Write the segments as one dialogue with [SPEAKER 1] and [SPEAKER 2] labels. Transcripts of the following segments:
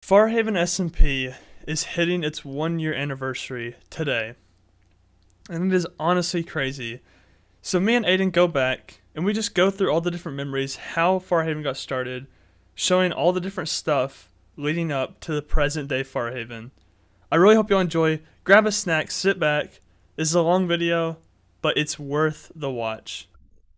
[SPEAKER 1] FarHaven SMP is hitting its 1 year anniversary today, and it is honestly crazy. So me and Ayden go back, and we just go through all the different memories, how FarHaven got started, showing all the different stuff leading up to the present day FarHaven. I really hope y'all enjoy. Grab a snack, sit back. This is a long video, but it's worth the watch.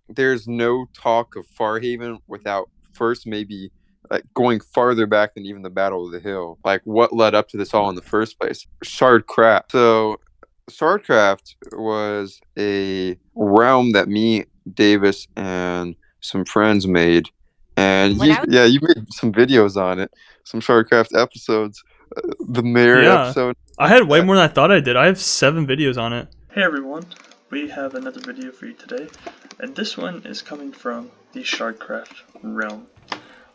[SPEAKER 2] There's no talk of FarHaven without first maybe like going farther back than even the Battle of the Hill. Like what led up to this all in the first place? Shardcraft. So Shardcraft was a realm that me, Davis, and some friends made. And you made some videos on it, some Shardcraft episodes. The mayor
[SPEAKER 1] Yeah,
[SPEAKER 2] episode.
[SPEAKER 1] I had way more than I thought I did. I have 7 videos on it. Hey everyone, we have another video for you today, and this one is coming from the Shardcraft realm.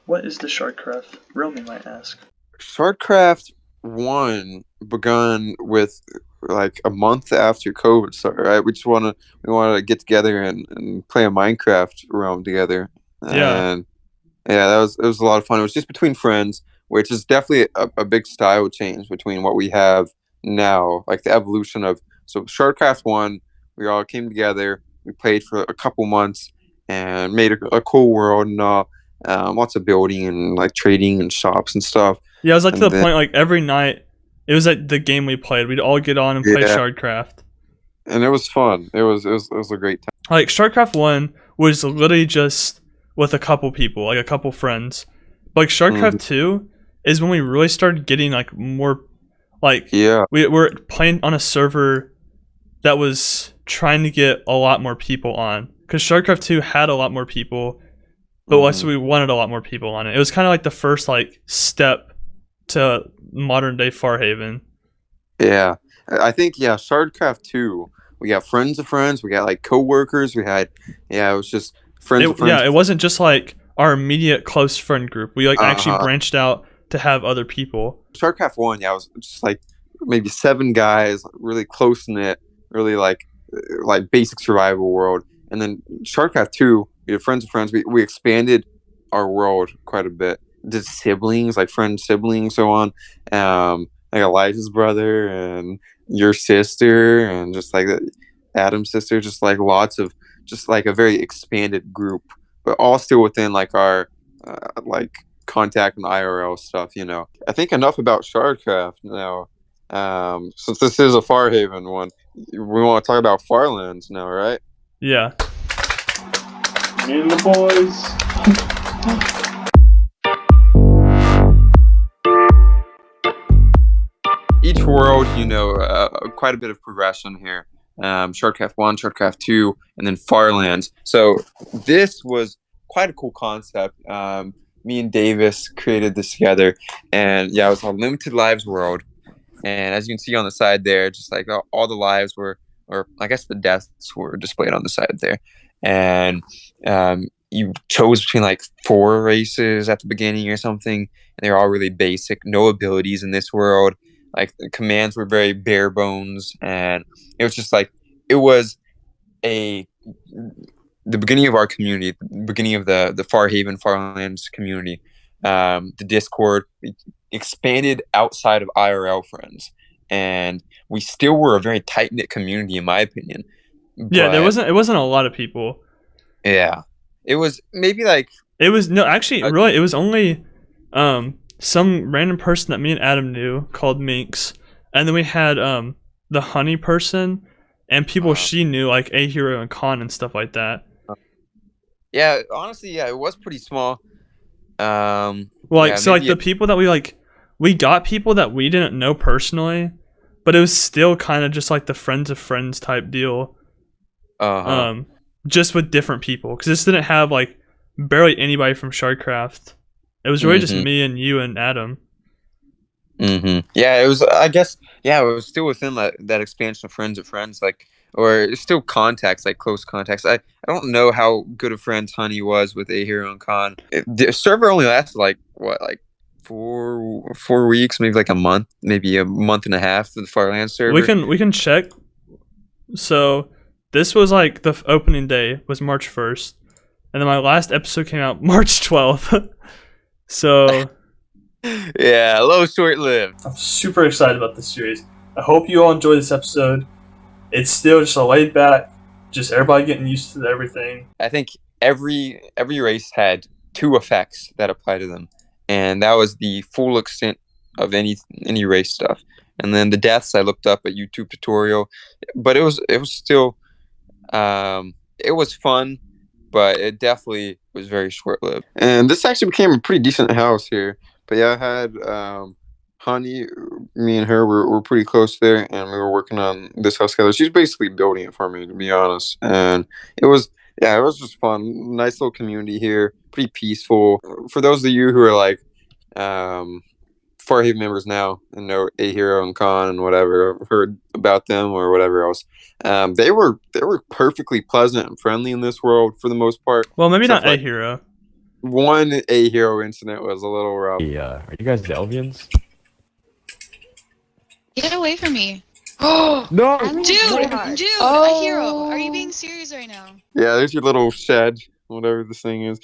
[SPEAKER 1] What is the Shardcraft realm, you might ask?
[SPEAKER 2] Shardcraft 1 begun with like a month after COVID started, right? We wanted to get together and play a Minecraft realm together.
[SPEAKER 1] Yeah,
[SPEAKER 2] And yeah, it was a lot of fun. It was just between friends, which is definitely a big style change between what we have now, like the evolution of Shardcraft 1, we all came together, we played for a couple months and made a cool world and lots of building and like trading and shops and stuff.
[SPEAKER 1] yeah, it was like to
[SPEAKER 2] And
[SPEAKER 1] the
[SPEAKER 2] then
[SPEAKER 1] point like every night, it was like the game we played. We'd all get on and play
[SPEAKER 2] yeah,
[SPEAKER 1] Shardcraft.
[SPEAKER 2] and it was fun. It was a great time.
[SPEAKER 1] Like Shardcraft 1 was literally just with a couple people, like a couple friends. But like
[SPEAKER 2] Mhm.
[SPEAKER 1] Shardcraft 2 is when we really started getting like more, like
[SPEAKER 2] Yeah.
[SPEAKER 1] we were playing on a server that was trying to get a lot more people on, because StarCraft 2 had a lot more people, but also
[SPEAKER 2] Hmm.
[SPEAKER 1] we wanted a lot more people on it. It was kind of like the first like step to modern day FarHaven.
[SPEAKER 2] Yeah. I think Shardcraft 2, we got friends of friends, we got like coworkers, we had it was just friends of friends.
[SPEAKER 1] It wasn't just like our immediate close friend group. We like actually
[SPEAKER 2] Uh-huh.
[SPEAKER 1] branched out to have other people.
[SPEAKER 2] StarCraft 1, yeah, it was just like maybe 7 guys, really close knit, really like basic survival world. And then StarCraft 2, we had friends of friends. We expanded our world quite a bit. Did siblings, like friend siblings, so on. Like Elijah's brother and your sister, and just like Adam's sister, just like lots of, just like a very expanded group, but all still within like our like contact and IRL stuff. I think enough about Shardcraft now. Since this is a Farhaven one, we want to talk about Farlands now, right?
[SPEAKER 1] Yeah.
[SPEAKER 3] Me and the boys.
[SPEAKER 2] Each world, quite a bit of progression here. Shardcraft 1, Shardcraft 2, and then Farlands. So this was quite a cool concept. Me and Davis created this together, and yeah, it was a limited lives world. And as you can see on the side there, just like all the lives were, or I guess the deaths were displayed on the side there. And you chose between like 4 races at the beginning or something, and they're all really basic, no abilities in this world. Like the commands were very bare bones, and it was just like it was a the beginning of our community, the beginning of the Farhaven Farlands community. The Discord expanded outside of IRL friends, and we still were a very tight knit community, in my opinion.
[SPEAKER 1] Yeah,
[SPEAKER 2] But
[SPEAKER 1] it wasn't a lot of people.
[SPEAKER 2] yeah, it was maybe like
[SPEAKER 1] It was no, actually,
[SPEAKER 2] a,
[SPEAKER 1] really, it was only some random person that me and Adam knew called Minx, and then we had the honey person and people
[SPEAKER 2] uh,
[SPEAKER 1] she knew like A Hero and Khan and stuff like that.
[SPEAKER 2] yeah. Honestly, yeah, it was pretty small.
[SPEAKER 1] Well, like
[SPEAKER 2] Yeah,
[SPEAKER 1] so, like
[SPEAKER 2] maybe.
[SPEAKER 1] the people that we got people that we didn't know personally, but it was still kind of just like the friends of friends type deal.
[SPEAKER 2] Uh-huh.
[SPEAKER 1] Um, just with different people, because this didn't have like barely anybody from Shardcraft. It was really just
[SPEAKER 2] Mm-hmm.
[SPEAKER 1] me and you and Adam.
[SPEAKER 2] Mm-hmm. Yeah, it was. I guess. Yeah, it was still within that expansion of friends of friends, like, or it's still contacts, like close contacts. I don't know how good of friends Honey was with A Hero and Khan. The server only lasted like what, like 4 weeks, maybe like a month, maybe a month and a half for the Farland server.
[SPEAKER 1] We can check. So this was like the opening day was March 1st, and then my last episode came out March 12th. So
[SPEAKER 2] Yeah, a little short-lived.
[SPEAKER 1] I'm super excited about this series. I hope you all enjoy this episode. It's still just a laid back, just everybody getting used to everything.
[SPEAKER 2] I think every race had 2 effects that apply to them, and that was the full extent of any race stuff. And then the deaths, I looked up a YouTube tutorial, but it was still it was fun, but it definitely was very short lived. And this actually became a pretty decent house here. But yeah, I had Honey, me and her were pretty close there, and we were working on this house together. She's basically building it for me, to be honest. And it was, yeah, it was just fun. Nice little community here, pretty peaceful. For those of you who are like FarHaven members now and know A Hero and Khan and whatever, I've heard about them or whatever else. They were perfectly pleasant and friendly in this world for the most part.
[SPEAKER 1] Well, maybe not
[SPEAKER 2] Like,
[SPEAKER 1] A Hero.
[SPEAKER 2] one A Hero incident was a little rough.
[SPEAKER 4] Yeah, are you guys the Elvians?
[SPEAKER 5] Get away from me.
[SPEAKER 4] No!
[SPEAKER 5] Dude, a hero. Are you being serious right now?
[SPEAKER 2] Yeah, there's your little shed, whatever this thing is.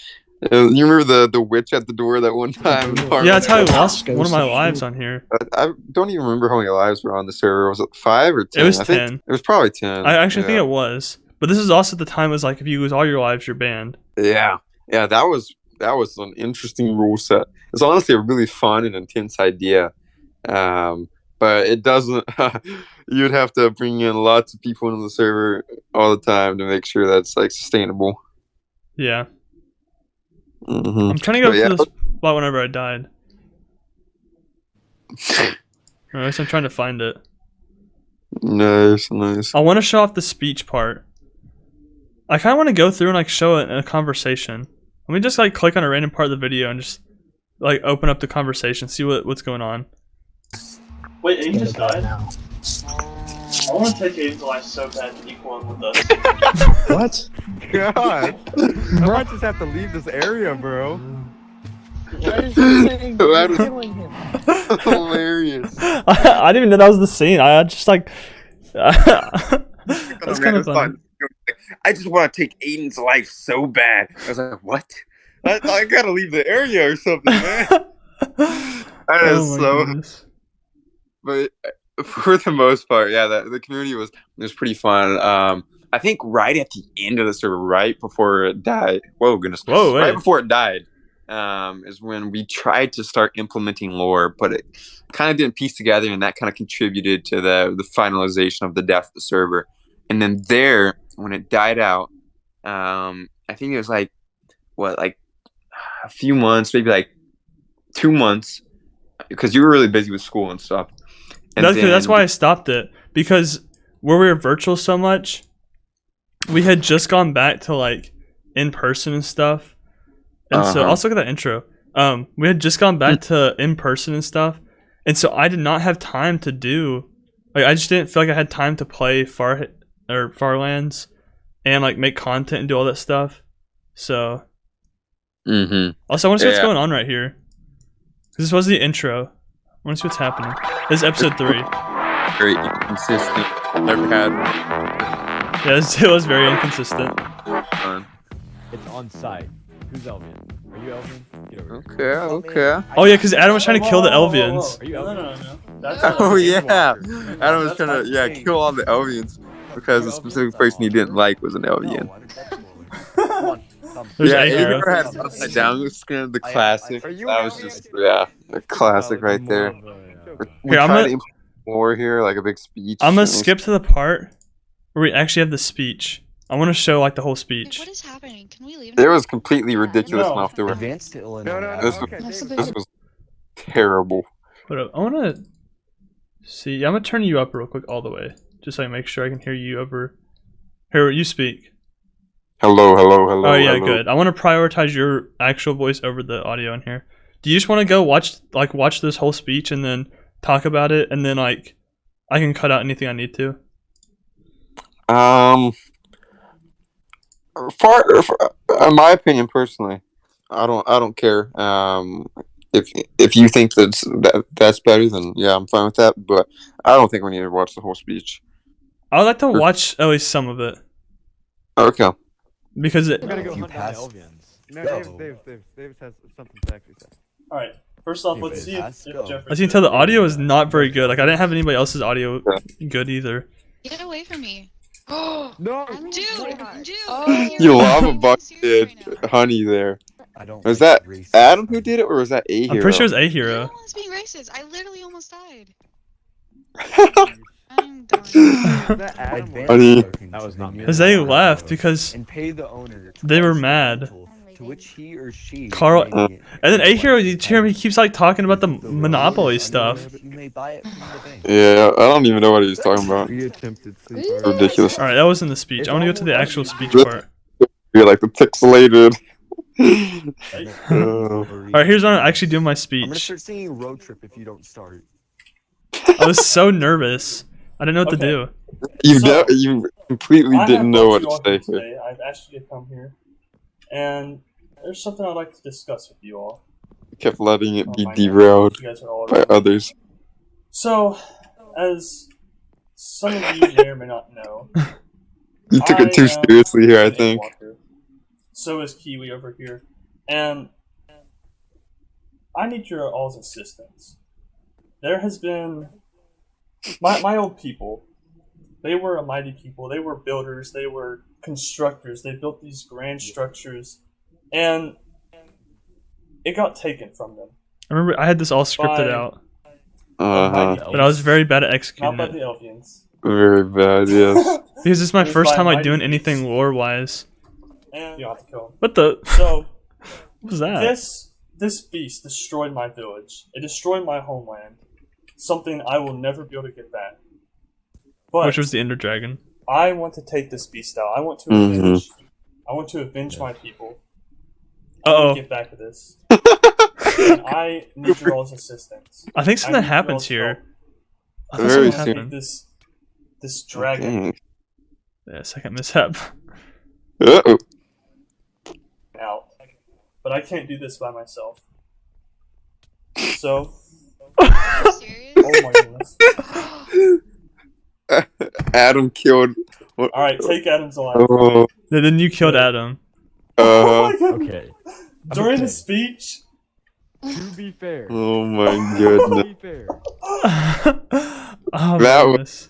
[SPEAKER 2] You remember the witch at the door that one time?
[SPEAKER 1] Yeah, that's how I lost one of my lives on here.
[SPEAKER 2] I don't even remember how many lives were on the server. Was it 5 or 10?
[SPEAKER 1] It was
[SPEAKER 2] I think
[SPEAKER 1] 10.
[SPEAKER 2] It was probably 10.
[SPEAKER 1] I actually think it was. But this is also the time was like if you lose all your lives, you're banned.
[SPEAKER 2] Yeah, that was an interesting rule set. It's honestly a really fun and intense idea, but it doesn't. You'd have to bring in lots of people into the server all the time to make sure that's like sustainable.
[SPEAKER 1] Yeah.
[SPEAKER 2] Mm-hmm.
[SPEAKER 1] I'm trying to go to this spot whenever I died. Or at least I'm trying to find it.
[SPEAKER 2] Nice.
[SPEAKER 1] I want to show off the speech part. I kind of want to go through and like show it in a conversation. Let me just like click on a random part of the video and just like open up the conversation, see what's going on. Wait, Aiden just died? I want to take Aiden's life so bad to equal him with us.
[SPEAKER 4] What?
[SPEAKER 6] God, I might just have to leave this area, bro.
[SPEAKER 2] Hilarious.
[SPEAKER 1] I didn't even know that was the scene. I just like. That's kind of fun.
[SPEAKER 2] I just want to take Aiden's life so bad. I was like, what? I gotta leave the area or something, man. That is so.
[SPEAKER 1] Goodness.
[SPEAKER 2] But for the most part, yeah, the community was pretty fun. I think right at the end of the server, right before it died. Whoa, goodness!
[SPEAKER 1] Whoa,
[SPEAKER 2] right before it died, is when we tried to start implementing lore, but it kind of didn't piece together, and that kind of contributed to the finalization of the death of the server. And then there, when it died out, I think it was like a few months, maybe like 2 months, because you were really busy with school and stuff. And
[SPEAKER 1] that's why I stopped it, because where we were virtual so much, we had just gone back to like in person and stuff. And so also look at that intro. We had just gone back to in person and stuff, and so I did not have time to do like I just didn't feel like I had time to play Farlands and like make content and do all that stuff. So also I want to see what's going on right here. This was the intro. I want to see what's happening. This is episode 3.
[SPEAKER 2] Very inconsistent. Never had.
[SPEAKER 1] Yeah, it was very inconsistent.
[SPEAKER 4] It's on site. Who's Elvian? Are you Elvian? Get over
[SPEAKER 2] Okay, okay.
[SPEAKER 1] Oh yeah, because Adam was trying to kill the Elvians.
[SPEAKER 4] Are you Elvian?
[SPEAKER 2] Oh yeah, Adam was trying to kill all the Elvians because the specific person he didn't like was an Elvian. Yeah, you ever had upside down skin, the classic. That was just a classic right there. We
[SPEAKER 1] I'm
[SPEAKER 2] tried to implement more here, like a big speech.
[SPEAKER 1] I'm gonna skip to the part where we actually have the speech. I want to show like the whole speech.
[SPEAKER 5] Wait, what is happening? Can we leave?
[SPEAKER 2] It was completely ridiculous and off the rails.
[SPEAKER 4] Advanced to Illinois.
[SPEAKER 2] This was terrible.
[SPEAKER 1] Hold up, I want to see. I'm gonna turn you up real quick all the way, just so I make sure I can hear you over. Here, you speak.
[SPEAKER 2] Hello.
[SPEAKER 1] Oh yeah,
[SPEAKER 2] hello.
[SPEAKER 1] good. I want to prioritize your actual voice over the audio in here. Do you just want to go watch this whole speech and then talk about it, and then like I can cut out anything I need to?
[SPEAKER 2] In my opinion, personally, I don't care. If you think that's better, then yeah, I'm fine with that. But I don't think we need to watch the whole speech.
[SPEAKER 1] I would like to watch at least some of it.
[SPEAKER 2] Okay.
[SPEAKER 1] Because it.
[SPEAKER 4] We're gonna go hunt down the Elvians.
[SPEAKER 6] No, Dave has something to actually say.
[SPEAKER 1] All right.
[SPEAKER 3] First off,
[SPEAKER 4] Anyways,
[SPEAKER 3] let's see if
[SPEAKER 4] let's go.
[SPEAKER 3] Jeffrey.
[SPEAKER 1] As you can tell, the audio is not very good. Like I didn't have anybody else's audio good either.
[SPEAKER 5] Get away from me.
[SPEAKER 4] No.
[SPEAKER 5] Dude,
[SPEAKER 7] Oh.
[SPEAKER 2] You lava
[SPEAKER 5] I'm being
[SPEAKER 2] bucket
[SPEAKER 5] serious right now.
[SPEAKER 2] honey there.
[SPEAKER 4] I don't.
[SPEAKER 2] Was
[SPEAKER 4] like
[SPEAKER 2] that
[SPEAKER 4] racist
[SPEAKER 2] Adam who
[SPEAKER 4] honey.
[SPEAKER 2] did it, or was that A
[SPEAKER 1] I'm
[SPEAKER 2] Hero?
[SPEAKER 1] pretty sure it's A
[SPEAKER 5] No
[SPEAKER 1] Hero.
[SPEAKER 5] one's being racist. I literally almost died.
[SPEAKER 2] it.
[SPEAKER 5] I'm done.
[SPEAKER 6] That Adam
[SPEAKER 4] Advanced
[SPEAKER 2] Honey.
[SPEAKER 4] cooking That was not me.
[SPEAKER 1] Because they left because
[SPEAKER 6] and pay the owner.
[SPEAKER 1] they were
[SPEAKER 6] twice the
[SPEAKER 1] mad.
[SPEAKER 6] rental, to which he or she.
[SPEAKER 1] Carl-
[SPEAKER 6] may-
[SPEAKER 1] And then A Hero, you hear him, he keeps like talking about the Monopoly stuff.
[SPEAKER 6] You may buy it from the bank.
[SPEAKER 2] Yeah, I don't even know what he was talking about.
[SPEAKER 6] We attempted sleep.
[SPEAKER 2] Ridiculous.
[SPEAKER 1] Alright, that wasn't the speech. I want to go to the actual speech part.
[SPEAKER 2] You're like the pixelated.
[SPEAKER 1] Alright, here's when I'm actually doing my
[SPEAKER 6] I'm gonna
[SPEAKER 1] speech.
[SPEAKER 6] start singing Road Trip if you don't start.
[SPEAKER 1] I was so nervous. I didn't know what to do.
[SPEAKER 2] You completely
[SPEAKER 3] I
[SPEAKER 2] didn't
[SPEAKER 3] have
[SPEAKER 2] know
[SPEAKER 3] brought
[SPEAKER 2] what
[SPEAKER 3] you all
[SPEAKER 2] to say
[SPEAKER 3] here
[SPEAKER 2] here.
[SPEAKER 3] today. I've asked you to come here, and there's something I'd like to discuss with you all.
[SPEAKER 2] Kept letting it be
[SPEAKER 3] Oh, my
[SPEAKER 2] derailed
[SPEAKER 3] God. You guys are all
[SPEAKER 2] by others.
[SPEAKER 3] So, as some of you may or may not know,
[SPEAKER 2] You took it too
[SPEAKER 3] am
[SPEAKER 2] seriously here, I
[SPEAKER 3] an
[SPEAKER 2] think.
[SPEAKER 3] Walker. So is Kiwi over here, and I need your all's assistance. There has been my old people. They were a mighty people. They were builders. They were constructors. They built these grand structures, and it got taken from them.
[SPEAKER 1] I remember I had this all scripted
[SPEAKER 3] By-
[SPEAKER 1] out,
[SPEAKER 2] Uh-huh.
[SPEAKER 1] but I was very bad at
[SPEAKER 3] Not
[SPEAKER 1] executing
[SPEAKER 3] by
[SPEAKER 1] it.
[SPEAKER 3] the Elvians.
[SPEAKER 2] Very bad, yes.
[SPEAKER 1] Because it's my
[SPEAKER 3] It was
[SPEAKER 1] first
[SPEAKER 3] by
[SPEAKER 1] time like
[SPEAKER 3] mighty
[SPEAKER 1] doing
[SPEAKER 3] beasts.
[SPEAKER 1] anything lore-wise.
[SPEAKER 3] And you don't have to kill them.
[SPEAKER 1] What the?
[SPEAKER 3] So
[SPEAKER 1] What was that?
[SPEAKER 3] this beast destroyed my village. It destroyed my homeland. Something I will never be able to get back. But
[SPEAKER 1] Which was the Ender Dragon.
[SPEAKER 3] I want to take this beast out. I want to
[SPEAKER 2] Mhm.
[SPEAKER 3] avenge. I want to avenge my people.
[SPEAKER 1] Uh-oh.
[SPEAKER 3] Get back to this. And I need your all's assistance.
[SPEAKER 1] I think something
[SPEAKER 3] I need your
[SPEAKER 1] happens
[SPEAKER 3] all's
[SPEAKER 1] here.
[SPEAKER 3] help.
[SPEAKER 1] I thought
[SPEAKER 2] Very
[SPEAKER 1] something
[SPEAKER 3] I want to
[SPEAKER 1] happened.
[SPEAKER 3] take this dragon
[SPEAKER 2] Dang.
[SPEAKER 1] Yeah, second mishap.
[SPEAKER 2] Uh-oh.
[SPEAKER 3] out. But I can't do this by myself. So,
[SPEAKER 5] Are you serious?
[SPEAKER 3] oh my goodness.
[SPEAKER 2] Adam killed.
[SPEAKER 3] Alright, take Adam's alive.
[SPEAKER 2] Oh,
[SPEAKER 1] Then you killed Adam.
[SPEAKER 3] Oh my god.
[SPEAKER 4] Okay.
[SPEAKER 3] During the
[SPEAKER 4] Okay.
[SPEAKER 3] speech,
[SPEAKER 4] To be fair.
[SPEAKER 2] oh my
[SPEAKER 4] To
[SPEAKER 2] goodness.
[SPEAKER 4] be fair.
[SPEAKER 1] Oh my
[SPEAKER 2] That was-
[SPEAKER 1] goodness.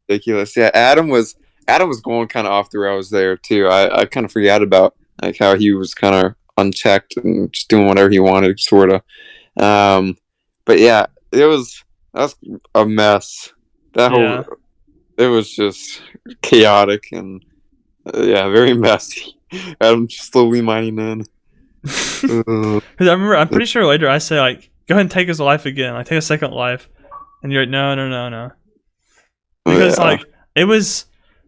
[SPEAKER 2] Ridiculous. Yeah, Adam was going kind of off the rails there too. I kind of forgot about like how he was kind of unchecked and just doing whatever he wanted, sort of. But yeah, that was a mess. That
[SPEAKER 1] Yeah.
[SPEAKER 2] whole it was just chaotic and yeah, very messy. Adam just slowly mining in. Uh,
[SPEAKER 1] 'Cause I'm pretty sure later I say like, go ahead and take his life again, like take a second life, and you're like, no, because
[SPEAKER 2] yeah.
[SPEAKER 1] like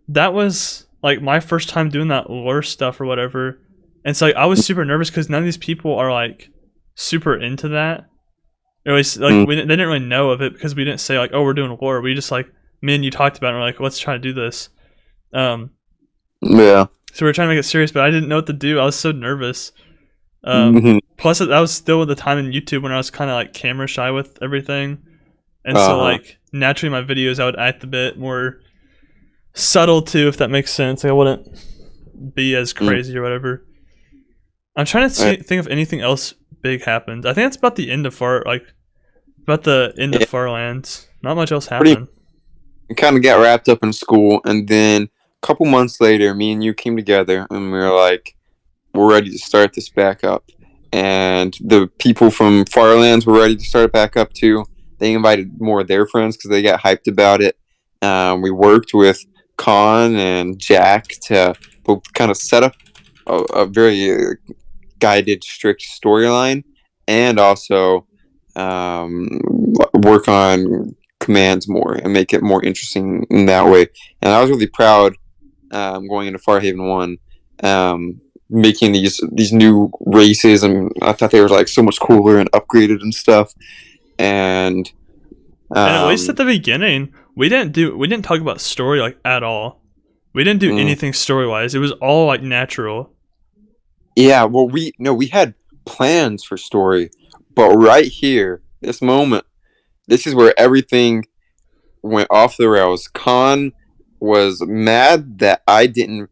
[SPEAKER 1] that was like my first time doing that lore stuff or whatever, and so like I was super nervous because none of these people are like super into that. Or at least like they didn't really know of it because we didn't say like, oh, we're doing lore. We just like me and you talked about it and we're like, let's try to do this.
[SPEAKER 2] Yeah.
[SPEAKER 1] So we were trying to make it serious, but I didn't know what to do. I was so nervous.
[SPEAKER 2] Mhm.
[SPEAKER 1] Plus, that was still the time in YouTube when I was kind of like camera shy with everything, and so
[SPEAKER 2] Uh-huh.
[SPEAKER 1] like naturally my videos I would act a bit more subtle too, if that makes sense. Like I wouldn't be as crazy or whatever. I'm trying to think if anything else big happened. I think it's about the end of about the end of
[SPEAKER 2] Yeah.
[SPEAKER 1] Farlands. Not much else
[SPEAKER 2] Pretty-
[SPEAKER 1] happened.
[SPEAKER 2] We kind of got wrapped up in school, and then a couple months later, me and you came together, and we were like, we're ready to start this back up. And the people from Farlands were ready to start it back up too. They invited more of their friends because they got hyped about it. We worked with Con and Jack to both kind of set up a very guided, strict storyline, and also work on commands more and make it more interesting in that way. And I was really proud going into FarHaven 1, making these new races, and I thought they were like so much cooler and upgraded and stuff. And
[SPEAKER 1] And at least at the beginning, we didn't talk about story like at all. We didn't do anything story wise. It was all like natural.
[SPEAKER 2] yeah, well, we had plans for story, but right here, this moment, this is where everything went off the rails. Khan was mad that I didn't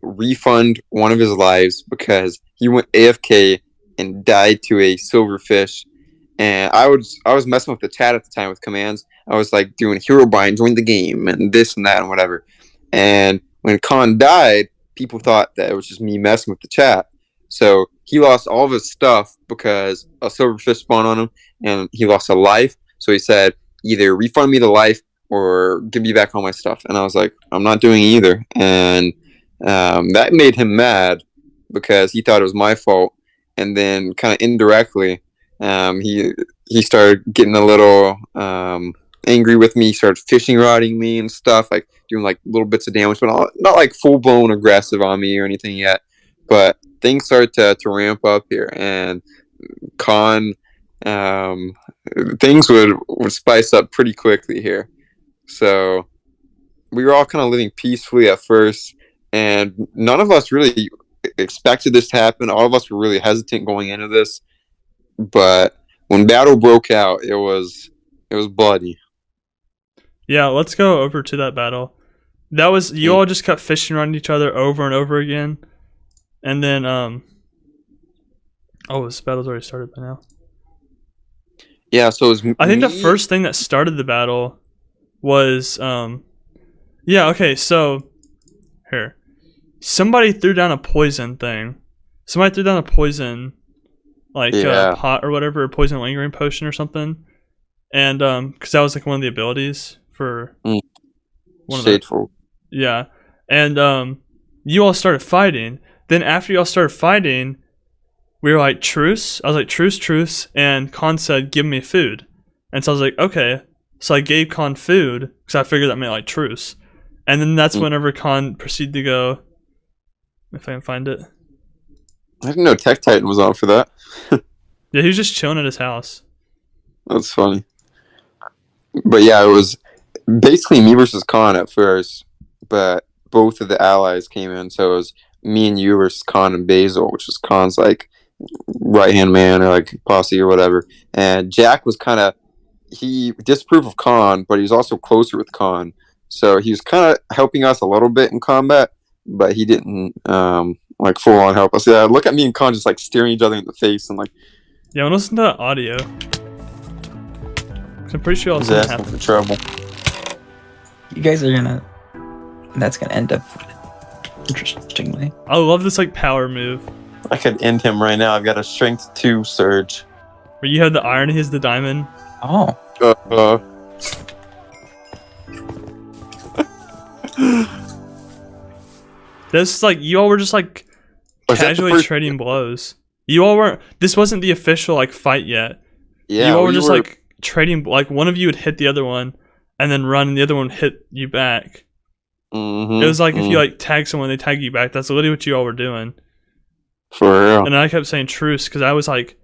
[SPEAKER 2] refund one of his lives because he went AFK and died to a silverfish, and I was messing with the chat at the time with commands. I was like doing hero bind, join the game, and this and that and whatever. And when Khan died, people thought that it was just me messing with the chat. So he lost all of his stuff because a silverfish spawned on him, and he lost a life. So he said, either refund me the life or give me back all my stuff. And I was like, I'm not doing either. And that made him mad because he thought it was my fault. And then kind of indirectly, he started getting a little angry with me. He started fishing rodding me and stuff, like doing like little bits of damage, but not like full blown aggressive on me or anything yet. But things started to ramp up here, and Khan, things would spice up pretty quickly here. So we were all kind of living peacefully at first, and none of us really expected this to happen. All of us were really hesitant going into this, but when battle broke out, it was bloody.
[SPEAKER 1] Yeah, let's go over to that battle. That was you all just kept fishing around each other over and over again, and then this battle's already started by now.
[SPEAKER 2] Yeah, so it was
[SPEAKER 1] I think the first thing that started the battle was so here. Somebody threw down a poison thing. Somebody threw down a poison pot or whatever, a poison lingering potion or something. And because that was like one of the abilities for one of the, yeah. And you all started fighting. Then after you all started fighting, we were like, truce. I was like, truce. And Khan said, give me food. And so I was like, okay. So I gave Khan food because I figured that meant like truce. And then that's whenever Khan proceeded to go, if I can find it.
[SPEAKER 2] I didn't know Tech Titan was on for that.
[SPEAKER 1] Yeah, he was just chilling at his house.
[SPEAKER 2] That's funny. But yeah, it was basically me versus Khan at first, but both of the allies came in, so it was me and you versus Khan and Basil, which is Khan's like right-hand man or like posse or whatever. And Jack was he disapproved of Khan, but he was also closer with Khan. So he was kind of helping us a little bit in combat, but he didn't like full on help us. Yeah, look at me and Khan just like staring each other in the face and like.
[SPEAKER 1] Yeah, I want to listen to that audio. I'm pretty sure
[SPEAKER 2] he's asking for trouble.
[SPEAKER 7] You guys are that's gonna end up interestingly.
[SPEAKER 1] I love this like power move.
[SPEAKER 2] I could end him right now. I've got a strength 2 surge.
[SPEAKER 1] Where you have the iron, he has the diamond.
[SPEAKER 7] Oh.
[SPEAKER 1] This like you all were just like casually trading blows. You all weren't. This wasn't the official like fight yet.
[SPEAKER 2] Yeah,
[SPEAKER 1] you all were just like trading. Like one of you would hit the other one, and then run, and the other one would hit you back.
[SPEAKER 2] Mm-hmm,
[SPEAKER 1] it was like if you like tag someone, they tag you back. That's literally what you all were doing.
[SPEAKER 2] For real.
[SPEAKER 1] And I kept saying truce because I was like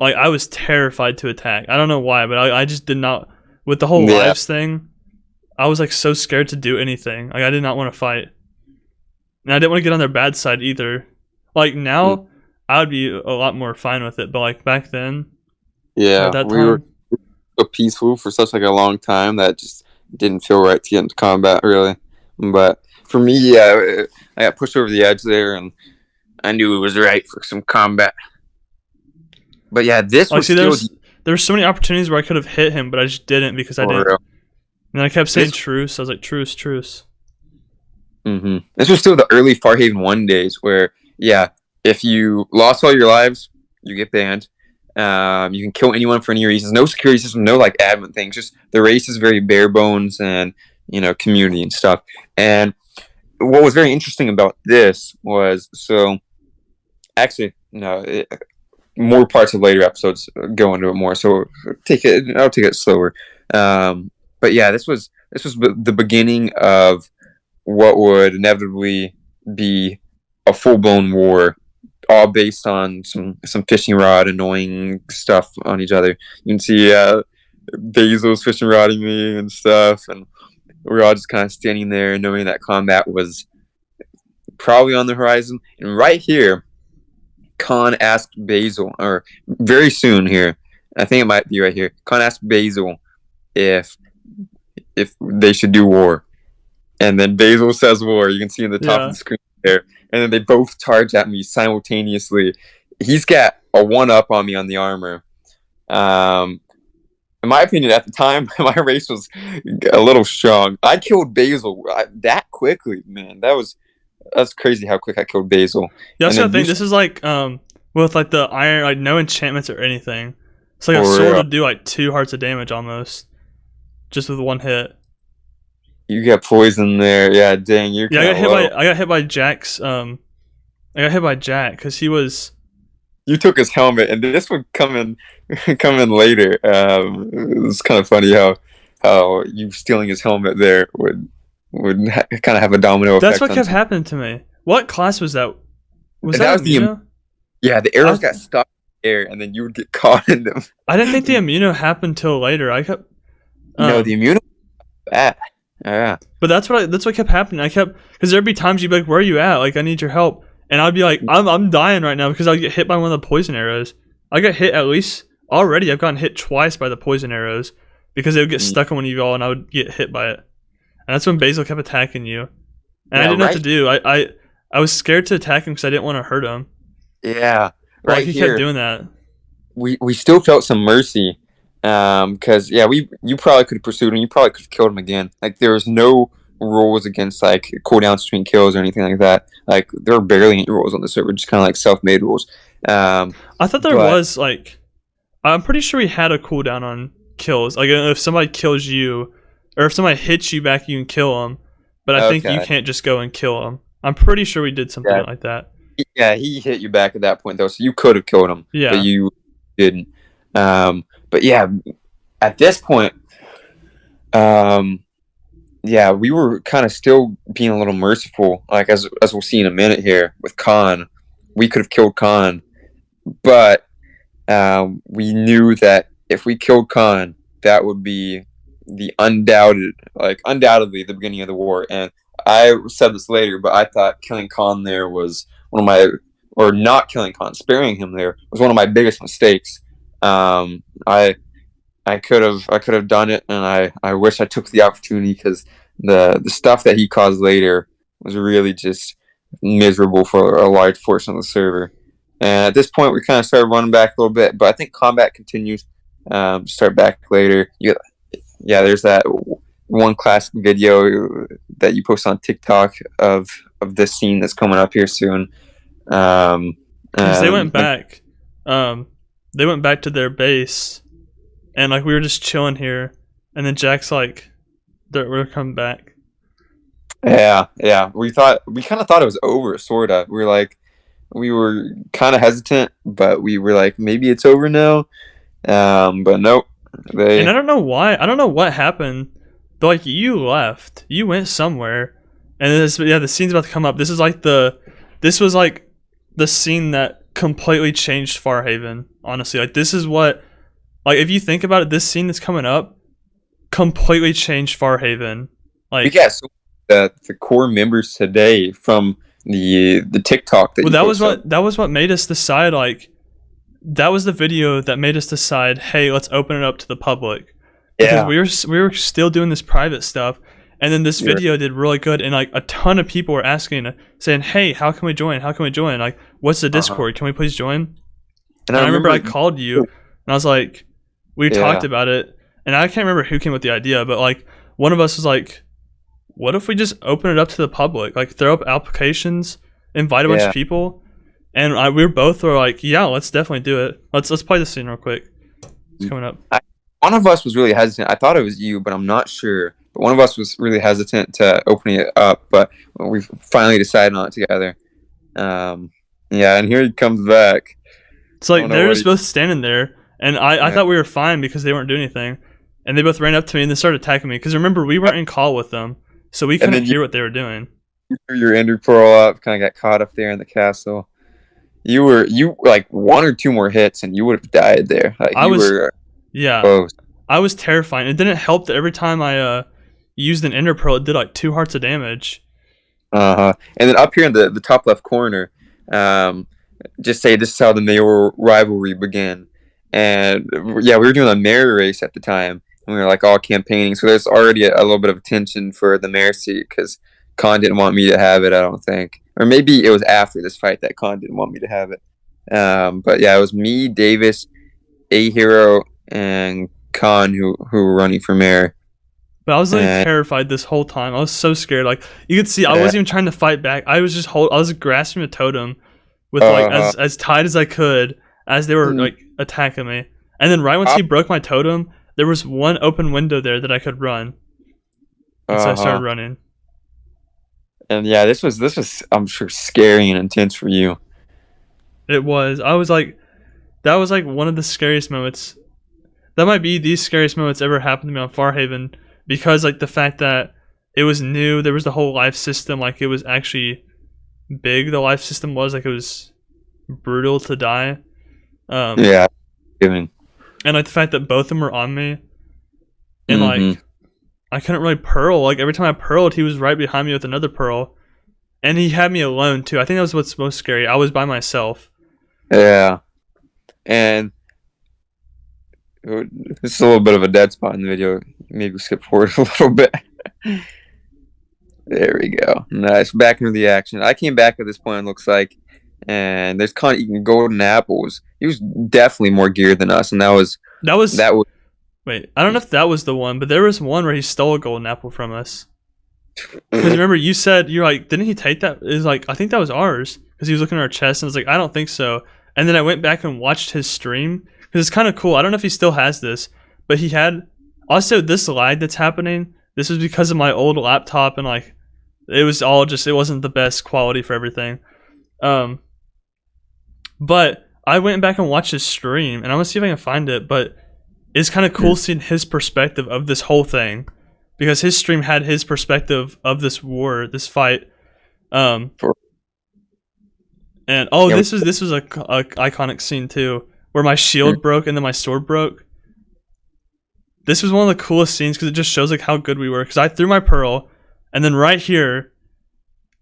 [SPEAKER 1] I was terrified to attack. I don't know why, but I just did not. With the whole lives thing, I was like so scared to do anything. Like I did not want to fight, and I didn't want to get on their bad side either. Like now, I would be a lot more fine with it, but like back then,
[SPEAKER 2] yeah, we were so peaceful for such like a long time that just didn't feel right to get into combat really. But for me, yeah, I got pushed over the edge there, and I knew it was right for some combat. But yeah, this was still.
[SPEAKER 1] There were so many opportunities where I could have hit him, but I just didn't because I didn't. Real. And I kept saying truce. I was like, truce.
[SPEAKER 2] Mm-hmm. This was still the early FarHaven 1 days where, yeah, if you lost all your lives, you get banned. You can kill anyone for any reasons. No security system, no like admin things. Just the race is very bare bones and, community and stuff. And what was very interesting about this was, more parts of later episodes go into it more. So I'll take it slower. But yeah, this was the beginning of what would inevitably be a full-blown war, all based on some fishing rod annoying stuff on each other. You can see Basil's fishing rodding me and stuff, and we're all just kind of standing there knowing that combat was probably on the horizon. And right here, Khan asked Basil, or very soon here, I think it might be right here, Khan asked Basil if they should do war. And then Basil says war. You can see in the top of the screen there. And then they both charge at me simultaneously. He's got a 1-up on me on the armor. In my opinion, at the time, my race was a little strong. I killed Basil that quickly, man. That's crazy how quick I killed Basil.
[SPEAKER 1] Yeah, I was
[SPEAKER 2] And
[SPEAKER 1] gonna
[SPEAKER 2] then
[SPEAKER 1] think this is like with like the iron, like no enchantments or anything. It's like a
[SPEAKER 2] For
[SPEAKER 1] sword
[SPEAKER 2] real.
[SPEAKER 1] would do like 2 hearts of damage almost, just with one hit.
[SPEAKER 2] you got poison there. Yeah, dang, you're
[SPEAKER 1] Yeah,
[SPEAKER 2] kind of low.
[SPEAKER 1] I got hit by Jack's. I got hit by Jack because he was.
[SPEAKER 2] You took his helmet, and this would come in, come in later. It's kind of funny how you stealing his helmet there would kind of have a domino effect.
[SPEAKER 1] That's what
[SPEAKER 2] on
[SPEAKER 1] kept
[SPEAKER 2] some-
[SPEAKER 1] happening to me. What class was that? Was
[SPEAKER 2] That
[SPEAKER 1] that
[SPEAKER 2] was the
[SPEAKER 1] Immuno?
[SPEAKER 2] Yeah, the arrows
[SPEAKER 1] I-
[SPEAKER 2] got stuck in the air, and then you would get caught in them.
[SPEAKER 1] I didn't think the Immuno happened till later. I kept.
[SPEAKER 2] No, the immune. Bad. Yeah.
[SPEAKER 1] But that's what kept happening. I kept because there'd be times you'd be like, "Where are you at? Like, I need your help," and I'd be like, "I'm dying right now because I'd get hit by one of the poison arrows." I got hit at least already. I've gotten hit twice by the poison arrows because they would get stuck on one of you all, and I would get hit by it. And that's when Basil kept attacking you, and I
[SPEAKER 2] Yeah,
[SPEAKER 1] didn't know what
[SPEAKER 2] right.
[SPEAKER 1] to do. I was scared to attack him because I didn't want to hurt him.
[SPEAKER 2] Yeah.
[SPEAKER 1] But,
[SPEAKER 2] Right
[SPEAKER 1] like, he
[SPEAKER 2] here.
[SPEAKER 1] kept doing that.
[SPEAKER 2] We still felt some mercy, because you probably could have pursued him. You probably could have killed him again. Like there was no rules against like cooldowns between kills or anything like that. Like there were barely any rules on the server, just kind of like self-made rules.
[SPEAKER 1] I thought there
[SPEAKER 2] But-
[SPEAKER 1] was like, I'm pretty sure we had a cooldown on kills. Like if somebody kills you, or if somebody hits you back, you can kill them. But I think you
[SPEAKER 2] Okay.
[SPEAKER 1] can't just go and kill them. I'm pretty sure we did something
[SPEAKER 2] Yeah.
[SPEAKER 1] like that.
[SPEAKER 2] Yeah, he hit you back at that point though, so you could have killed him.
[SPEAKER 1] Yeah.
[SPEAKER 2] But you didn't. But yeah, at this point, yeah, we were kind of still being a little merciful. Like as we'll see in a minute here with Khan, we could have killed Khan, but we knew that if we killed Khan, that would be the undoubtedly the beginning of the war. And I said this later, but I thought killing Khan there was one of my, or not killing Khan, sparing him there was one of my biggest mistakes. I could have done it, and I wish I took the opportunity because the stuff that he caused later was really just miserable for a large portion of the server. And at this point, we kind of started running back a little bit, but I think combat continues. Start back later. There's that one classic video that you post on TikTok of this scene that's coming up here soon.
[SPEAKER 1] 'Cause they went back. They went back to their base, and like we were just chilling here, and then Jack's like, "We're coming back."
[SPEAKER 2] Yeah. We kind of thought it was over, sorta. We were kind of hesitant, but we were like, maybe it's over now. But nope.
[SPEAKER 1] And I don't know why. I don't know what happened. But like you left. You went somewhere. And the scene's about to come up. This was like the scene that completely changed FarHaven, honestly. Like this is what, like if you think about it, this scene that's coming up completely changed FarHaven. Like
[SPEAKER 2] so the core members today from the TikTok that
[SPEAKER 1] that was what made us decide, like that was the video that made us decide, hey, let's open it up to the public. Because we were still doing this private stuff, and then this video did really good, and like a ton of people were asking, saying, "Hey, how can we join? How can we join? Like, what's the Discord? Can we please join?" And I remember I called you, and I was like, we talked about it, and I can't remember who came with the idea, but like one of us was like, "What if we just open it up to the public? Like, throw up applications, invite a bunch of people." And we both were like, "Yeah, let's definitely do it. Let's play the scene real quick. It's coming up."
[SPEAKER 2] One of us was really hesitant. I thought it was you, but I'm not sure. But one of us was really hesitant to opening it up, but we finally decided on it together. And here he comes back.
[SPEAKER 1] It's like they're just both standing there, and I thought we were fine because they weren't doing anything, and they both ran up to me and they started attacking me. Because remember, we weren't in call with them, so we couldn't hear what they were doing.
[SPEAKER 2] You threw your ender pearl up, kind of got caught up there in the castle. You were like one or two more hits, and you would have died there. Like
[SPEAKER 1] Yeah,
[SPEAKER 2] close.
[SPEAKER 1] I was terrifying. It didn't help that every time I used an ender pearl, it did like 2 hearts of damage.
[SPEAKER 2] And then up here in the top left corner, just say this is how the mayoral rivalry began. And we were doing a mayor race at the time, and we were like all campaigning. So there's already a little bit of tension for the mayor seat because Khan didn't want me to have it, I don't think. Or maybe it was after this fight that Khan didn't want me to have it. But yeah, it was me, Davis, A Hero and Khan who were running for mayor.
[SPEAKER 1] But I was like
[SPEAKER 2] And-
[SPEAKER 1] terrified this whole time. I was so scared. Like you could see, I
[SPEAKER 2] Yeah.
[SPEAKER 1] wasn't even trying to fight back. I was just I was grasping a totem with like as tight as I could as they were like attacking me. And then right once he broke my totem, there was one open window there that I could run. And so I started running.
[SPEAKER 2] And yeah, this was I'm sure scary and intense for you.
[SPEAKER 1] It was. I was like, that was like one of the scariest moments. That might be the scariest moments ever happened to me on FarHaven, because like the fact that it was new, there was the whole life system, like it was actually big. The life system was like, it was brutal to die.
[SPEAKER 2] Yeah, even.
[SPEAKER 1] And like the fact that both of them were on me, and
[SPEAKER 2] Mhm.
[SPEAKER 1] like I couldn't really pearl. Like every time I pearled, he was right behind me with another pearl, and he had me alone too. I think that was what's most scary. I was by myself.
[SPEAKER 2] Yeah, and this is a little bit of a dead spot in the video. Maybe skip forward a little bit. There we go. Nice. Back into the action. I came back at this point, it looks like, and there's kind of eating golden apples. He was definitely more geared than us, and that was.
[SPEAKER 1] Wait, I don't know if that was the one, but there was one where he stole a golden apple from us. Because remember, you said, you're like, didn't he take that? It was like, I think that was ours. Because he was looking at our chest, and I was like, I don't think so. And then I went back and watched his stream, because it's kind of cool. I don't know if he still has this, but he had also this lag that's happening. This was because of my old laptop, and like it was all just, it wasn't the best quality for everything. But I went back and watched his stream, and I'm gonna see if I can find it. But it's kind of cool seeing his perspective of this whole thing, because his stream had his perspective of this war, this fight. And this was a iconic scene too, where my shield broke and then my sword broke. This was one of the coolest scenes because it just shows like how good we were. Because I threw my pearl, and then right here,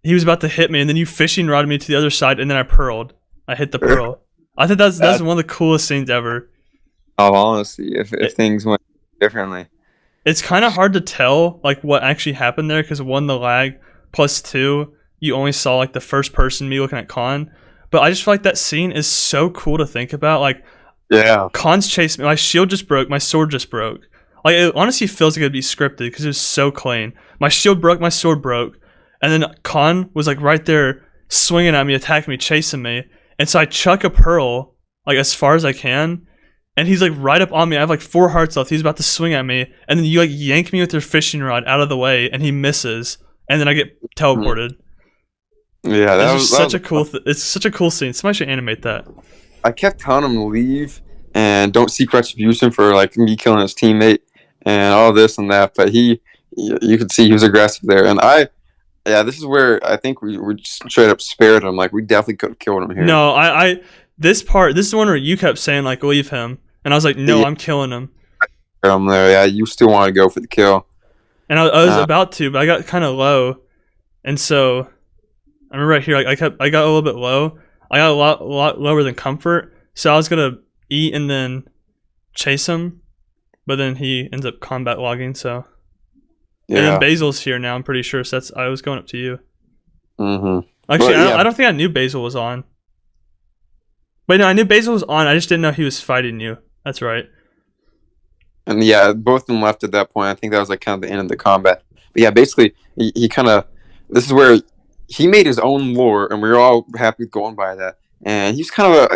[SPEAKER 1] he was about to hit me, and then you fishing rodded me to the other side, and then I pearled. I hit the pearl. I think that's one of the coolest scenes ever.
[SPEAKER 2] Oh, honestly, if things went differently,
[SPEAKER 1] it's kind of hard to tell like what actually happened there, because one, the lag, plus two, you only saw like the first person, me looking at Khan. But I just feel like that scene is so cool to think about. Like,
[SPEAKER 2] yeah,
[SPEAKER 1] Khan's chased me, my shield just broke, my sword just broke. Like, it honestly feels like it'd be scripted because it was so clean. My shield broke, my sword broke, and then Khan was like right there swinging at me, attacking me, chasing me. And so I chuck a pearl like as far as I can, and he's like right up on me. I have like 4 hearts left. He's about to swing at me, and then you like yank me with your fishing rod out of the way, and he misses, and then I get teleported.
[SPEAKER 2] Yeah,
[SPEAKER 1] it's such a cool scene. Somebody should animate that.
[SPEAKER 2] I kept telling him to leave and don't seek retribution for like me killing his teammate and all this and that, but you could see he was aggressive there, and this is where I think we just straight up spared him. Like, we definitely could have killed him here.
[SPEAKER 1] No, this is the one where you kept saying like leave him, and I was like, no, I'm killing him.
[SPEAKER 2] I'm there. Yeah, you still want to go for the kill,
[SPEAKER 1] and I was about to, but I got kind of low, and so I remember right here, like I got a little bit low. I got a lot lower than comfort, so I was gonna eat and then chase him, but then he ends up combat logging. So yeah. And then Basil's here now, I'm pretty sure. So I was going up to you.
[SPEAKER 2] Mm-hmm.
[SPEAKER 1] Actually, I don't think I knew Basil was on. Wait, no, I knew Basil was on. I just didn't know he was fighting you. That's right.
[SPEAKER 2] And yeah, both of them left at that point. I think that was like kind of the end of the combat. But yeah, basically, he kind of, this is where he made his own lore, and we were all happy going by that. And he's kind of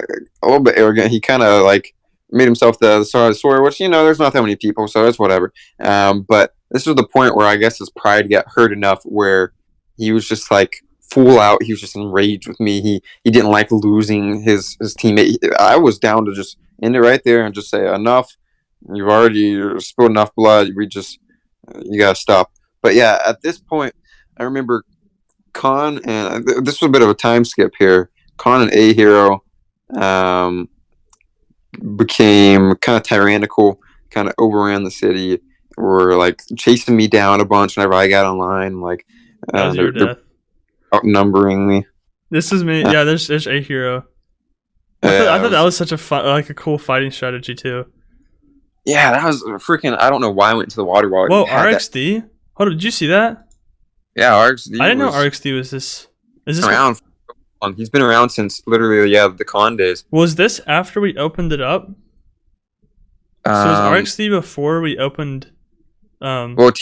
[SPEAKER 2] a little bit arrogant. He kind of like made himself the star of the story, which, there's not that many people, so it's whatever. But this was the point where I guess his pride got hurt enough where he was just like full out. He was just enraged with me. He didn't like losing his teammate. I was down to just end it right there and just say, enough. You've already spilled enough blood. You gotta stop. But yeah, at this point, I remember Khan, and this was a bit of a time skip here. Khan and A Hero became kind of tyrannical, kind of overran the city, were like chasing me down a bunch whenever I got online. Like,
[SPEAKER 1] that was your death.
[SPEAKER 2] Outnumbering me.
[SPEAKER 1] This is me. Yeah, there's A Hero. I thought that was such a cool fighting strategy too.
[SPEAKER 2] Yeah, that was freaking. I don't know why I went into the water while.
[SPEAKER 1] Whoa, RXD! Hold on, did you see that?
[SPEAKER 2] Yeah, RXD.
[SPEAKER 1] I didn't know RXD was this. Is this
[SPEAKER 2] around? He's been around since literally the Con days.
[SPEAKER 1] Was this after we opened it up? So was
[SPEAKER 2] Um,
[SPEAKER 1] RxD before we opened?
[SPEAKER 2] well,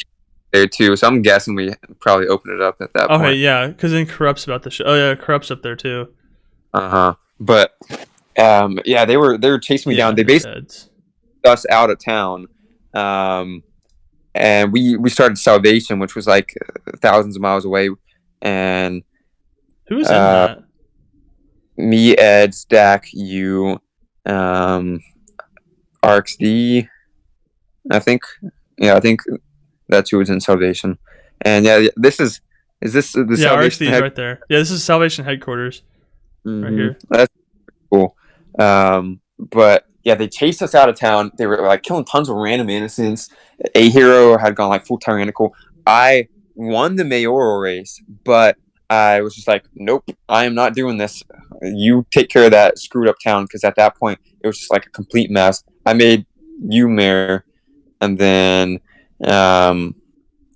[SPEAKER 2] there too. So I'm guessing we probably opened it up at that
[SPEAKER 1] Okay,
[SPEAKER 2] point.
[SPEAKER 1] yeah, because then Corrupt's about the show. Oh yeah, Corrupt's up there too.
[SPEAKER 2] But yeah, they were chasing me
[SPEAKER 1] Yeah,
[SPEAKER 2] down. They
[SPEAKER 1] his
[SPEAKER 2] basically
[SPEAKER 1] heads.
[SPEAKER 2] took us out of town, and we started Salvation, which was like thousands of miles away, and
[SPEAKER 1] Who was in that?
[SPEAKER 2] me, Ed, Stack, you, um, RxD, I think. Yeah, I think that's who was in Salvation. And yeah, is this the
[SPEAKER 1] Yeah,
[SPEAKER 2] Salvation
[SPEAKER 1] RxD is right there. Yeah, this is Salvation headquarters right here.
[SPEAKER 2] That's cool. But yeah, they chased us out of town. They were like killing tons of random innocents. A Hero had gone like full tyrannical. I won the mayoral race, but I was just like, nope, I am not doing this. You take care of that screwed up town, because at that point it was just like a complete mess. I made you mayor, and then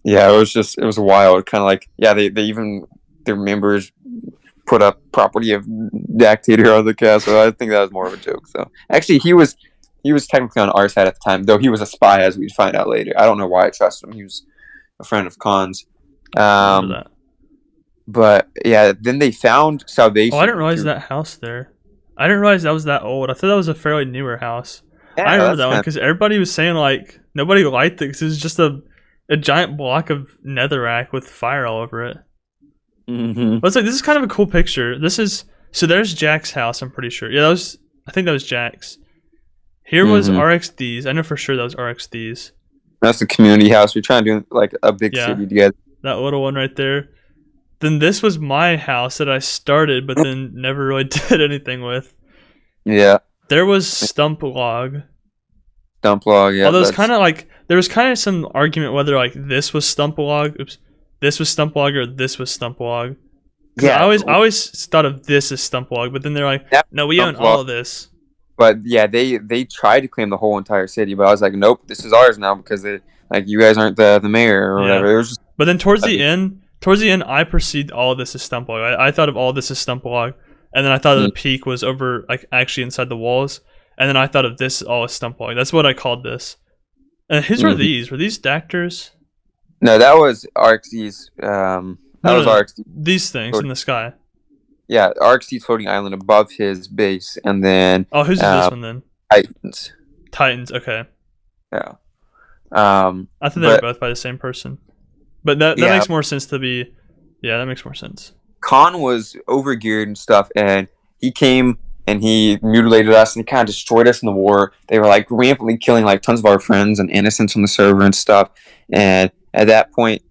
[SPEAKER 2] yeah, it was wild. Kind of like, yeah, they even their members put up property of Dictator on the castle. I think that was more of a joke. So actually, he was technically on our side at the time, though he was a spy, as we'd find out later. I don't know why I trust him. He was a friend of Khan's.
[SPEAKER 1] Remember that.
[SPEAKER 2] But yeah, then they found Salvation.
[SPEAKER 1] Oh, I didn't realize that house there. I didn't realize that was that old. I thought that was a fairly newer house.
[SPEAKER 2] Yeah,
[SPEAKER 1] I remember
[SPEAKER 2] that's
[SPEAKER 1] that one
[SPEAKER 2] kinda-
[SPEAKER 1] because everybody was saying like nobody liked it because it was just a giant block of netherrack with fire all over it.
[SPEAKER 2] Mhm.
[SPEAKER 1] But it's like, this is kind of a cool picture. So there's Jack's house. I'm pretty sure. Yeah, I think that was Jack's. Here was
[SPEAKER 2] Mhm.
[SPEAKER 1] RxD's. I know for sure that was RxD's.
[SPEAKER 2] That's the community house. We're trying to do like a big
[SPEAKER 1] Yeah.
[SPEAKER 2] city together.
[SPEAKER 1] That little one right there. Then this was my house that I started, but then never really did anything with.
[SPEAKER 2] Yeah,
[SPEAKER 1] There was Stump Log.
[SPEAKER 2] dump log. Yeah,
[SPEAKER 1] Although it's
[SPEAKER 2] that's-
[SPEAKER 1] kind of like there was kind of some argument whether like this was Stump Log, this was Stump Log, or this was Stump Log.
[SPEAKER 2] yeah.
[SPEAKER 1] I always thought of this as Stump Log, but then they're like,
[SPEAKER 2] That
[SPEAKER 1] no, we own
[SPEAKER 2] Stump
[SPEAKER 1] all
[SPEAKER 2] Log.
[SPEAKER 1] of this.
[SPEAKER 2] But yeah, they tried to claim the whole entire city, but I was like, nope, this is ours now, because they like, you guys aren't the mayor or
[SPEAKER 1] Yeah.
[SPEAKER 2] whatever. It was just
[SPEAKER 1] But then towards the end, I perceived all of this as Stump Log. I thought of all this as Stump Log, and then I thought of the peak was over, like actually inside the walls, and then I thought of this all as Stump Log. That's what I called this. And whose were these? Were these Dactors?
[SPEAKER 2] no, that was RxD's. That was
[SPEAKER 1] no.
[SPEAKER 2] RxD.
[SPEAKER 1] These things in the sky.
[SPEAKER 2] Yeah, RxD's floating island above his base, and then
[SPEAKER 1] Oh, whose is this one then?
[SPEAKER 2] Titans.
[SPEAKER 1] Titans. Okay,
[SPEAKER 2] Yeah.
[SPEAKER 1] I thought they were
[SPEAKER 2] But
[SPEAKER 1] both by the same person. But that
[SPEAKER 2] Yeah.
[SPEAKER 1] makes more sense to be. Yeah, that makes more sense.
[SPEAKER 2] Khan was overgeared and stuff, and he came and he mutilated us, and he kind of destroyed us in the war. They were like rampantly killing like tons of our friends and innocents on the server and stuff. And at that point,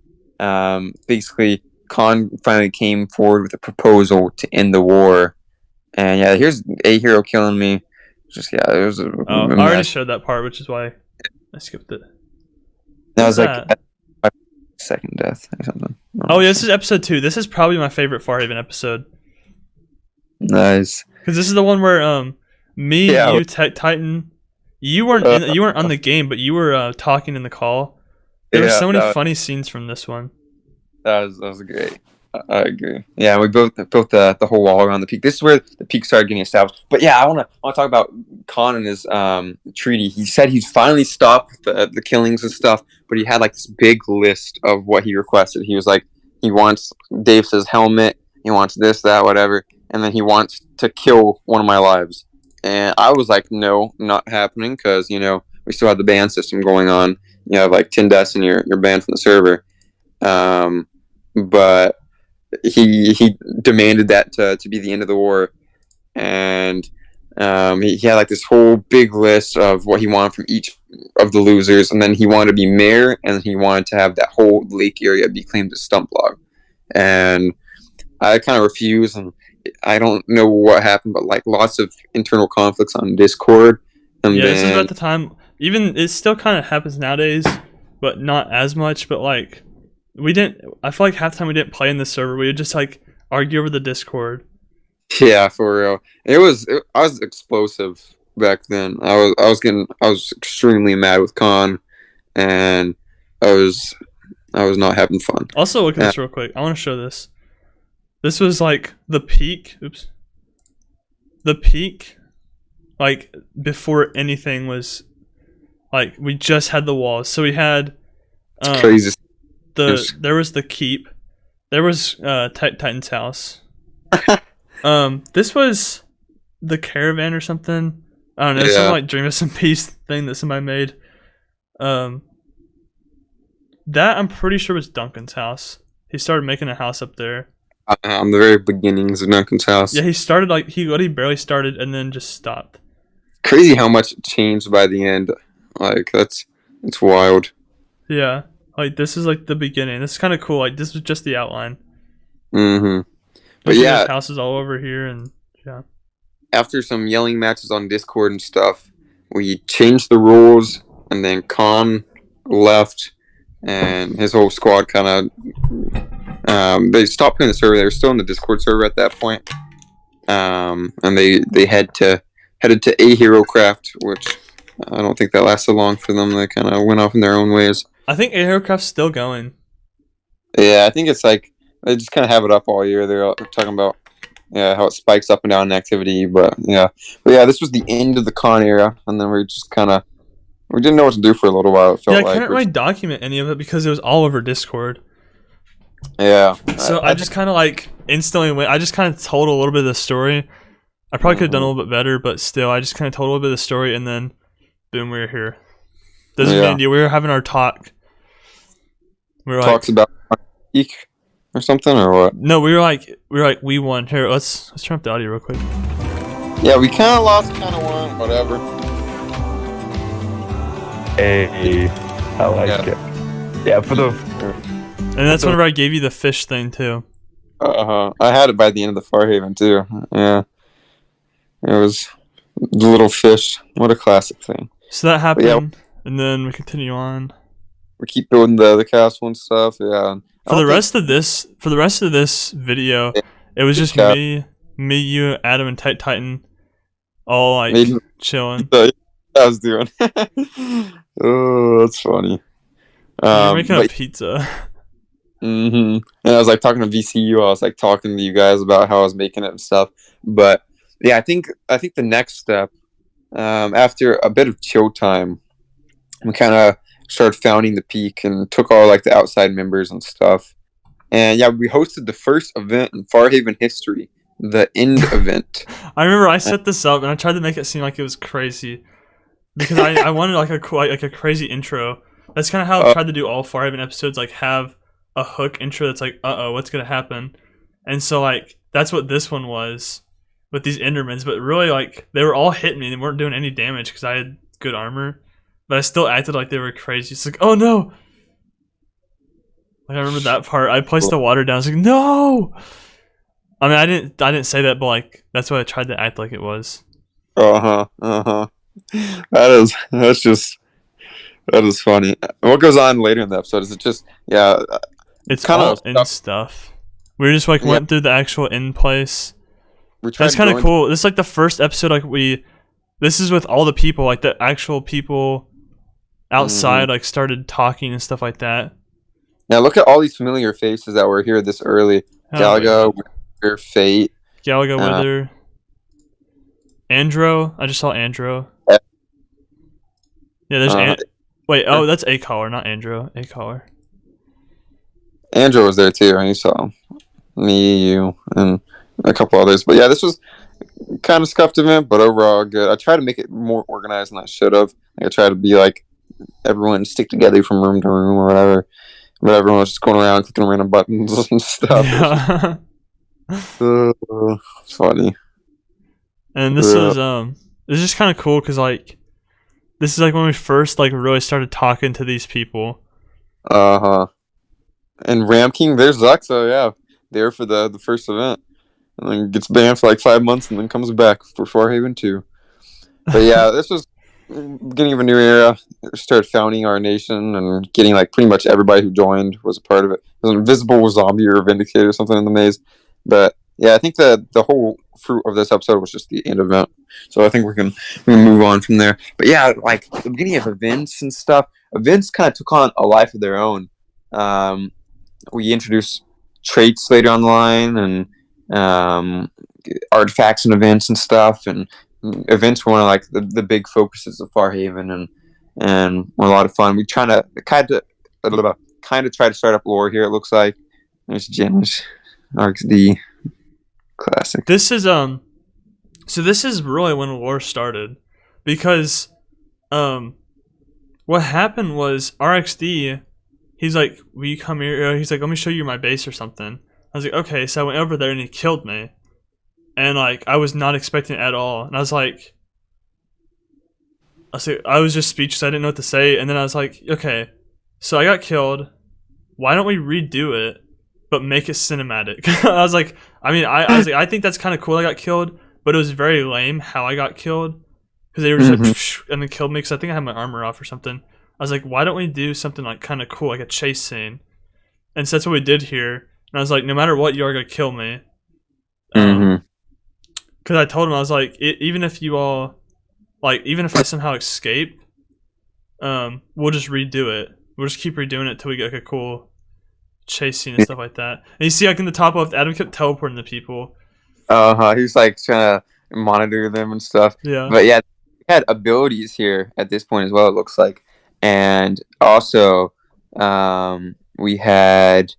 [SPEAKER 2] basically, Khan finally came forward with a proposal to end the war. And yeah, here's A Hero killing me. Just yeah, it was a
[SPEAKER 1] Oh, I
[SPEAKER 2] mess.
[SPEAKER 1] already showed that part, which is why I skipped it.
[SPEAKER 2] That was
[SPEAKER 1] What's
[SPEAKER 2] like
[SPEAKER 1] that?
[SPEAKER 2] my second death or something.
[SPEAKER 1] Oh yeah, this is episode 2. This is probably my favorite FarHaven episode
[SPEAKER 2] Nice.
[SPEAKER 1] because this is the one where me,
[SPEAKER 2] Yeah.
[SPEAKER 1] you, Titan, you weren't you weren't on the game, but you were talking in the call. There were
[SPEAKER 2] Yeah,
[SPEAKER 1] so many
[SPEAKER 2] that-
[SPEAKER 1] funny scenes from this one.
[SPEAKER 2] That was great. I agree. Yeah, we built the whole wall around the peak. This is where the peak started getting established. But yeah, I wanna talk about Khan and his treaty. He said he'd finally stopped the killings and stuff, but he had like this big list of what he requested. He was like, he wants Davis's helmet, he wants this, that, whatever, and then he wants to kill one of my lives. And I was like, no, not happening, because we still have the ban system going on. You have like 10 deaths and you're banned from the server. But he demanded that to be the end of the war, and he had like this whole big list of what he wanted from each of the losers, and then he wanted to be mayor, and he wanted to have that whole lake area be claimed as stump log. And I kind of refused, and I don't know what happened, but like lots of internal conflicts on Discord. And
[SPEAKER 1] Yeah,
[SPEAKER 2] then,
[SPEAKER 1] this is about the time. Even it still kind of happens nowadays, but not as much. But like, we didn't. I feel like half the time we didn't play in the server. We would just like argue over the Discord.
[SPEAKER 2] yeah, for real. I was explosive back then. I was extremely mad with Khan, and I was not having fun.
[SPEAKER 1] Also, look at this real quick. I want to show this. This was like the peak. Oops. The peak, like before anything was. Like we just had the walls, so we had
[SPEAKER 2] It's crazy.
[SPEAKER 1] there was the keep, there was Titan's house. This was the caravan or something. I don't know,
[SPEAKER 2] Yeah.
[SPEAKER 1] some like Dream of Some Peace thing that somebody made. That I'm pretty sure was Duncan's house. He started making a house up there.
[SPEAKER 2] The very beginnings of Duncan's house.
[SPEAKER 1] Yeah, he started like he barely started and then just stopped.
[SPEAKER 2] Crazy how much it changed by the end. Like it's wild.
[SPEAKER 1] Yeah, like this is like the beginning. This is kind of cool. Like this was just the outline.
[SPEAKER 2] Mm-hmm. But
[SPEAKER 1] But
[SPEAKER 2] yeah,
[SPEAKER 1] houses all over here and yeah.
[SPEAKER 2] after some yelling matches on Discord and stuff, we changed the rules, and then Khan left, and his whole squad kind of they stopped playing the server. They were still in the Discord server at that point, and they headed to A Hero Craft, which I don't think that lasted long for them. They kind of went off in their own ways.
[SPEAKER 1] I think Aircraft's still going.
[SPEAKER 2] Yeah, I think it's like they just kind of have it up all year. They're talking about how it spikes up and down in activity, but yeah, this was the end of the con era, and then we just we didn't know what to do for a little while. It felt
[SPEAKER 1] I
[SPEAKER 2] like
[SPEAKER 1] couldn't really document any of it because it was all over Discord.
[SPEAKER 2] Yeah.
[SPEAKER 1] So I just kind of like instantly went. I just kind of told a little bit of the story. I probably could have done a little bit better, but still, I just kind of told a little bit of the story, and then boom, we were here. This is India. We were having our talk. We were
[SPEAKER 2] talks about eek or something or what?
[SPEAKER 1] No, we were like we won. Here, let's turn up the audio real quick.
[SPEAKER 2] Yeah, we kind of lost, kind of won, whatever.
[SPEAKER 6] Hey, I like it. Yeah, for the.
[SPEAKER 1] And that's whenever I gave you the fish thing too.
[SPEAKER 2] I had it by the end of the FarHaven too. Yeah, it was the little fish. What a classic thing.
[SPEAKER 1] So that happened, and then we continue on.
[SPEAKER 2] We keep building the castle and stuff. Yeah.
[SPEAKER 1] For the rest of this video, it was just me, you, Adam, and Titan, all like chilling.
[SPEAKER 2] I was doing. Oh, that's funny.
[SPEAKER 1] You're making a pizza.
[SPEAKER 2] And I was like talking to VCU. I was like talking to you guys about how I was making it and stuff. But yeah, I think the next step, after a bit of chill time, we kind of started founding the peak and took all like the outside members and stuff. And yeah, we hosted the first event in FarHaven history, the end event.
[SPEAKER 1] I remember I set this up and I tried to make it seem like it was crazy because I wanted like a crazy intro. That's kind of how I've tried to do all FarHaven episodes, like have a hook intro that's like, what's gonna happen? And so like that's what this one was with these Endermans, but really like they were all hitting me and weren't doing any damage because I had good armor. But I still acted like they were crazy. It's like, oh no! Like I remember that part. I placed the water down. I was like, no! I mean, I didn't say that, but like that's what I tried to act like it was.
[SPEAKER 2] That is funny. What goes on later in the episode is it just
[SPEAKER 1] it's kind of end stuff. We just like went through the actual end place. That's kind of cool. This is like the first episode. This is with all the people, like the actual people outside, like started talking and stuff like that.
[SPEAKER 2] Now look at all these familiar faces that were here this early. Galaga, Wither, Fate.
[SPEAKER 1] Galaga, Wither. Andro. I just saw Andro. Yeah, there's that's A-Collar, not Andro. A-Collar.
[SPEAKER 2] Andro was there too, and you saw me, you, and a couple others. But yeah, this was kind of scuffed event, but overall good. I tried to make it more organized than I should have. I tried to be like everyone stick together from room to room or whatever. But everyone was just going around clicking random buttons and stuff. Yeah. Funny.
[SPEAKER 1] And this is it's just kind of cool because like this is like when we first like really started talking to these people.
[SPEAKER 2] And Ram King, there's Zuxa, yeah, there for the first event, and then gets banned for like 5 months, and then comes back for FarHaven 2. But yeah, this was beginning of a new era. We started founding our nation and getting like pretty much everybody who joined was a part of it. It was an invisible zombie or Vindicator or something in the maze. But yeah, I think the whole fruit of this episode was just the end event. So I think we can move on from there. But yeah, like the beginning of events and stuff. Events kind of took on a life of their own. We introduced traits later on the line and artifacts and events and stuff. And events were one of like the big focuses of FarHaven. and were a lot of fun. We kind of try to start up lore here. It looks like there's Janice, RxD, classic.
[SPEAKER 1] This is so this is really when lore started, because what happened was RxD, he's like, will you come here? He's like, let me show you my base or something. I was like, okay. So I went over there and he killed me, and like I was not expecting it at all, and I was just speechless. I didn't know what to say, and then I was like, okay, so I got killed. Why don't we redo it, but make it cinematic? I was like, I think that's kind of cool. I got killed, but it was very lame how I got killed, because they were just like, psh, and then killed me because I think I had my armor off or something. I was like, why don't we do something like kind of cool, like a chase scene? And so that's what we did here. And I was like, no matter what, you are gonna kill me. Because I told him, I was like, even if you all, like, even if I somehow escape, we'll just redo it. We'll just keep redoing it till we get like a cool chase scene and stuff like that. And you see, like in the top left, Adam kept teleporting the people.
[SPEAKER 2] He was like trying to monitor them and stuff.
[SPEAKER 1] Yeah.
[SPEAKER 2] But yeah, we had abilities here at this point as well, it looks like. And also, we had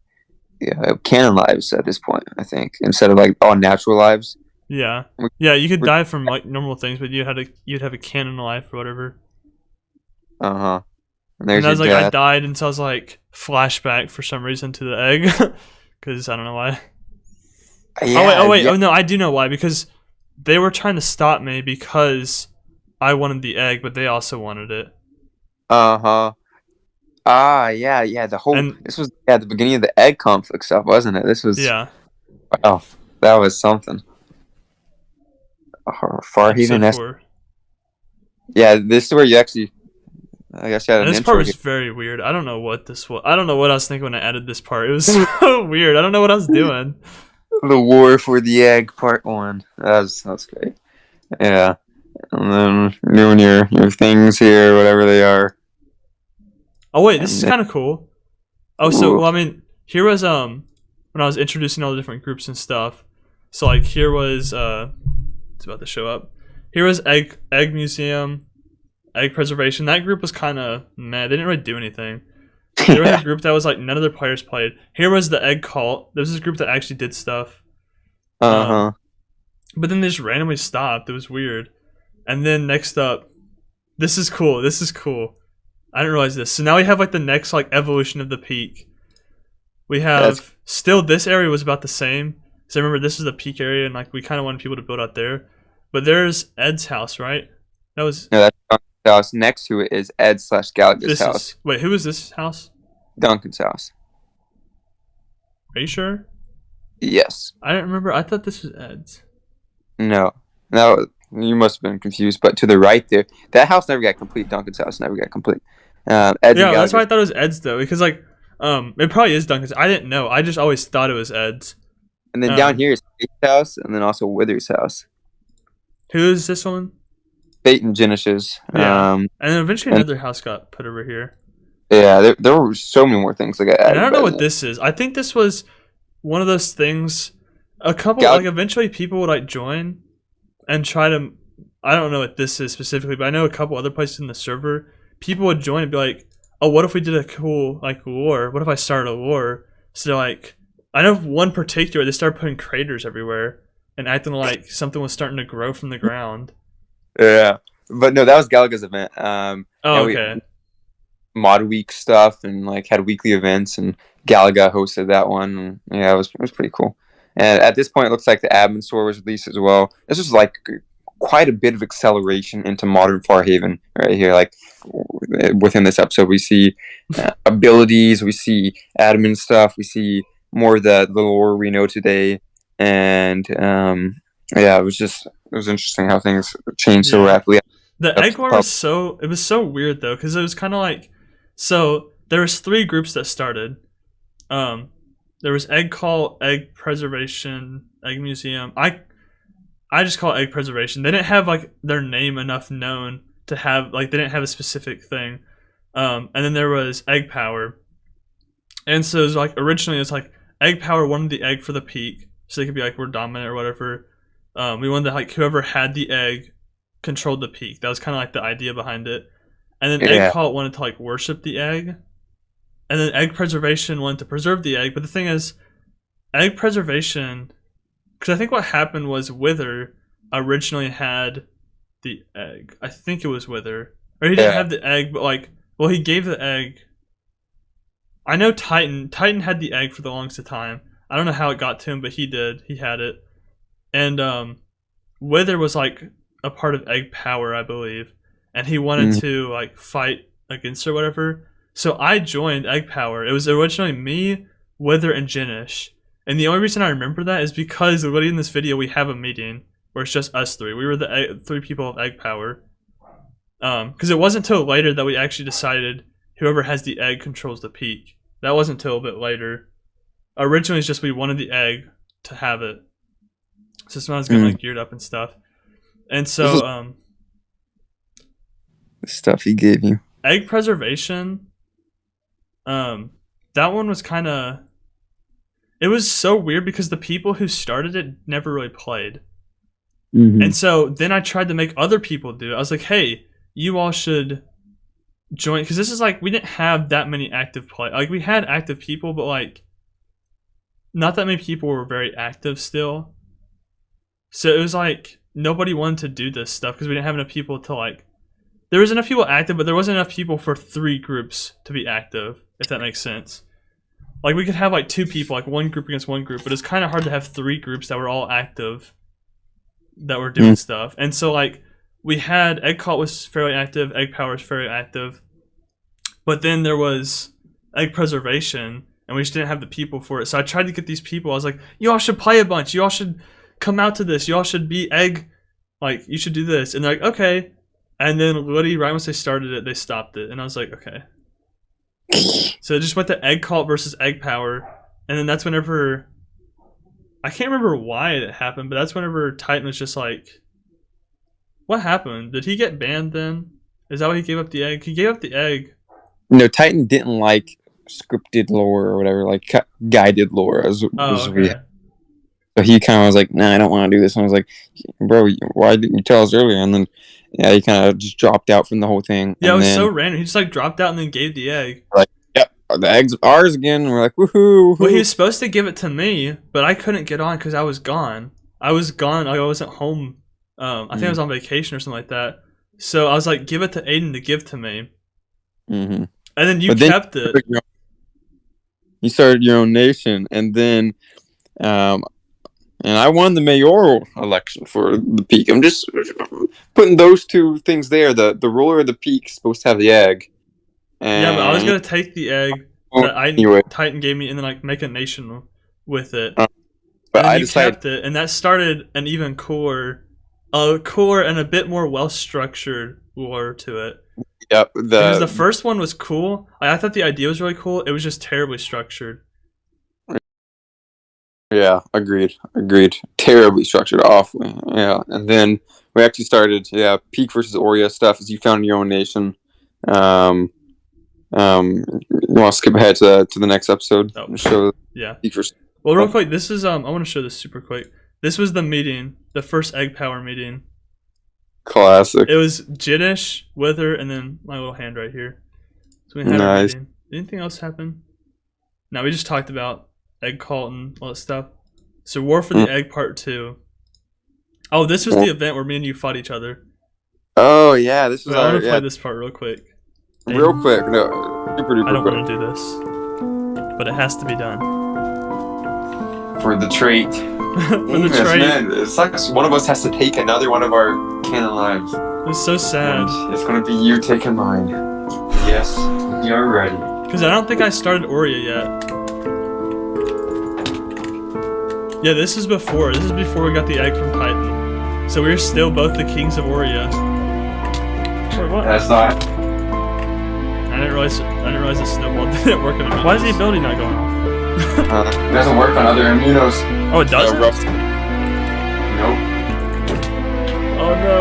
[SPEAKER 2] canon lives at this point, I think, instead of like all natural lives.
[SPEAKER 1] Yeah. Yeah, you could die from like normal things, but you'd have a cannon life or whatever.
[SPEAKER 2] And
[SPEAKER 1] I was like, I died, and so I was like, flashback for some reason to the egg, because I don't know why.
[SPEAKER 2] Yeah,
[SPEAKER 1] Oh no, I do know why, because they were trying to stop me because I wanted the egg, but they also wanted it.
[SPEAKER 2] Yeah. This was at the beginning of the egg conflict stuff, wasn't it? This was wow, that was something. FarHaven. Yeah, this is where you actually. I guess you had
[SPEAKER 1] this part was very weird. I don't know what this was. I don't know what I was thinking when I added this part. It was so weird. I don't know what I was doing.
[SPEAKER 2] The war for the egg, part 1. That's great. Yeah, and then doing your things here, whatever they are.
[SPEAKER 1] Oh wait, this is kind of cool. Oh, so well, I mean, here was when I was introducing all the different groups and stuff. So like here was it's about to show up. Here was egg museum, egg preservation. That group was kind of meh. They didn't really do anything. There was a group that was like none of their players played. Here was the egg cult. There was this group that actually did stuff. But then they just randomly stopped. It was weird. And then next up, this is cool. This is cool. I didn't realize this. So now we have like the next like evolution of the peak. We have still, this area was about the same. So remember, this is the peak area, and like we kind of wanted people to build out there. But there's Ed's house, right? That was
[SPEAKER 2] that's Duncan's house. Next to it is Ed/Gallagher's house.
[SPEAKER 1] Wait, who is this house?
[SPEAKER 2] Duncan's house.
[SPEAKER 1] Are you sure?
[SPEAKER 2] Yes.
[SPEAKER 1] I don't remember. I thought this was Ed's.
[SPEAKER 2] No, you must have been confused. But to the right there, that house never got complete. Duncan's house never got complete. Ed's
[SPEAKER 1] that's why I thought it was Ed's though, because like it probably is Duncan's. I didn't know. I just always thought it was Ed's.
[SPEAKER 2] And then down here is Fate's house, and then also Wither's house.
[SPEAKER 1] Who is this one?
[SPEAKER 2] Fate and Genish's.
[SPEAKER 1] Yeah. And then eventually another house got put over here.
[SPEAKER 2] Yeah, there were so many more things that got added.
[SPEAKER 1] And I don't know what this is. I think this was one of those things. Like eventually people would like join and try to. I don't know what this is specifically, but I know a couple other places in the server. People would join and be like, "Oh, what if we did a cool like lore? What if I started a lore?" So like, I know one particular, they started putting craters everywhere and acting like something was starting to grow from the ground.
[SPEAKER 2] Yeah, but no, that was Galaga's event.
[SPEAKER 1] Okay.
[SPEAKER 2] Mod Week stuff, and like had weekly events, and Galaga hosted that one. And, yeah, it was pretty cool. And at this point, it looks like the admin store was released as well. This was like quite a bit of acceleration into modern FarHaven right here. Like within this episode, we see abilities, we see admin stuff, we see more of the lore we know today, and yeah, it was interesting how things changed so rapidly.
[SPEAKER 1] The egg war was so weird though, because it was kind of like, so there was 3 groups that started. There was egg call, egg preservation, egg museum. I just call it egg preservation. They didn't have like their name enough known to have like, they didn't have a specific thing. And then there was egg power, and so it was like originally it's like egg power wanted the egg for the peak, so they could be like, we're dominant or whatever. We wanted to like whoever had the egg controlled the peak. That was kind of like the idea behind it. and then egg cult wanted to like worship the egg, and then egg preservation wanted to preserve the egg. But the thing is, egg preservation, because I think what happened was Wither originally had the egg. I think it was Wither, or he didn't have the egg, but like, well, he gave the egg. I know Titan had the egg for the longest of time. I don't know how it got to him, but he did. He had it. And Wither was like a part of egg power, I believe. And he wanted to like fight against or whatever. So I joined egg power. It was originally me, Wither, and Jinish. And the only reason I remember that is because literally in this video we have a meeting where it's just us three. We were the 3 people of egg power. Because it wasn't until later that we actually decided whoever has the egg controls the peak. That wasn't until a bit later. Originally, it's just we wanted the egg to have it. So it's when I was getting like geared up and stuff. And so,
[SPEAKER 2] the stuff he gave you.
[SPEAKER 1] Egg preservation. That one was kind of. It was so weird because the people who started it never really played. And so then I tried to make other people do it. I was like, hey, you all should join, because this is like we didn't have that many active play. Like we had active people, but like not that many people were very active still. So it was like nobody wanted to do this stuff because we didn't have enough people to like. There was enough people active, but there wasn't enough people for 3 groups to be active. If that makes sense. Like we could have like 2 people, like one group against one group, but it's kind of hard to have 3 groups that were all active, that were doing stuff. And so like. We had Egg Cult was fairly active, Egg Power was fairly active, but then there was Egg Preservation, and we just didn't have the people for it. So I tried to get these people. I was like, you all should play a bunch. You all should come out to this. You all should be Egg, like, you should do this. And they're like, okay. And then literally, right once they started it, they stopped it. And I was like, okay. So it just went to Egg Cult versus Egg Power. And then that's whenever, I can't remember why it happened, but that's whenever Titan was just like, what happened? Did he get banned then? Is that why he gave up the egg? He gave up the egg.
[SPEAKER 2] No, Titan didn't like scripted lore or whatever, like guided lore.
[SPEAKER 1] Okay.
[SPEAKER 2] So he kind of was like, nah, I don't want to do this. And I was like, bro, why didn't you tell us earlier? And then, yeah, he kind of just dropped out from the whole thing.
[SPEAKER 1] Yeah, it was so random. He just like dropped out and then gave the egg.
[SPEAKER 2] Like, yep, the egg's ours again. And we're like, woohoo.
[SPEAKER 1] Well, he was supposed to give it to me, but I couldn't get on because I was gone. I wasn't home. I think I was on vacation or something like that. So I was like, give it to Ayden to give to me. And then you kept it.
[SPEAKER 2] You started your own nation, and then, and I won the mayoral election for the peak. I'm just putting those 2 things there. The ruler of the peak is supposed to have the egg. And
[SPEAKER 1] yeah, but I was gonna take the egg that Titan gave me, and then like make a nation with it. But I kept it, and that started an even cooler and a bit more well-structured lore to it.
[SPEAKER 2] Yep.
[SPEAKER 1] Because the first one was cool. I thought the idea was really cool. It was just terribly structured.
[SPEAKER 2] Yeah, agreed. Terribly structured, awfully. Yeah, and then we actually started, Peak versus Aurea stuff as you found your own nation. You want to skip ahead to the next episode?
[SPEAKER 1] Oh,
[SPEAKER 2] show
[SPEAKER 1] Peak versus. Well, real quick, this is I want to show this super quick. This was the meeting, the first Egg Power meeting.
[SPEAKER 2] Classic.
[SPEAKER 1] It was Jiddish, Wither, and then my little hand right here. So we had a meeting. Did anything else happen? No, we just talked about Egg Cult and all that stuff. So War for the Egg Part 2. Oh, this was the event where me and you fought each other.
[SPEAKER 2] Oh, yeah. This was
[SPEAKER 1] I want to play this part real quick.
[SPEAKER 2] Real quick. No, super duper
[SPEAKER 1] I don't want to do this. But it has to be done.
[SPEAKER 2] For the trait.
[SPEAKER 1] For the trait.
[SPEAKER 2] Man, it's like one of us has to take another one of our canon lives.
[SPEAKER 1] It's so sad.
[SPEAKER 2] And it's going to be you taking mine. Yes, you're ready.
[SPEAKER 1] Because I don't think I started Aurea yet. Yeah, this is before. This is before we got the egg from Titan. So we're still both the kings of Aurea. Wait, what?
[SPEAKER 2] That's not.
[SPEAKER 1] I didn't realize the snowball didn't work on me. Why is the ability not going off?
[SPEAKER 2] It doesn't work on other immunos.
[SPEAKER 1] Oh, it doesn't?
[SPEAKER 2] Nope.
[SPEAKER 1] Oh no.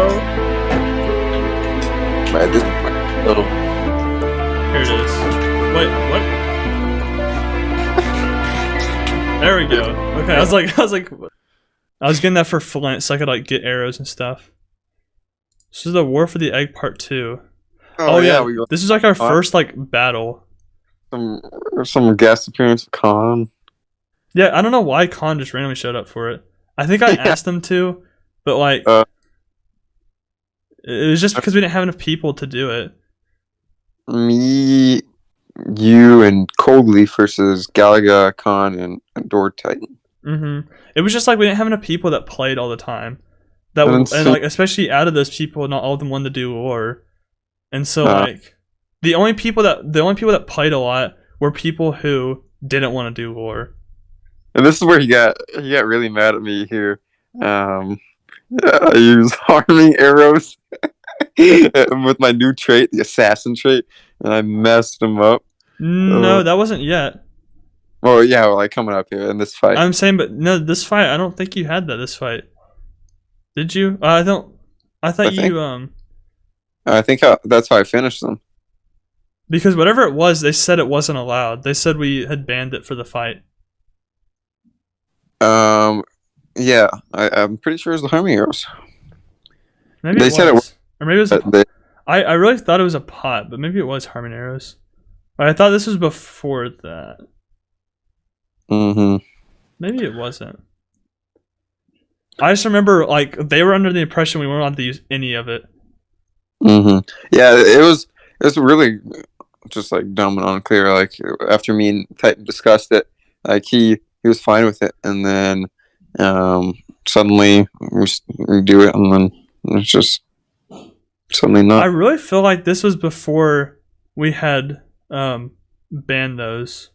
[SPEAKER 2] Right, this little.
[SPEAKER 1] Here it is. Wait, what? There we go. Okay, I was getting that for Flint so I could like get arrows and stuff. This is the War for the Egg Part 2. Oh yeah,
[SPEAKER 2] we got
[SPEAKER 1] this is like our first like battle.
[SPEAKER 2] some guest appearance of Khan.
[SPEAKER 1] Yeah, I don't know why Khan just randomly showed up for it. I think I asked him to, but like it was just because we didn't have enough people to do it.
[SPEAKER 2] Me, you, and Coldleaf versus Galaga, Khan, and Door Titan.
[SPEAKER 1] It was just like we didn't have enough people that played all the time. And like especially out of those people, not all of them wanted to do war, and so like the only people that played a lot were people who didn't want to do war.
[SPEAKER 2] And this is where he got really mad at me here. I use harming arrows with my new trait, the assassin trait, and I messed him up.
[SPEAKER 1] No, that wasn't yet.
[SPEAKER 2] Oh yeah, like coming up here in this fight.
[SPEAKER 1] I'm saying, but no, this fight, I don't think you had that. This fight, did you? I thought you.
[SPEAKER 2] I think that's how I finished them.
[SPEAKER 1] Because whatever it was, they said it wasn't allowed. They said we had banned it for the fight.
[SPEAKER 2] Yeah, I'm pretty sure it's the harming arrows.
[SPEAKER 1] Maybe they said it was, or maybe it was. I really thought it was a pot, but maybe it was harming arrows. But I thought this was before that. Maybe it wasn't. I just remember like they were under the impression we weren't allowed to use any of it.
[SPEAKER 2] Yeah, it was really just like dumb and unclear. Like after me and Titan discussed it, like he was fine with it, and then suddenly we do it, and then it's just suddenly not.
[SPEAKER 1] I really feel like this was before we had banned those.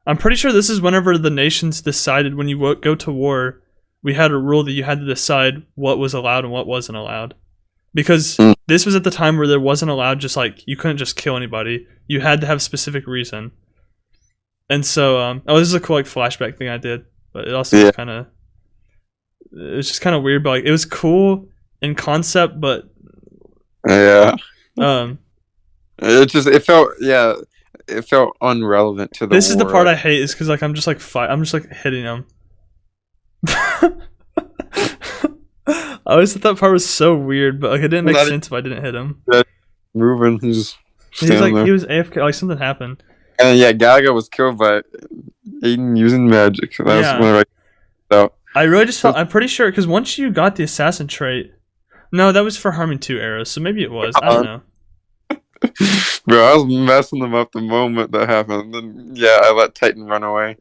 [SPEAKER 1] I'm pretty sure this is whenever the nations decided when you go to war, we had a rule that you had to decide what was allowed and what wasn't allowed. Because this was at the time where there wasn't allowed just like, you couldn't just kill anybody. You had to have a specific reason. And so, this is a cool like flashback thing I did, but it also was kind of, it was just kind of weird, but like, it was cool in concept, but
[SPEAKER 2] it felt unrelevant to the
[SPEAKER 1] This
[SPEAKER 2] war.
[SPEAKER 1] is the part I hate is because like I'm just like hitting him. I always thought that part was so weird, but like it didn't make sense if I didn't hit him.
[SPEAKER 2] Moving, he's
[SPEAKER 1] like
[SPEAKER 2] there.
[SPEAKER 1] He was AFK, like something happened.
[SPEAKER 2] And yeah, Galaga was killed by Ayden using magic. So that's when
[SPEAKER 1] I really just felt. I'm pretty sure because once you got the assassin trait, no, that was for harming 2 arrows. So maybe it was. I don't know.
[SPEAKER 2] Bro, I was messing them up the moment that happened. Then I let Titan run away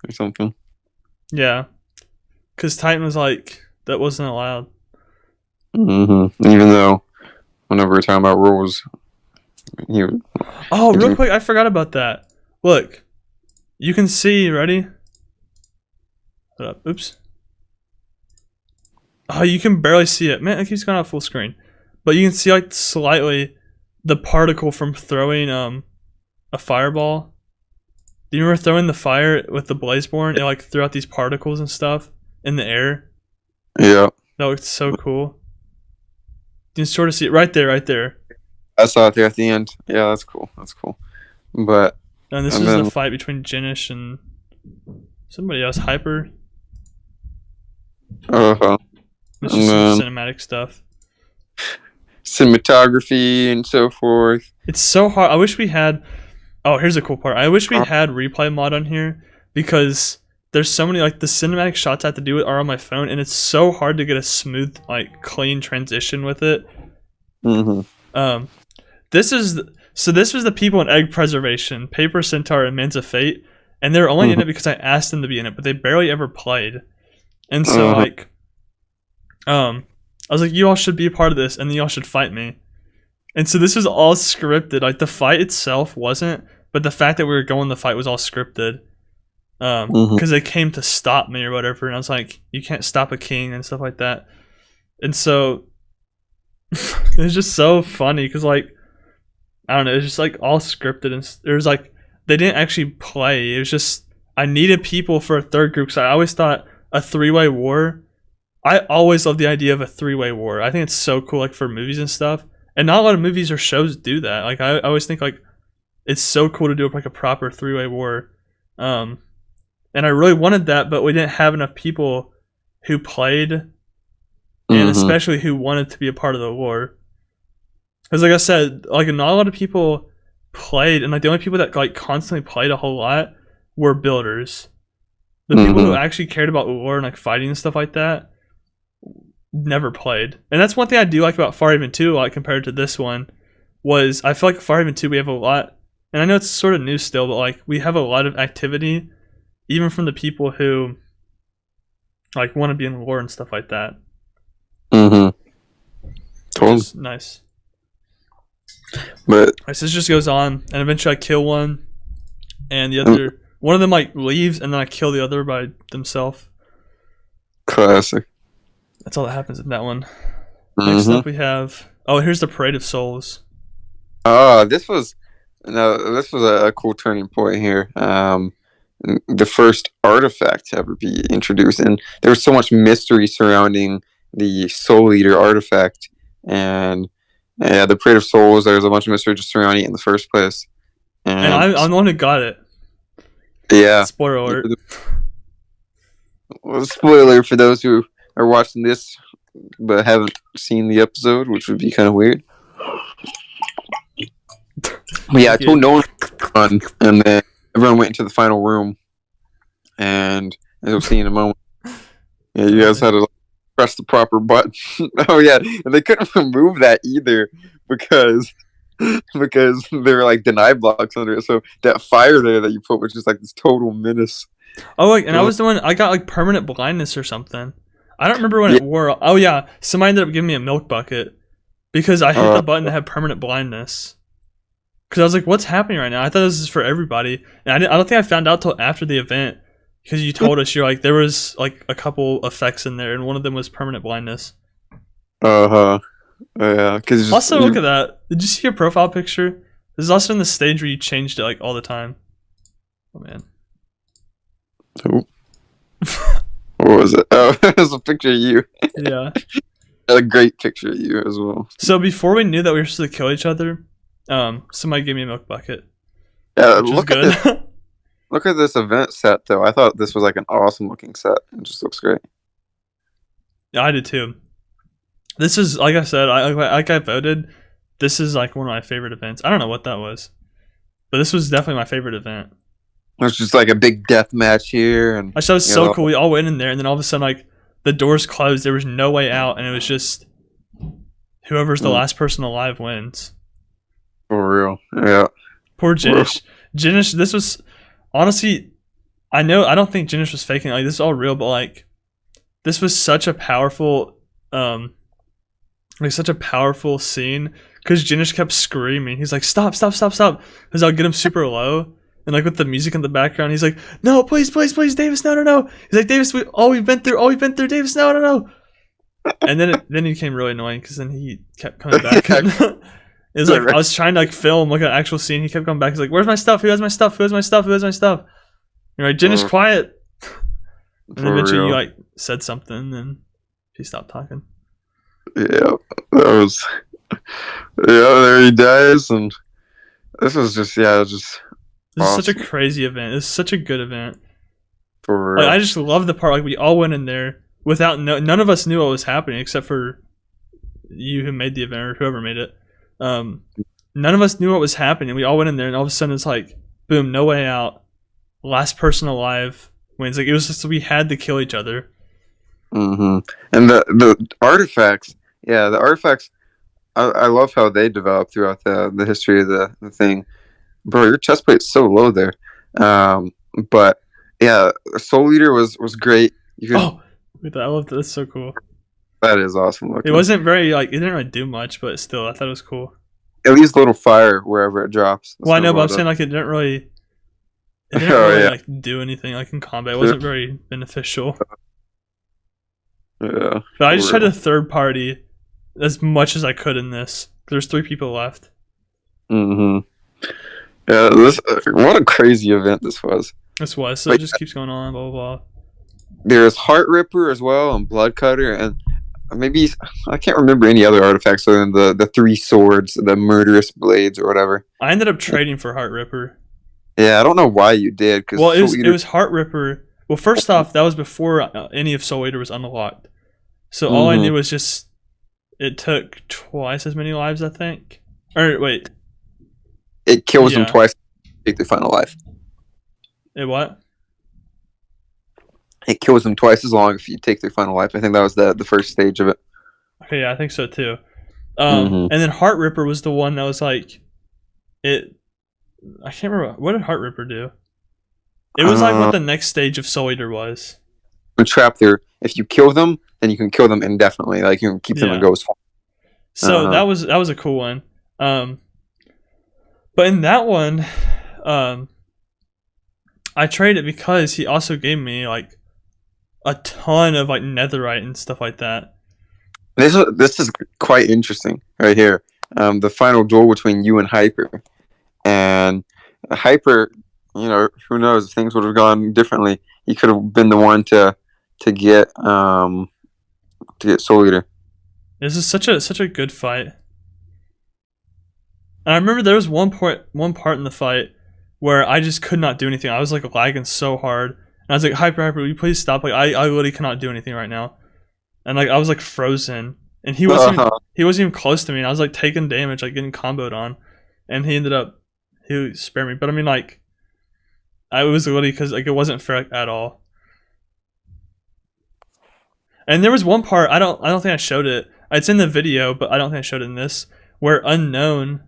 [SPEAKER 2] or something.
[SPEAKER 1] Yeah, because Titan was like that wasn't allowed.
[SPEAKER 2] Even though whenever we're talking about rules, real
[SPEAKER 1] quick, I forgot about that. Look, you can see. Ready? Hold up. Oops. Oh, you can barely see it. Man, it keeps going out full screen. But you can see like slightly the particle from throwing a fireball. Do you remember throwing the fire with the Blazeborn? It like threw out these particles and stuff in the air.
[SPEAKER 2] Yeah.
[SPEAKER 1] That looked so cool. You can sort of see it right there.
[SPEAKER 2] I saw it there at the end. Yeah, that's cool. But
[SPEAKER 1] and this is the fight between Jinish and somebody else, Hyper. It's just some cinematic stuff.
[SPEAKER 2] Cinematography and so forth.
[SPEAKER 1] It's so hard. I wish we had... Oh, here's a cool part. I wish we had replay mod on here because there's so many, like, the cinematic shots I have to do are on my phone, and it's so hard to get a smooth, like, clean transition with it. This was the people in Egg Preservation, Paper Centaur, and Man's of Fate, and they're only in it because I asked them to be in it, but they barely ever played. And so, like, I was like, you all should be a part of this, and then you all should fight me. And so this was all scripted. Like, the fight itself wasn't, but the fact that we were going the fight was all scripted. Because they came to stop me or whatever, and I was like, you can't stop a king and stuff like that. And so, it was just so funny, because, like, I don't know, it was just, like, all scripted, and there was, like, they didn't actually play. It was just, I needed people for a third group, because I always thought a 3-way war, I always love the idea of a 3-way war. I think it's so cool, like, for movies and stuff. And not a lot of movies or shows do that. Like, I always think, like, it's so cool to do, like, a proper 3-way war. And I really wanted that, but we didn't have enough people who played, and especially who wanted to be a part of the war. Because like I said, like not a lot of people played, and like the only people that like constantly played a whole lot were builders. The people who actually cared about lore and like fighting and stuff like that never played. And that's one thing I do like about FarHaven 2, like compared to this one, was I feel like FarHaven 2 we have a lot, and I know it's sort of new still, but like we have a lot of activity, even from the people who like want to be in lore and stuff like that.
[SPEAKER 2] Mm-hmm.
[SPEAKER 1] Which is nice.
[SPEAKER 2] But
[SPEAKER 1] so this just goes on, and eventually I kill one, and the other one of them like leaves, and then I kill the other by themselves.
[SPEAKER 2] classic.
[SPEAKER 1] That's all that happens in that one. Next up we have here's the Parade of Souls.
[SPEAKER 2] This was a cool turning point here. The first artifact to ever be introduced, and there was so much mystery surrounding the Soul Eater artifact, and yeah, the Parade of Souls. There was a bunch of mystery just surrounding it in the first place,
[SPEAKER 1] and I'm the one who got it.
[SPEAKER 2] Yeah.
[SPEAKER 1] Spoiler alert.
[SPEAKER 2] Well, spoiler for those who are watching this but haven't seen the episode, which would be kind of weird. But yeah, I told no one, and then everyone went into the final room, and as we'll see in a moment, yeah, you guys had to press the proper button. Oh yeah, and they couldn't remove that either because there were like deny blocks under it. So that fire there that you put was just like this total menace.
[SPEAKER 1] Oh, like, and I was the one I got like permanent blindness or something. I don't remember when it wore. Oh yeah, somebody ended up giving me a milk bucket because I hit the button that had permanent blindness. Because I was like, "What's happening right now?" I thought this was for everybody, and I don't think I found out till after the event because you told us you're like there was like a couple effects in there, and one of them was permanent blindness.
[SPEAKER 2] Yeah. Because
[SPEAKER 1] also look at that. Did you see your profile picture? This is also in the stage where you changed it like all the time. Oh man.
[SPEAKER 2] Oh. What was it? Oh, it was a picture of you.
[SPEAKER 1] Yeah.
[SPEAKER 2] A great picture of you as well.
[SPEAKER 1] So before we knew that we were supposed to kill each other, somebody gave me a milk bucket.
[SPEAKER 2] Yeah, look at this event set though. I thought this was like an awesome looking set. It just looks great.
[SPEAKER 1] Yeah, I did too. This is like I said, I voted. This is like one of my favorite events. I don't know what that was, but this was definitely my favorite event.
[SPEAKER 2] It was just like a big death match here, and
[SPEAKER 1] I thought it was so cool. We all went in there, and then all of a sudden, like the doors closed. There was no way out, and it was just whoever's the last person alive wins.
[SPEAKER 2] For real, yeah.
[SPEAKER 1] Poor Jinish. Jinish. This was honestly, I don't think Jinish was faking. Like this is all real, but like this was such a powerful, such a powerful scene because Jinish kept screaming. He's like, "Stop! Stop! Stop! Stop!" Because I'll get him super low. And like with the music in the background, he's like, "No, please, please, please, Davis, no, no, no." He's like, "Davis, we've been through, Davis, no, no, no." And then he became really annoying because then he kept coming back. It was like I was trying to like film like an actual scene. He kept coming back. He's like, "Where's my stuff? Who has my stuff? Who has my stuff? Who has my stuff?" You're like, "Jinish, quiet." And then eventually you like said something, and he stopped talking.
[SPEAKER 2] Yeah, that was. Yeah, there he dies, and this was just
[SPEAKER 1] This is such a crazy event. It's such a good event.
[SPEAKER 2] For real.
[SPEAKER 1] Like, I just love the part. Like we all went in there without none of us knew what was happening except for you who made the event or whoever made it. None of us knew what was happening. We all went in there, and all of a sudden it's like, boom, no way out. Last person alive wins. Like it was just we had to kill each other.
[SPEAKER 2] Mm-hmm. And the artifacts, the artifacts. I love how they developed throughout the history of the thing. Bro, your chest plate's so low there. But yeah, Soul Eater was great.
[SPEAKER 1] Look at that. I love that. That's so cool.
[SPEAKER 2] That is awesome looking.
[SPEAKER 1] It wasn't very it didn't really do much, but still, I thought it was cool.
[SPEAKER 2] At least a little fire wherever it drops.
[SPEAKER 1] Well, I know, but I'm saying like it didn't really like do anything like in combat. It wasn't very beneficial.
[SPEAKER 2] Yeah.
[SPEAKER 1] But I just tried to third party as much as I could in this. There's 3 people left.
[SPEAKER 2] Mm-hmm. Yeah, what a crazy event this was.
[SPEAKER 1] So it just keeps going on, blah, blah, blah.
[SPEAKER 2] There's Heart Ripper as well, and Blood Cutter, and maybe, I can't remember any other artifacts other than the 3 swords, the murderous blades or whatever.
[SPEAKER 1] I ended up trading for Heart Ripper.
[SPEAKER 2] Yeah, I don't know why you did.
[SPEAKER 1] Well, it was Heart Ripper. Well, first off, that was before any of Soul Eater was unlocked. So all I knew was just, it took twice as many lives, I think. Or wait,
[SPEAKER 2] It kills them
[SPEAKER 1] Yeah.
[SPEAKER 2] twice. Take their final life.
[SPEAKER 1] it what?
[SPEAKER 2] It kills them twice as long if you take their final life. I think that was the first stage of it.
[SPEAKER 1] Okay, yeah, I think so too.
[SPEAKER 2] Mhm.
[SPEAKER 1] And then Heart Ripper was the one that was like, it. I can't remember what did Heart Ripper do. It was like what the next stage of Soul Eater was.
[SPEAKER 2] Trap there. If you kill them, then you can kill them indefinitely. Like you can keep them
[SPEAKER 1] Yeah.
[SPEAKER 2] in ghost form.
[SPEAKER 1] So
[SPEAKER 2] Uh-huh.
[SPEAKER 1] that was a cool one. But in that one, I traded because he also gave me like a ton of like netherite and stuff like that.
[SPEAKER 2] This is quite interesting right here. The final duel between you and Hyper, and Hyper. You know, who knows if things would have gone differently. He could have been the one to get Soul Eater.
[SPEAKER 1] This is such a good fight. And I remember there was one part in the fight where I just could not do anything. I was like lagging so hard, and I was like, Hyper, will you please stop? Like I literally cannot do anything right now, and like I was like frozen, and he wasn't even close to me, and I was like taking damage, like getting comboed on, and he spared me. But I mean, like, I was literally because like it wasn't fair at all. And there was one part I don't think I showed it. It's in the video, but I don't think I showed it in this, where Unknown,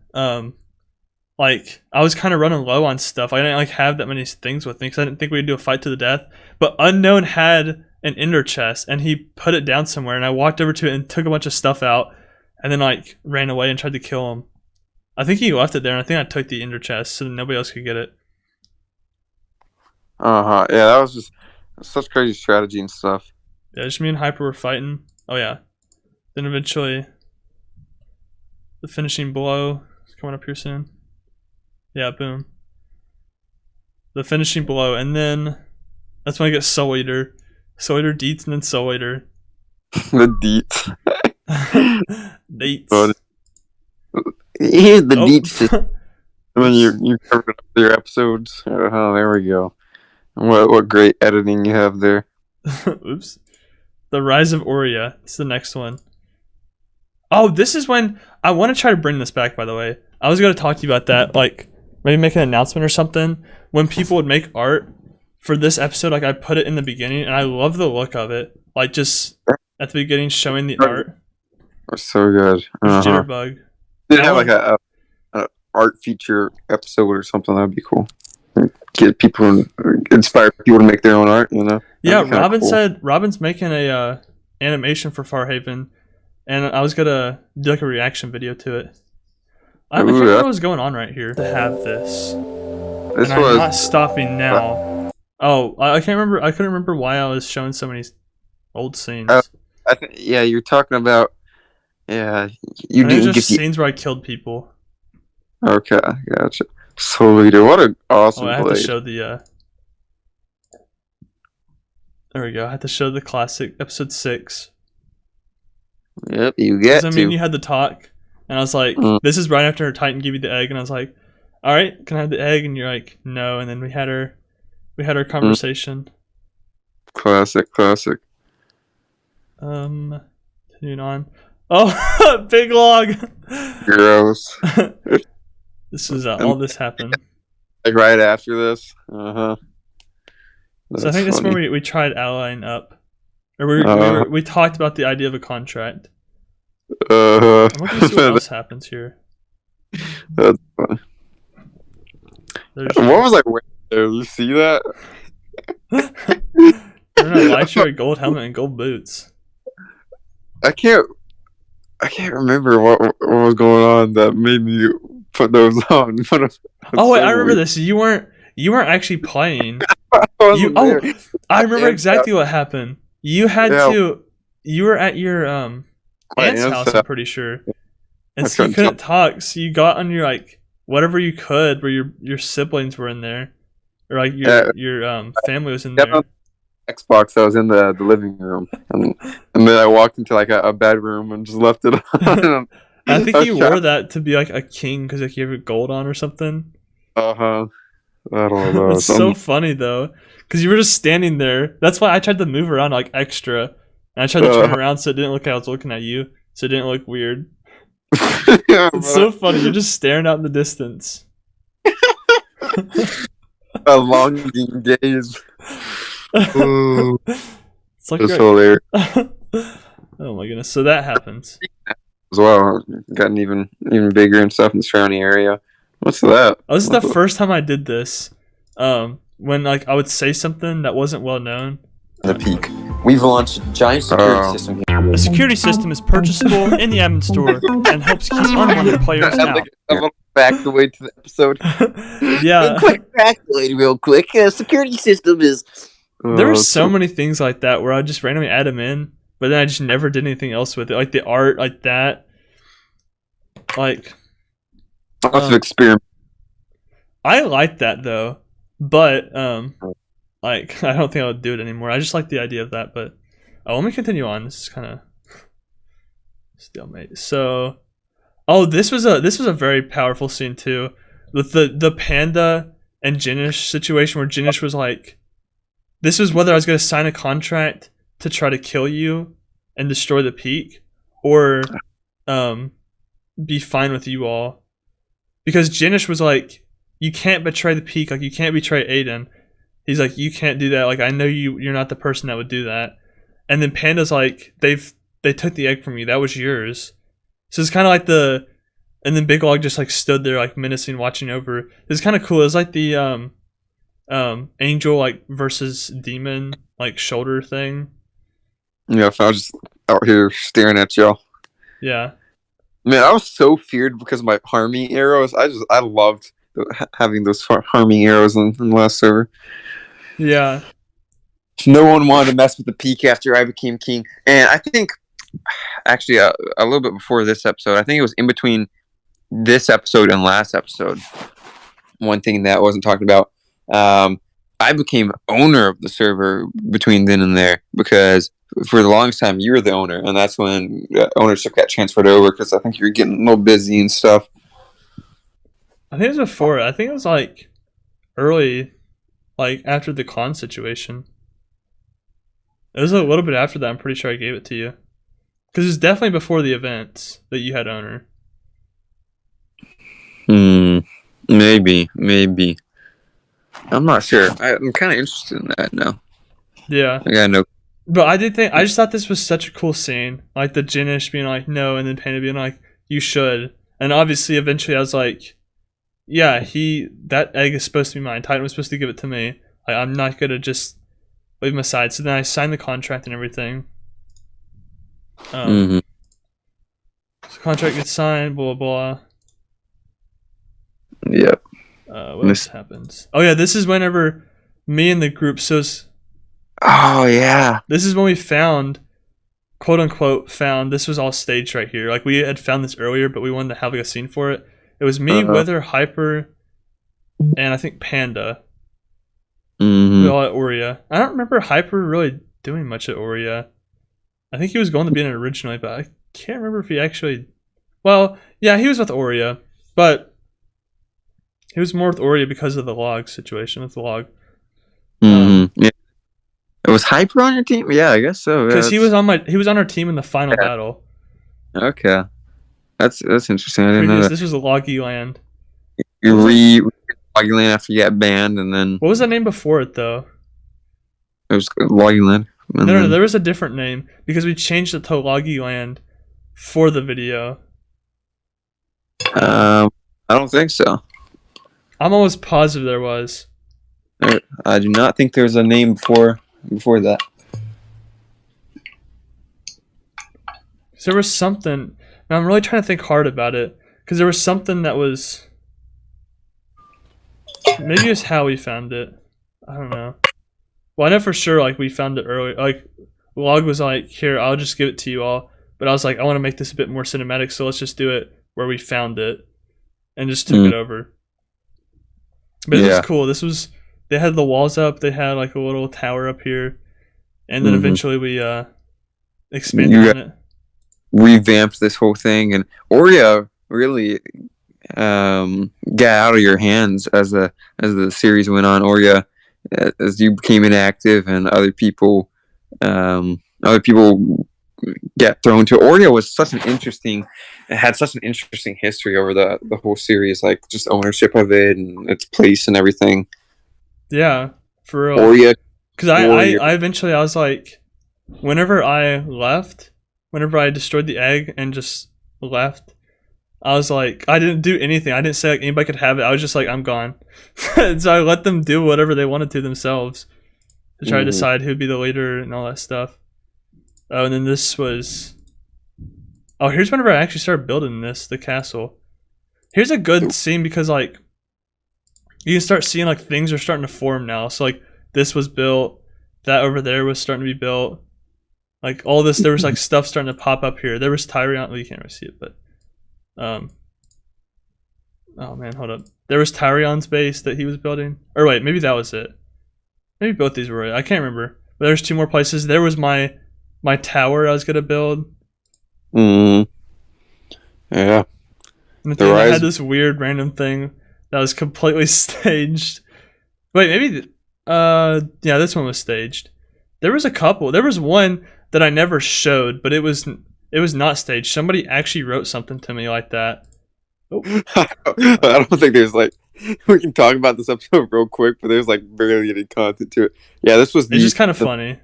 [SPEAKER 1] like I was kind of running low on stuff. I didn't like have that many things with me because I didn't think we'd do a fight to the death. But Unknown had an ender chest and he put it down somewhere, and I walked over to it and took a bunch of stuff out, and then like ran away and tried to kill him. I think he left it there, and I think I took the ender chest so that nobody else could get it.
[SPEAKER 2] Yeah, that was just such crazy strategy and stuff.
[SPEAKER 1] Yeah, just me and Hyper were fighting. Oh yeah. Then eventually, the finishing blow is coming up here soon. Yeah, boom. The finishing blow, and then that's when I get Soul Eater. Soul Eater deets, and then Soul Eater.
[SPEAKER 2] The deets.
[SPEAKER 1] Deets.
[SPEAKER 2] Here's the deets. And then you covered up your episodes. Oh, there we go. What great editing you have there.
[SPEAKER 1] Oops. The Rise of Aurea. It's the next one. Oh, this is when I want to try to bring this back, by the way. I was going to talk to you about that, like maybe make an announcement or something. When people would make art for this episode, like I put it in the beginning, and I love the look of it. Like just at the beginning showing the art.
[SPEAKER 2] That's so good.
[SPEAKER 1] Jitterbug.
[SPEAKER 2] Did have like a art feature episode or something? That'd be cool. Get people, inspire people to make their own art. You know.
[SPEAKER 1] Yeah, Robin said Robin's making a animation for FarHaven, and I was gonna do like a reaction video to it. I can't remember what was going on right here to have this.
[SPEAKER 2] This
[SPEAKER 1] and
[SPEAKER 2] was
[SPEAKER 1] I'm not stopping now. Oh, I can't remember. I couldn't remember why I was showing so many old scenes.
[SPEAKER 2] Yeah, you're talking about. Yeah,
[SPEAKER 1] you didn't get scenes where I killed people.
[SPEAKER 2] Okay, gotcha. Soul Eater, what an awesome
[SPEAKER 1] I have
[SPEAKER 2] blade.
[SPEAKER 1] to show the. There we go. I had to show the classic episode 6.
[SPEAKER 2] Yep, you get to.
[SPEAKER 1] I mean, you had the talk, and I was like, "This is right after her Titan gave you the egg," and I was like, "All right, can I have the egg?" And you're like, "No," and then we had our conversation.
[SPEAKER 2] Classic.
[SPEAKER 1] Continuing on. Oh, big log.
[SPEAKER 2] Gross.
[SPEAKER 1] This is all this happened.
[SPEAKER 2] Like right after this.
[SPEAKER 1] So I think that's when we tried allying up, or we talked about the idea of a contract. I'm looking to see what else happens here.
[SPEAKER 2] That's funny. What was I wearing there? You see that?
[SPEAKER 1] We're in a light shirt, gold helmet, and gold boots.
[SPEAKER 2] I can't remember what was going on that made me put those on.
[SPEAKER 1] Oh wait, I remember this. You weren't actually playing. I remember exactly what happened. You had to. You were at your aunt's house, I'm pretty sure, and so you couldn't talk. So you got on your like whatever you could, where your siblings were in there, or like your family was in there.
[SPEAKER 2] Xbox. I was in the living room, and then I walked into like a bedroom and just left it on.
[SPEAKER 1] I think you wore that to be like a king because like you have gold on or something.
[SPEAKER 2] I don't know.
[SPEAKER 1] It's so funny though, because you were just standing there. That's why I tried to move around like extra, and I tried to turn around so it didn't look like I was looking at you, so it didn't look weird.
[SPEAKER 2] Yeah,
[SPEAKER 1] It's
[SPEAKER 2] bro.
[SPEAKER 1] so funny. You're just staring out in the distance.
[SPEAKER 2] A longing gaze. Ooh,
[SPEAKER 1] It's like
[SPEAKER 2] that's
[SPEAKER 1] you're.
[SPEAKER 2] hilarious
[SPEAKER 1] Oh my goodness. So that happens.
[SPEAKER 2] as well. Gotten even bigger and stuff in the surrounding area. What's that?
[SPEAKER 1] Oh, this is the first time I did this. When like I would say something that wasn't well known.
[SPEAKER 2] The peak. We've launched a giant security system here.
[SPEAKER 1] The security system is purchasable in the admin store and helps keep unwanted players out.
[SPEAKER 2] I want to back the way to the episode.
[SPEAKER 1] Yeah.
[SPEAKER 2] Quick back the way real quick. Security system is.
[SPEAKER 1] There were so many things like that where I just randomly add them in, but then I just never did anything else with it. Like the art, like that. Like.
[SPEAKER 2] Lots of experiment.
[SPEAKER 1] I like that though, but like I don't think I would do it anymore. I just like the idea of that, but let me continue on. This is kind of stalemate. So, this was a very powerful scene too, with the panda and Jinish situation where Jinish was like, this was whether I was going to sign a contract to try to kill you and destroy the peak, or be fine with you all, because Jinish was like, you can't betray the peak, like you can't betray Ayden. He's like, you can't do that. Like, I know you're not the person that would do that. And then Panda's like, they took the egg from you. That was yours. So it's kind of like and then Big Log just like stood there like menacing, watching over. It's kind of cool. It's like the angel like versus demon like shoulder thing.
[SPEAKER 2] Yeah, if I was just out here staring at y'all.
[SPEAKER 1] Yeah.
[SPEAKER 2] Man, I was so feared because of my harming arrows. I loved having those harming arrows in the last server.
[SPEAKER 1] Yeah.
[SPEAKER 2] No one wanted to mess with the peak after I became king. And I think, actually, a little bit before this episode, I think it was in between this episode and last episode, one thing that wasn't talked about, I became owner of the server between then and there, because for the longest time you were the owner, and that's when ownership got transferred over, because I think you were getting a little busy and stuff.
[SPEAKER 1] I think it was before. I think it was like early, like after the con situation. It was a little bit after that. I'm pretty sure I gave it to you, because it was definitely before the events that you had owner.
[SPEAKER 2] Maybe. I'm not sure. I'm kind of interested in that now.
[SPEAKER 1] Yeah.
[SPEAKER 2] I gotta know.
[SPEAKER 1] But I just thought this was such a cool scene. Like the Jinish being like, no, and then Panda being like, you should. And obviously, eventually I was like, yeah, that egg is supposed to be mine. Titan was supposed to give it to me. Like, I'm not going to just leave him aside. So then I signed the contract and everything. So contract gets signed, blah, blah, blah.
[SPEAKER 2] Yep.
[SPEAKER 1] What else happens? Oh, yeah, this is whenever me and the group,
[SPEAKER 2] oh, yeah.
[SPEAKER 1] This is when we found, quote unquote, this was all staged right here. Like, we had found this earlier, but we wanted to have like a scene for it. It was me, Wither, Hyper, and I think Panda. We all at Aurea. I don't remember Hyper really doing much at Aurea. I think he was going to be in it originally, but I can't remember if he actually... Well, yeah, he was with Aurea, but he was more with Aurea because of the log situation with the log.
[SPEAKER 2] Yeah. It was Hyper on your team? Yeah, I guess so.
[SPEAKER 1] Because he was on our team in the final battle.
[SPEAKER 2] Okay. That's interesting. I didn't know that.
[SPEAKER 1] This was a Loggy Land.
[SPEAKER 2] You Loggy Land after you got banned, and then...
[SPEAKER 1] What was the name before it, though?
[SPEAKER 2] It was Loggy Land.
[SPEAKER 1] No, there was a different name, because we changed it to Loggy Land for the video.
[SPEAKER 2] I don't think so.
[SPEAKER 1] I'm almost positive there was.
[SPEAKER 2] I do not think there's a name before that.
[SPEAKER 1] So there was something... Now I'm really trying to think hard about it, because there was something that was... Maybe it's how we found it. I don't know. Well, I know for sure, like, we found it early. Like, Log was like, here, I'll just give it to you all. But I was like, I want to make this a bit more cinematic, so let's just do it where we found it. And just took it over. But it was cool. They had the walls up, they had like a little tower up here. And then eventually we expanded on it.
[SPEAKER 2] Revamped this whole thing, and Aurea really got out of your hands as the series went on. Aurea, as you became inactive, and other people get thrown to. Oreo was such an interesting, it had such an interesting history over the whole series, like just ownership of it and its place and everything.
[SPEAKER 1] Yeah, for real.
[SPEAKER 2] Oreo,
[SPEAKER 1] Because I eventually, I was like, whenever I destroyed the egg and just left, I was like, I didn't do anything. I didn't say like anybody could have it. I was just like, I'm gone. So I let them do whatever they wanted to themselves to try to decide who'd be the leader and all that stuff. Oh, and then this was... Oh, here's whenever I actually started building the castle. Here's a good scene because, like, you can start seeing, like, things are starting to form now. So, like, this was built. That over there was starting to be built. Like, all this, there was, like, stuff starting to pop up here. There was Tyrion... Well, you can't really see it, but... Oh, man, hold up. There was Tyrion's base that he was building. Or, wait, maybe that was it. Maybe both these were it. I can't remember. But there's two more places. There was my tower I was going to build.
[SPEAKER 2] Yeah.
[SPEAKER 1] And then I had this weird random thing that was completely staged. Wait, maybe... yeah, this one was staged. There was a couple. There was one that I never showed, but it was not staged. Somebody actually wrote something to me like that. Oh.
[SPEAKER 2] I don't think there's like... We can talk about this episode real quick, but there's like barely any content to it. Yeah, this was
[SPEAKER 1] It's just kind of funny.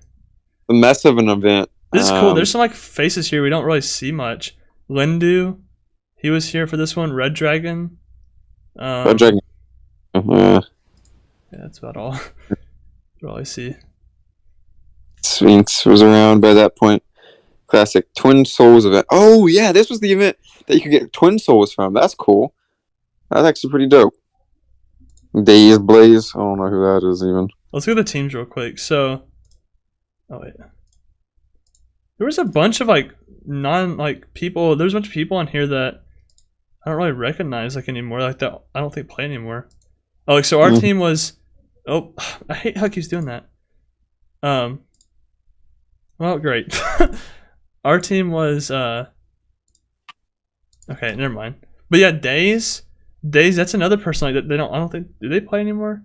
[SPEAKER 2] The mess of an event.
[SPEAKER 1] This is cool. There's some like faces here we don't really see much. Lindu, he was here for this one. Red Dragon.
[SPEAKER 2] Red Dragon.
[SPEAKER 1] Yeah, that's about all. That's all I see.
[SPEAKER 2] Sphinx was around by that point. Classic Twin Souls event. Oh yeah, this was the event that you could get Twin Souls from. That's cool. That's actually pretty dope. Days Blaze. I don't know who that is even.
[SPEAKER 1] Let's go to the teams real quick. So, oh wait, there was a bunch of like people. There's a bunch of people on here that I don't really recognize like anymore. Like that, I don't think play anymore. Oh, like so our team was. Oh, I hate how it keeps doing that. Well, great. Our team was okay. Never mind. But yeah, Days. That's another person like that. I don't think. Do they play anymore?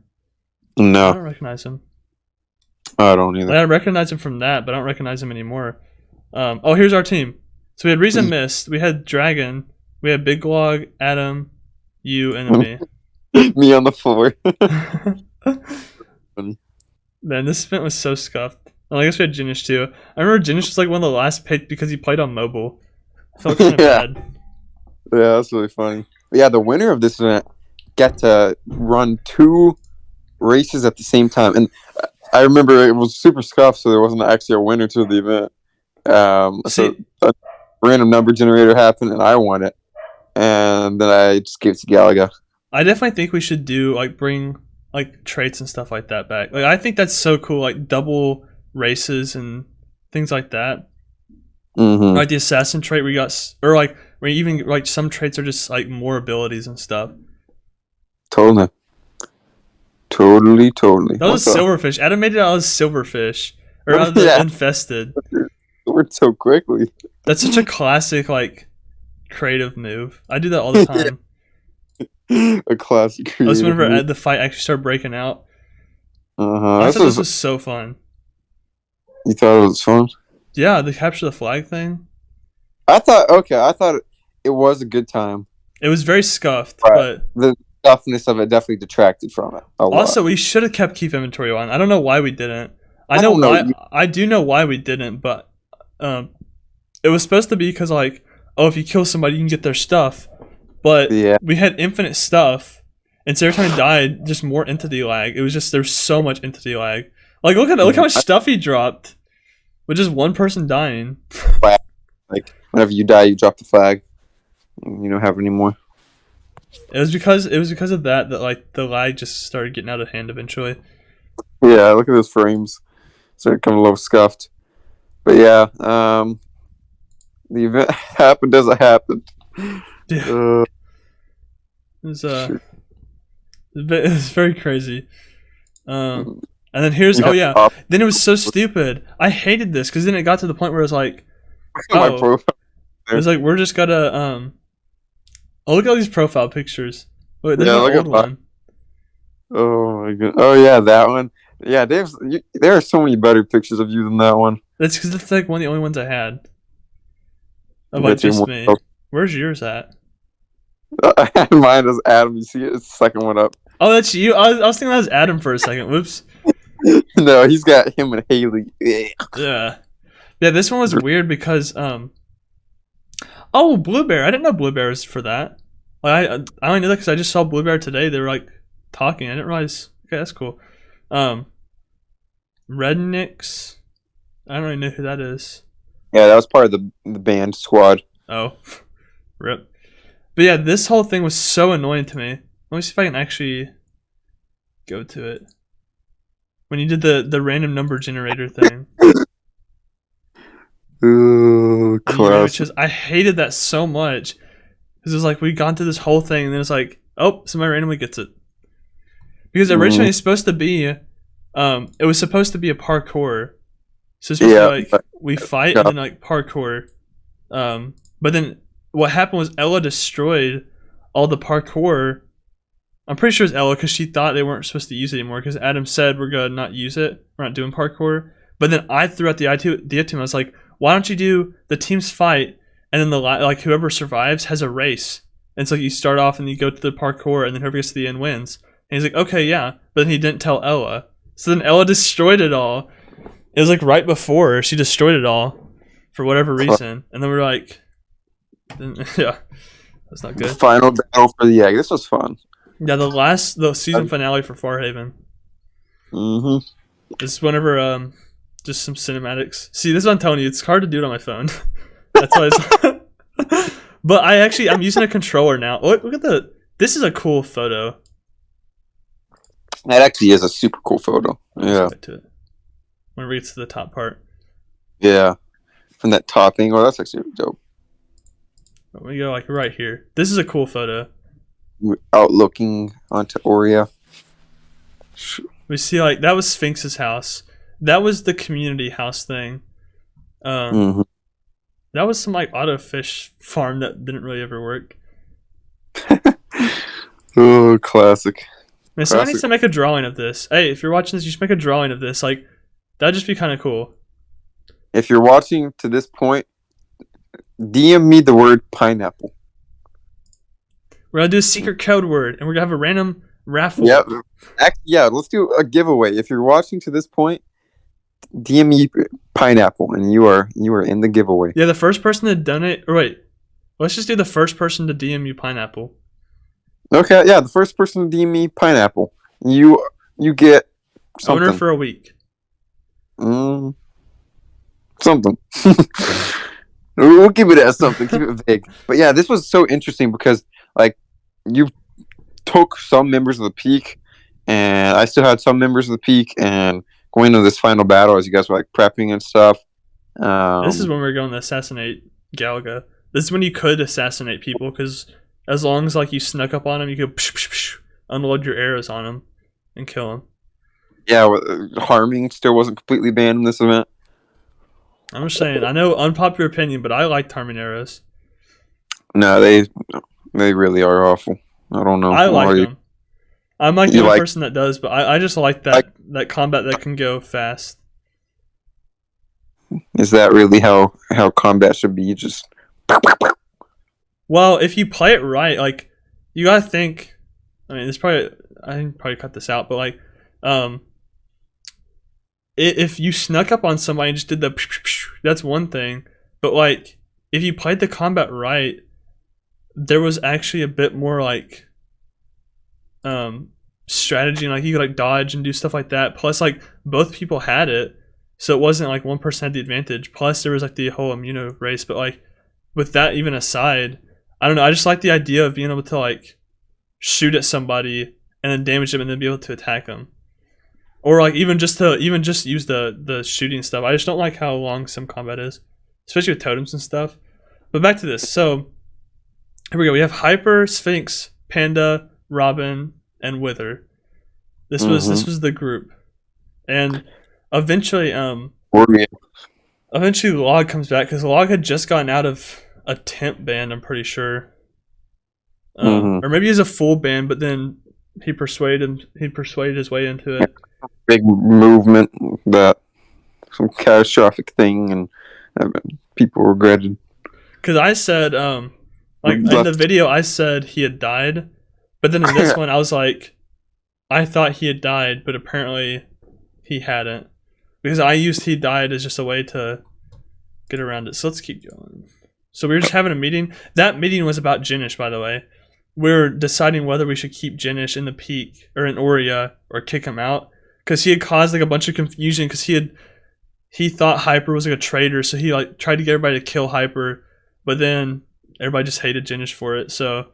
[SPEAKER 2] No,
[SPEAKER 1] I don't recognize him.
[SPEAKER 2] I don't either.
[SPEAKER 1] I recognize him from that, but I don't recognize him anymore. Oh, here's our team. So we had Reason Mist, we had Dragon, we had Big Log, Adam, you, and then me.
[SPEAKER 2] Me on the floor.
[SPEAKER 1] Man, this event was so scuffed. And I guess we had Jinish too. I remember Jinish was like one of the last picked because he played on mobile. I felt kind of bad.
[SPEAKER 2] Yeah, that's really funny. But yeah, the winner of this event got to run 2 races at the same time, and I remember it was super scuffed, so there wasn't actually a winner to the event. So a random number generator happened, and I won it, and then I just gave it to Galaga.
[SPEAKER 1] I definitely think we should do like bring like traits and stuff like that back. Like I think that's so cool, like double races and things like that. Like the assassin trait we got, or like where even like some traits are just like more abilities and stuff.
[SPEAKER 2] Totally.
[SPEAKER 1] That was silverfish. Adam made it out of silverfish. Or out of the infested.
[SPEAKER 2] It worked so quickly.
[SPEAKER 1] That's such a classic, like, creative move. I do that all the time.
[SPEAKER 2] A classic creative
[SPEAKER 1] That's whenever
[SPEAKER 2] move.
[SPEAKER 1] the fight actually started breaking out.
[SPEAKER 2] Uh-huh.
[SPEAKER 1] I thought this was so fun.
[SPEAKER 2] You thought it was fun?
[SPEAKER 1] Yeah, the capture the flag thing.
[SPEAKER 2] I thought it was a good time.
[SPEAKER 1] It was very scuffed, but
[SPEAKER 2] the toughness of it definitely detracted from it a lot.
[SPEAKER 1] Also, we should have kept keep inventory on. I don't know why we didn't. I know why. I do know why we didn't, but it was supposed to be because like, oh, if you kill somebody, you can get their stuff. But we had infinite stuff, and so every time he died, just more entity lag. It was just there's so much entity lag. Like look how much stuff he dropped with just one person dying.
[SPEAKER 2] Like whenever you die, you drop the flag. You don't have any more.
[SPEAKER 1] It was because of that like the lag just started getting out of hand eventually.
[SPEAKER 2] Yeah, look at those frames. Started coming a little scuffed. But yeah, the event happened as it happened.
[SPEAKER 1] Yeah. It was very crazy. And then here's then it was so stupid. I hated this because then it got to the point where it was like, it was like we're just gotta oh, look at all these profile pictures. Wait, there's an old one.
[SPEAKER 2] Oh my god! Oh yeah, that one. Yeah, there are so many better pictures of you than that one.
[SPEAKER 1] That's because it's like one of the only ones I had. Of
[SPEAKER 2] You
[SPEAKER 1] like
[SPEAKER 2] got two
[SPEAKER 1] just
[SPEAKER 2] more.
[SPEAKER 1] me. Where's yours at?
[SPEAKER 2] Mine is Adam. You see it? It's the second one up.
[SPEAKER 1] Oh, that's you. I was thinking that was Adam for a second. Whoops.
[SPEAKER 2] No, he's got him and Haley.
[SPEAKER 1] Yeah. Yeah, this one was weird because oh, Blue Bear. I didn't know Blue Bear was for that. Like I only knew that because I just saw Blue Bear today. They were like talking. I didn't realize. Okay, that's cool. Rednicks. I don't really know who that is.
[SPEAKER 2] Yeah, that was part of the band squad.
[SPEAKER 1] Oh, rip. But yeah, this whole thing was so annoying to me. Let me see if I can actually go to it. When you did the random number generator thing.
[SPEAKER 2] Ooh, classic.
[SPEAKER 1] I hated that so much. Because it was like, we'd gone through this whole thing, and then it's like, oh, somebody randomly gets it. Because originally it's supposed to be, it was supposed to be a parkour. So it's supposed to be like, we fight, and then like parkour. But then what happened was Ella destroyed all the parkour. I'm pretty sure it's Ella because she thought they weren't supposed to use it anymore because Adam said we're going to not use it. We're not doing parkour. But then I threw out the idea to him. I was like, why don't you do the teams fight and then like whoever survives has a race. And so you start off and you go to the parkour and then whoever gets to the end wins. And he's like, okay, yeah. But then he didn't tell Ella. So then Ella destroyed it all. It was like right before she destroyed it all for whatever reason. And then we were like, yeah, that's not good.
[SPEAKER 2] Final battle for the egg. This was fun.
[SPEAKER 1] Yeah, the season finale for FarHaven. This is whenever just some cinematics. See, this is what I'm telling you. It's hard to do it on my phone. That's why. But I'm using a controller now. Look at this is a cool photo.
[SPEAKER 2] That actually is a super cool photo. Yeah.
[SPEAKER 1] Get to it. Whenever it gets to the top part.
[SPEAKER 2] Yeah. From that top angle, that's actually dope.
[SPEAKER 1] We go like right here. This is a cool photo.
[SPEAKER 2] Out looking onto Oria.
[SPEAKER 1] We see like that was Sphinx's house. That was the community house thing. That was some like auto fish farm that didn't really ever work.
[SPEAKER 2] Oh, classic.
[SPEAKER 1] Man, someone needs to make a drawing of this. Hey, if you're watching this, you should make a drawing of this. Like, that'd just be kind of cool.
[SPEAKER 2] If you're watching to this point, DM me the word pineapple.
[SPEAKER 1] We're gonna do a secret code word, and we're gonna have a random raffle.
[SPEAKER 2] Yep. Yeah, let's do a giveaway. If you're watching to this point, DM me pineapple, and you are in the giveaway.
[SPEAKER 1] Yeah, the first person to donate. Or wait, let's just do the first person to DM you pineapple.
[SPEAKER 2] Okay, yeah, the first person to DM me pineapple, you get something.
[SPEAKER 1] Owner for a week.
[SPEAKER 2] Something. We'll keep it as something. Keep it vague. But yeah, this was so interesting because like you took some members of the peak, and I still had some members of the peak, and going into this final battle as you guys were like prepping and stuff.
[SPEAKER 1] This is when we were going to assassinate Galga. This is when you could assassinate people because as long as like you snuck up on them, you could unload your arrows on them and kill them. Yeah,
[SPEAKER 2] harming still wasn't completely banned in this event.
[SPEAKER 1] I'm just saying. I know unpopular opinion, but I liked harming arrows.
[SPEAKER 2] No, they really are awful. I don't know.
[SPEAKER 1] I like them. I'm like the only person that does, but I just like that combat that can go fast.
[SPEAKER 2] Is that really how combat should be? Just
[SPEAKER 1] well, if you play it right, like you gotta think. I mean, I can probably cut this out, but like, if you snuck up on somebody and just did that's one thing. But like, if you played the combat right, there was actually a bit more like strategy, and like you could like dodge and do stuff like that. Plus, like both people had it, so it wasn't like one person had the advantage. Plus, there was like the whole immuno race. But like, with that even aside, I don't know. I just like the idea of being able to like shoot at somebody and then damage them and then be able to attack them. Or like even just use the shooting stuff. I just don't like how long some combat is, especially with totems and stuff. But back to this. So here we go. We have Hyper, Sphinx, Panda, Robin, and Wither. This was the group, and eventually Log comes back because Log had just gotten out of a temp ban. I'm pretty sure, or maybe he's a full ban, but then he persuaded his way into it.
[SPEAKER 2] Big movement, that some catastrophic thing, and people regretted.
[SPEAKER 1] Because I said, like in the video, I said he had died, but then in this one, I was like, I thought he had died, but apparently he hadn't. Because I used he died as just a way to get around it. So let's keep going. So we were just having a meeting. That meeting was about Jinish, by the way. We were deciding whether we should keep Jinish in the peak or in Aurea or kick him out. Because he had caused like a bunch of confusion because he thought Hyper was like a traitor, so he like tried to get everybody to kill Hyper, but then everybody just hated Jinish for it. So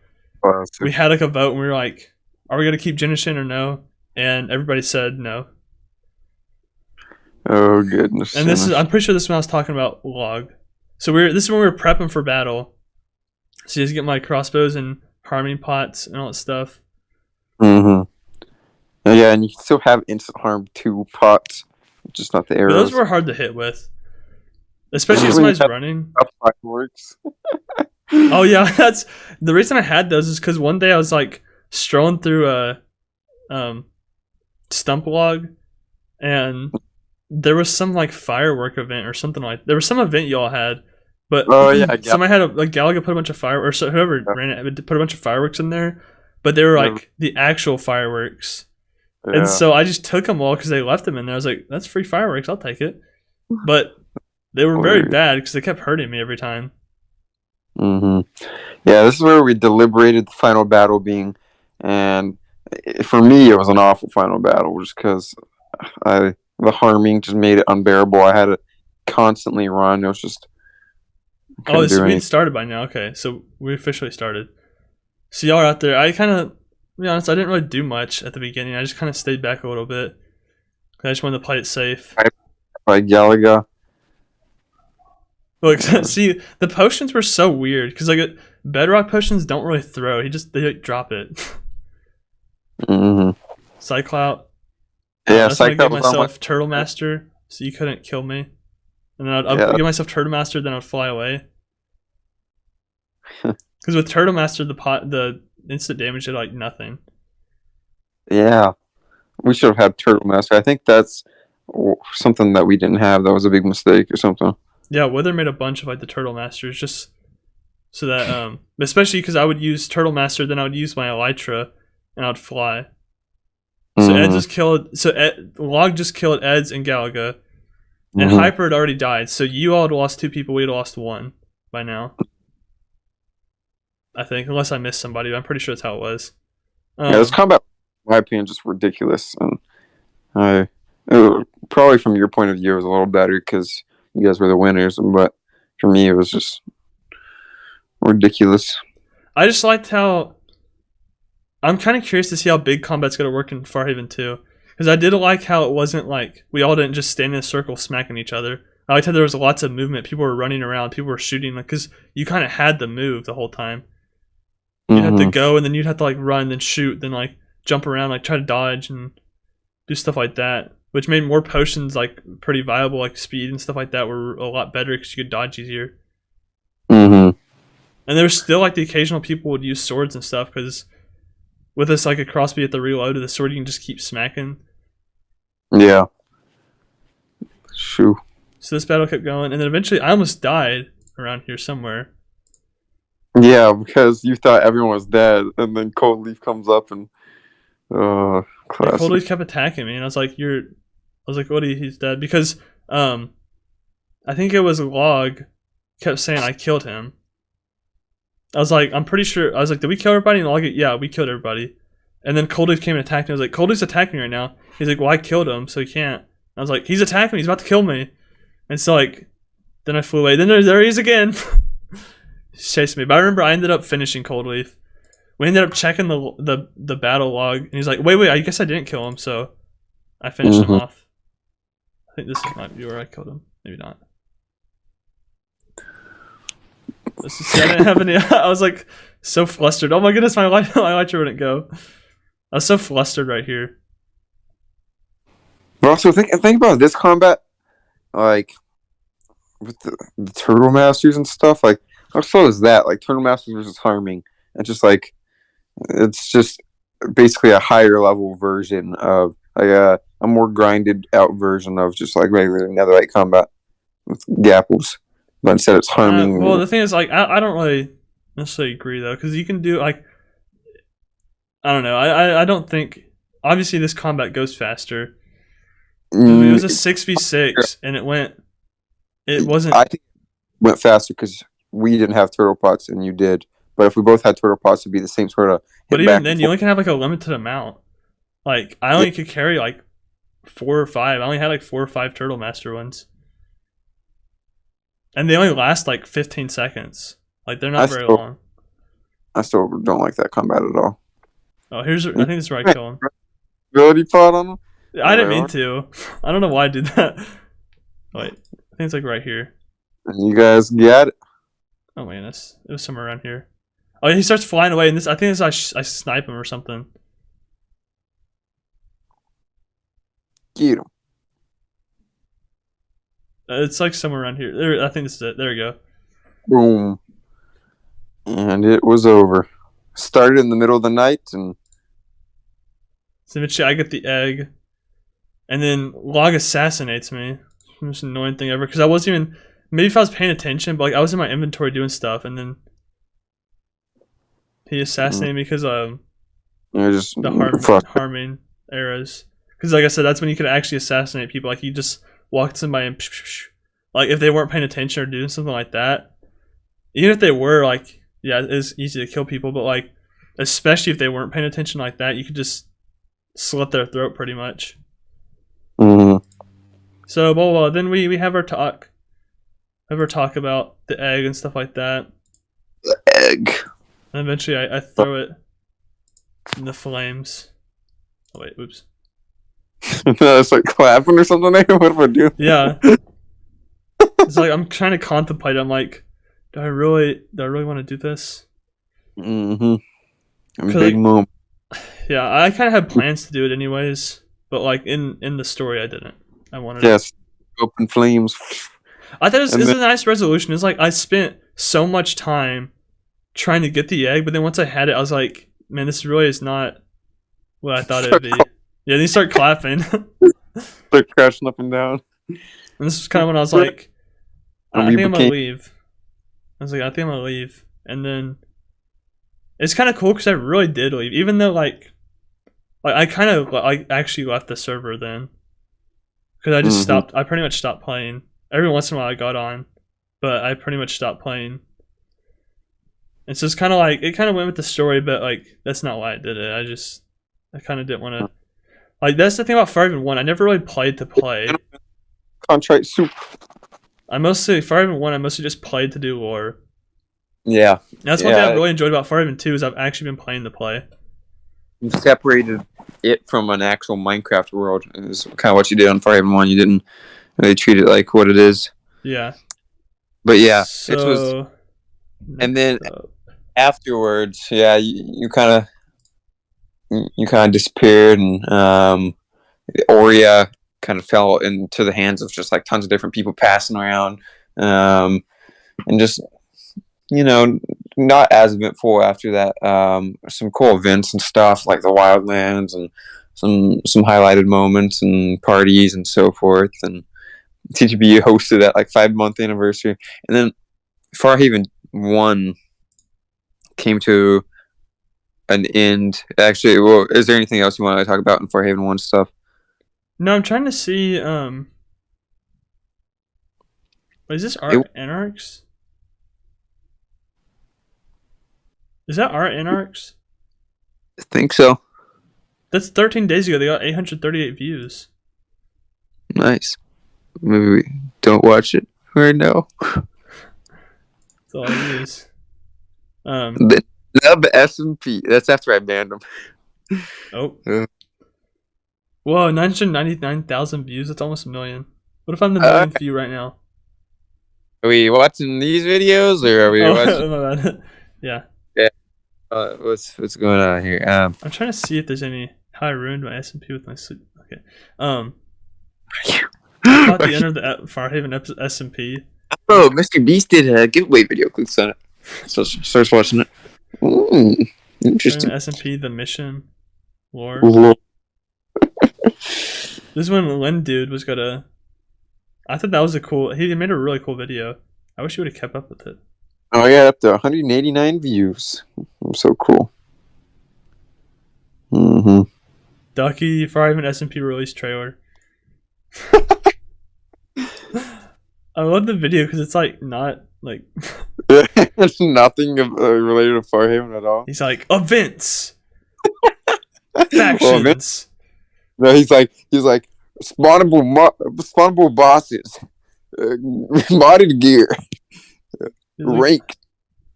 [SPEAKER 1] we had like a vote and we were like, are we gonna keep Jinish in or no? And everybody said no.
[SPEAKER 2] Oh goodness.
[SPEAKER 1] And this is I'm pretty sure this is when I was talking about log. So this is when we were prepping for battle. So you just get my crossbows and harming pots and all that stuff.
[SPEAKER 2] Mm-hmm. Yeah, and you can still have instant harm 2 pots, just not the arrows.
[SPEAKER 1] But those were hard to hit with. Especially if somebody's running.
[SPEAKER 2] Fireworks.
[SPEAKER 1] Oh yeah, that's the reason I had those is because one day I was like strolling through a stump log, and there was some like firework event or something like. There was some event y'all had, but somebody had Galaga put a bunch of fireworks. Or whoever ran it put a bunch of fireworks in there, but they were like the actual fireworks, and so I just took them all because they left them in there. I was like, that's free fireworks, I'll take it, but they were very bad because they kept hurting me every time.
[SPEAKER 2] Mm-hmm. Yeah, this is where we deliberated the final battle being, and for me, it was an awful final battle just because the harming just made it unbearable. I had to constantly run. It was just
[SPEAKER 1] so we started by now. Okay, so we officially started. So y'all are out there. I kind of, to be honest, I didn't really do much at the beginning. I just kind of stayed back a little bit. I just wanted to play it safe.
[SPEAKER 2] By Galaga.
[SPEAKER 1] Look, see, the potions were so weird because like bedrock potions don't really throw. They like, drop it.
[SPEAKER 2] Mm-hmm.
[SPEAKER 1] Cyclout.
[SPEAKER 2] Yeah,
[SPEAKER 1] I gave myself Turtle Master, so you couldn't kill me. And then I'd give myself Turtle Master, then I'd fly away. Because with Turtle Master, the instant damage did like nothing.
[SPEAKER 2] Yeah, we should have had Turtle Master. I think that's something that we didn't have. That was a big mistake or something.
[SPEAKER 1] Yeah, Wither made a bunch of like the Turtle Masters just so that especially because I would use Turtle Master, then I would use my Elytra and I'd fly. So Ed just killed. So Log just killed Eds and Galaga, and Hyper had already died. So you all had lost 2 people. We had lost 1 by now. I think, unless I missed somebody. I'm pretty sure that's how it was.
[SPEAKER 2] This combat, in my opinion, just ridiculous, and probably from your point of view, it was a little better because you guys were the winners. But for me, it was just ridiculous.
[SPEAKER 1] I just liked how. I'm kind of curious to see how big combat's going to work in FarHaven 2. Because I did like how it wasn't like we all didn't just stand in a circle smacking each other. I liked how there was lots of movement. People were running around. People were shooting. Because you kind of had to move the whole time. You'd have to go, and then you'd have to like run, then shoot, then like jump around, like try to dodge and do stuff like that. Which made more potions like pretty viable. Like speed and stuff like that were a lot better because you could dodge easier.
[SPEAKER 2] Mm-hmm.
[SPEAKER 1] And there was still like the occasional people would use swords and stuff because with this like a crossbow at the reload of the sword, you can just keep smacking.
[SPEAKER 2] Yeah. Shoo.
[SPEAKER 1] So this battle kept going, and then eventually I almost died around here somewhere.
[SPEAKER 2] Yeah, because you thought everyone was dead, and then Cold Leaf comes up and classic.
[SPEAKER 1] Cold Leaf kept attacking me, and I was like, Woody, he's dead. Because I think it was Log kept saying I killed him. I was like, I'm pretty sure. I was like, did we kill everybody? And Log, yeah, we killed everybody. And then Cold Leaf came and attacked me. I was like, Cold Leaf's attacking me right now. He's like, well, I killed him, so he can't. I was like, he's attacking me. He's about to kill me. And so like, then I flew away. Then there he is again. He's chasing me. But I remember I ended up finishing Cold Leaf. We ended up checking the battle log, and he's like, wait, I guess I didn't kill him, so I finished him off. I think this might be where I killed him. Maybe not. I didn't have any. I was like so flustered. Oh my goodness, my elytra wouldn't go. I was so flustered right here.
[SPEAKER 2] But also think about this combat, like with the Turtle Masters and stuff. Like how slow is that? Like Turtle Masters versus Harming. It's just basically a higher level version of like a more grinded out version of just like regular Netherite combat with Gapples. but instead it's harming.
[SPEAKER 1] Well, the thing is, like, I don't really necessarily agree though, because you can do like, I don't know. I don't think. Obviously, this combat goes faster. It was a 6v6, and it wasn't.
[SPEAKER 2] I think it went faster because we didn't have turtle pots and you did. But if we both had turtle pots, it'd be the same sort of.
[SPEAKER 1] But even then, you only can have like a limited amount. Like I only could carry like 4 or 5. I only had like 4 or 5 turtle master ones, and they only last like 15 seconds. Like they're not very long.
[SPEAKER 2] I still don't like that combat at all.
[SPEAKER 1] Oh, I think this is where I kill him.
[SPEAKER 2] Ability pot on him?
[SPEAKER 1] I didn't mean to. I don't know why I did that. Wait, I think it's like right here.
[SPEAKER 2] You guys get it?
[SPEAKER 1] Oh man, it was somewhere around here. Oh, he starts flying away, and I think this I snipe him or something.
[SPEAKER 2] Get him.
[SPEAKER 1] It's like somewhere around here. There, I think this is it. There we go.
[SPEAKER 2] Boom. And it was over. Started in the middle of the night, and
[SPEAKER 1] So eventually I get the egg, and then Log assassinates me. It's the most annoying thing ever, because I wasn't even, maybe if I was paying attention, but like I was in my inventory doing stuff, and then he assassinated me because
[SPEAKER 2] you're just
[SPEAKER 1] the harming arrows. Because like I said, that's when you could actually assassinate people. Like you just walk to somebody and like if they weren't paying attention or doing something like that, even if they were, like, yeah, it's easy to kill people, but like especially if they weren't paying attention like that, you could just slit their throat pretty much.
[SPEAKER 2] Mm-hmm.
[SPEAKER 1] So blah, blah, blah. Then we have our talk. Have our talk about the egg and stuff like that.
[SPEAKER 2] The egg.
[SPEAKER 1] And eventually I throw it in the flames. Oh wait, oops.
[SPEAKER 2] It's like clapping or something. What do I do?
[SPEAKER 1] Yeah. It's like I'm trying to contemplate. I'm like, do I really want to do this?
[SPEAKER 2] Mm-hmm. Big
[SPEAKER 1] like,
[SPEAKER 2] moment.
[SPEAKER 1] Yeah, I kind of had plans to do it anyways, but like in the story, I didn't. I wanted.
[SPEAKER 2] Yes. Open flames.
[SPEAKER 1] I thought it was a nice resolution. It's like I spent so much time trying to get the egg, but then once I had it, I was like, man, this really is not what I thought it would be. Yeah, then you start clapping.
[SPEAKER 2] Start crashing up and down.
[SPEAKER 1] And this was kind of when I was like, I think I'm gonna leave. I was like, I think I'm gonna leave. And then it's kind of cool because I really did leave, even though like I kind of like actually left the server then, because I just stopped. I pretty much stopped playing. Every once in a while I got on, but I pretty much stopped playing. And so it's kind of like it kind of went with the story, but like that's not why I did it. I kind of didn't want to. Like that's the thing about FarHaven 1. I never really played to play.
[SPEAKER 2] Contrite soup.
[SPEAKER 1] FarHaven 1. I mostly just played to do lore.
[SPEAKER 2] Yeah.
[SPEAKER 1] And that's one thing I've really enjoyed about FarHaven 2 is I've actually been playing to play.
[SPEAKER 2] You separated it from an actual Minecraft world. Is kind of what you did on FarHaven 1. You didn't really treat it like what it is.
[SPEAKER 1] Yeah.
[SPEAKER 2] But yeah,
[SPEAKER 1] so,
[SPEAKER 2] it was. And then afterwards, yeah, you kind of disappeared, and Aurea kind of fell into the hands of just like tons of different people passing around, and just not as eventful after that. Some cool events and stuff like the Wildlands and some highlighted moments and parties and so forth. And TGB hosted that like 5-month anniversary, and then FarHaven 1 came to an end. Actually, well, is there anything else you want to talk about in FarHaven 1 stuff?
[SPEAKER 1] No, I'm trying to see. Is this Art Anarchs? Is that Art Anarchs?
[SPEAKER 2] I think so.
[SPEAKER 1] That's 13 days ago. They got 838 views.
[SPEAKER 2] Nice. Maybe we don't watch it right now.
[SPEAKER 1] That's all I use.
[SPEAKER 2] The SMP. That's after I banned them.
[SPEAKER 1] Oh. Whoa, 999,000 views. That's almost a million. What if I'm the millionth view right now?
[SPEAKER 2] Are we watching these videos, or are we watching?
[SPEAKER 1] My bad. Yeah.
[SPEAKER 2] Yeah. What's going on here?
[SPEAKER 1] I'm trying to see if there's any. How I ruined my SMP with my sleep. Okay. I thought the end of the FarHaven SMP.
[SPEAKER 2] Oh, Mr. Beast did a giveaway video. Clicks on it. So starts watching it. Interesting.
[SPEAKER 1] SMP, the mission, lore.
[SPEAKER 2] Lord.
[SPEAKER 1] This is when Lynn dude was gonna. I thought that was a cool. He made a really cool video. I wish you would have kept up with it.
[SPEAKER 2] Oh, I got up to 189 views. I'm so cool. Mm-hmm.
[SPEAKER 1] Ducky FarHaven SMP release trailer. I love the video because it's like not like
[SPEAKER 2] It's nothing related to FarHaven at all.
[SPEAKER 1] he's like events, factions.
[SPEAKER 2] Well, no, he's like spawnable bosses, modded gear,
[SPEAKER 1] He's like,
[SPEAKER 2] rank,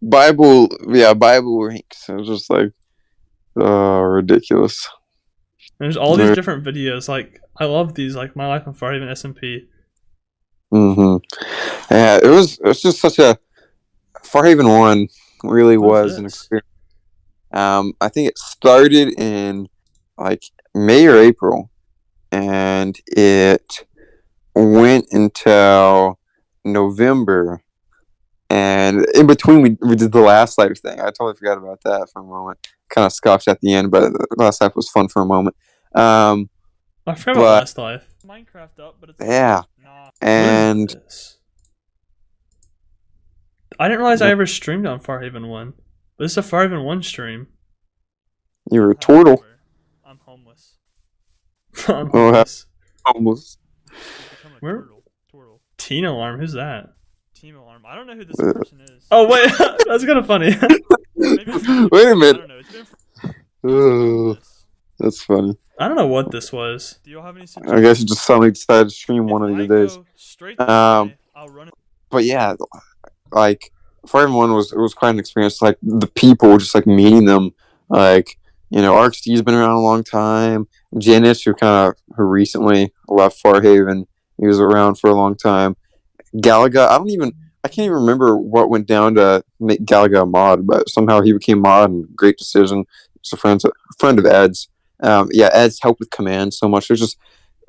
[SPEAKER 2] Bible ranks. It was just like, ridiculous.
[SPEAKER 1] there's all these different videos. Like I love these. Like my life on FarHaven SMP.
[SPEAKER 2] Mm-hmm. Yeah, it was just such a FarHaven 1 really was an experience. I think it started in like May or April, and it went until November. And in between, we did the last life thing. I totally forgot about that for a moment. Kind of scoffed at the end, but the last life was fun for a moment.
[SPEAKER 1] I forgot about last life. Minecraft up, but it's
[SPEAKER 2] yeah.
[SPEAKER 1] Nah.
[SPEAKER 2] And
[SPEAKER 1] I didn't realize I ever streamed on FarHaven 1. But this is a FarHaven 1 stream.
[SPEAKER 2] you were a turtle.
[SPEAKER 1] I'm homeless. I'm homeless.
[SPEAKER 2] Almost.
[SPEAKER 1] Where? Teen Alarm, who's that? Team Alarm. I don't know who this person is. Oh wait, that's kind of funny.
[SPEAKER 2] Wait a minute.
[SPEAKER 1] I don't know. It's been
[SPEAKER 2] That's funny.
[SPEAKER 1] I don't know what this was. Do you all have any suggestions?
[SPEAKER 2] I guess you just suddenly decided to stream one of these days.
[SPEAKER 1] I'll run it.
[SPEAKER 2] But yeah, like FarHaven 1 was quite an experience. Like the people, just like meeting them. Like, you know, RxD's been around a long time. Janice, who recently left FarHaven, he was around for a long time. Galaga, I can't even remember what went down to make Galaga a mod, but somehow he became mod, and great decision. He's a friend of Ed's. Yeah, Ed's helped with command so much. There's just,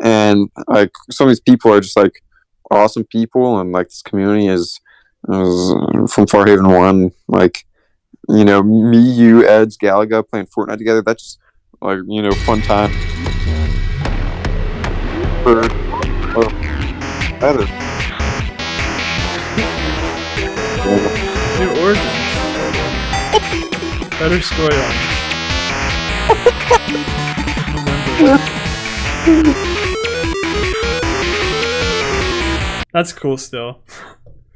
[SPEAKER 2] and like some of these people are just like awesome people, and like this community is from FarHaven 1. Like, you know, me, you, Ed's, Galaga playing Fortnite together. That's just like, you know, fun time.
[SPEAKER 1] New Origins. Better storylines. That's cool still.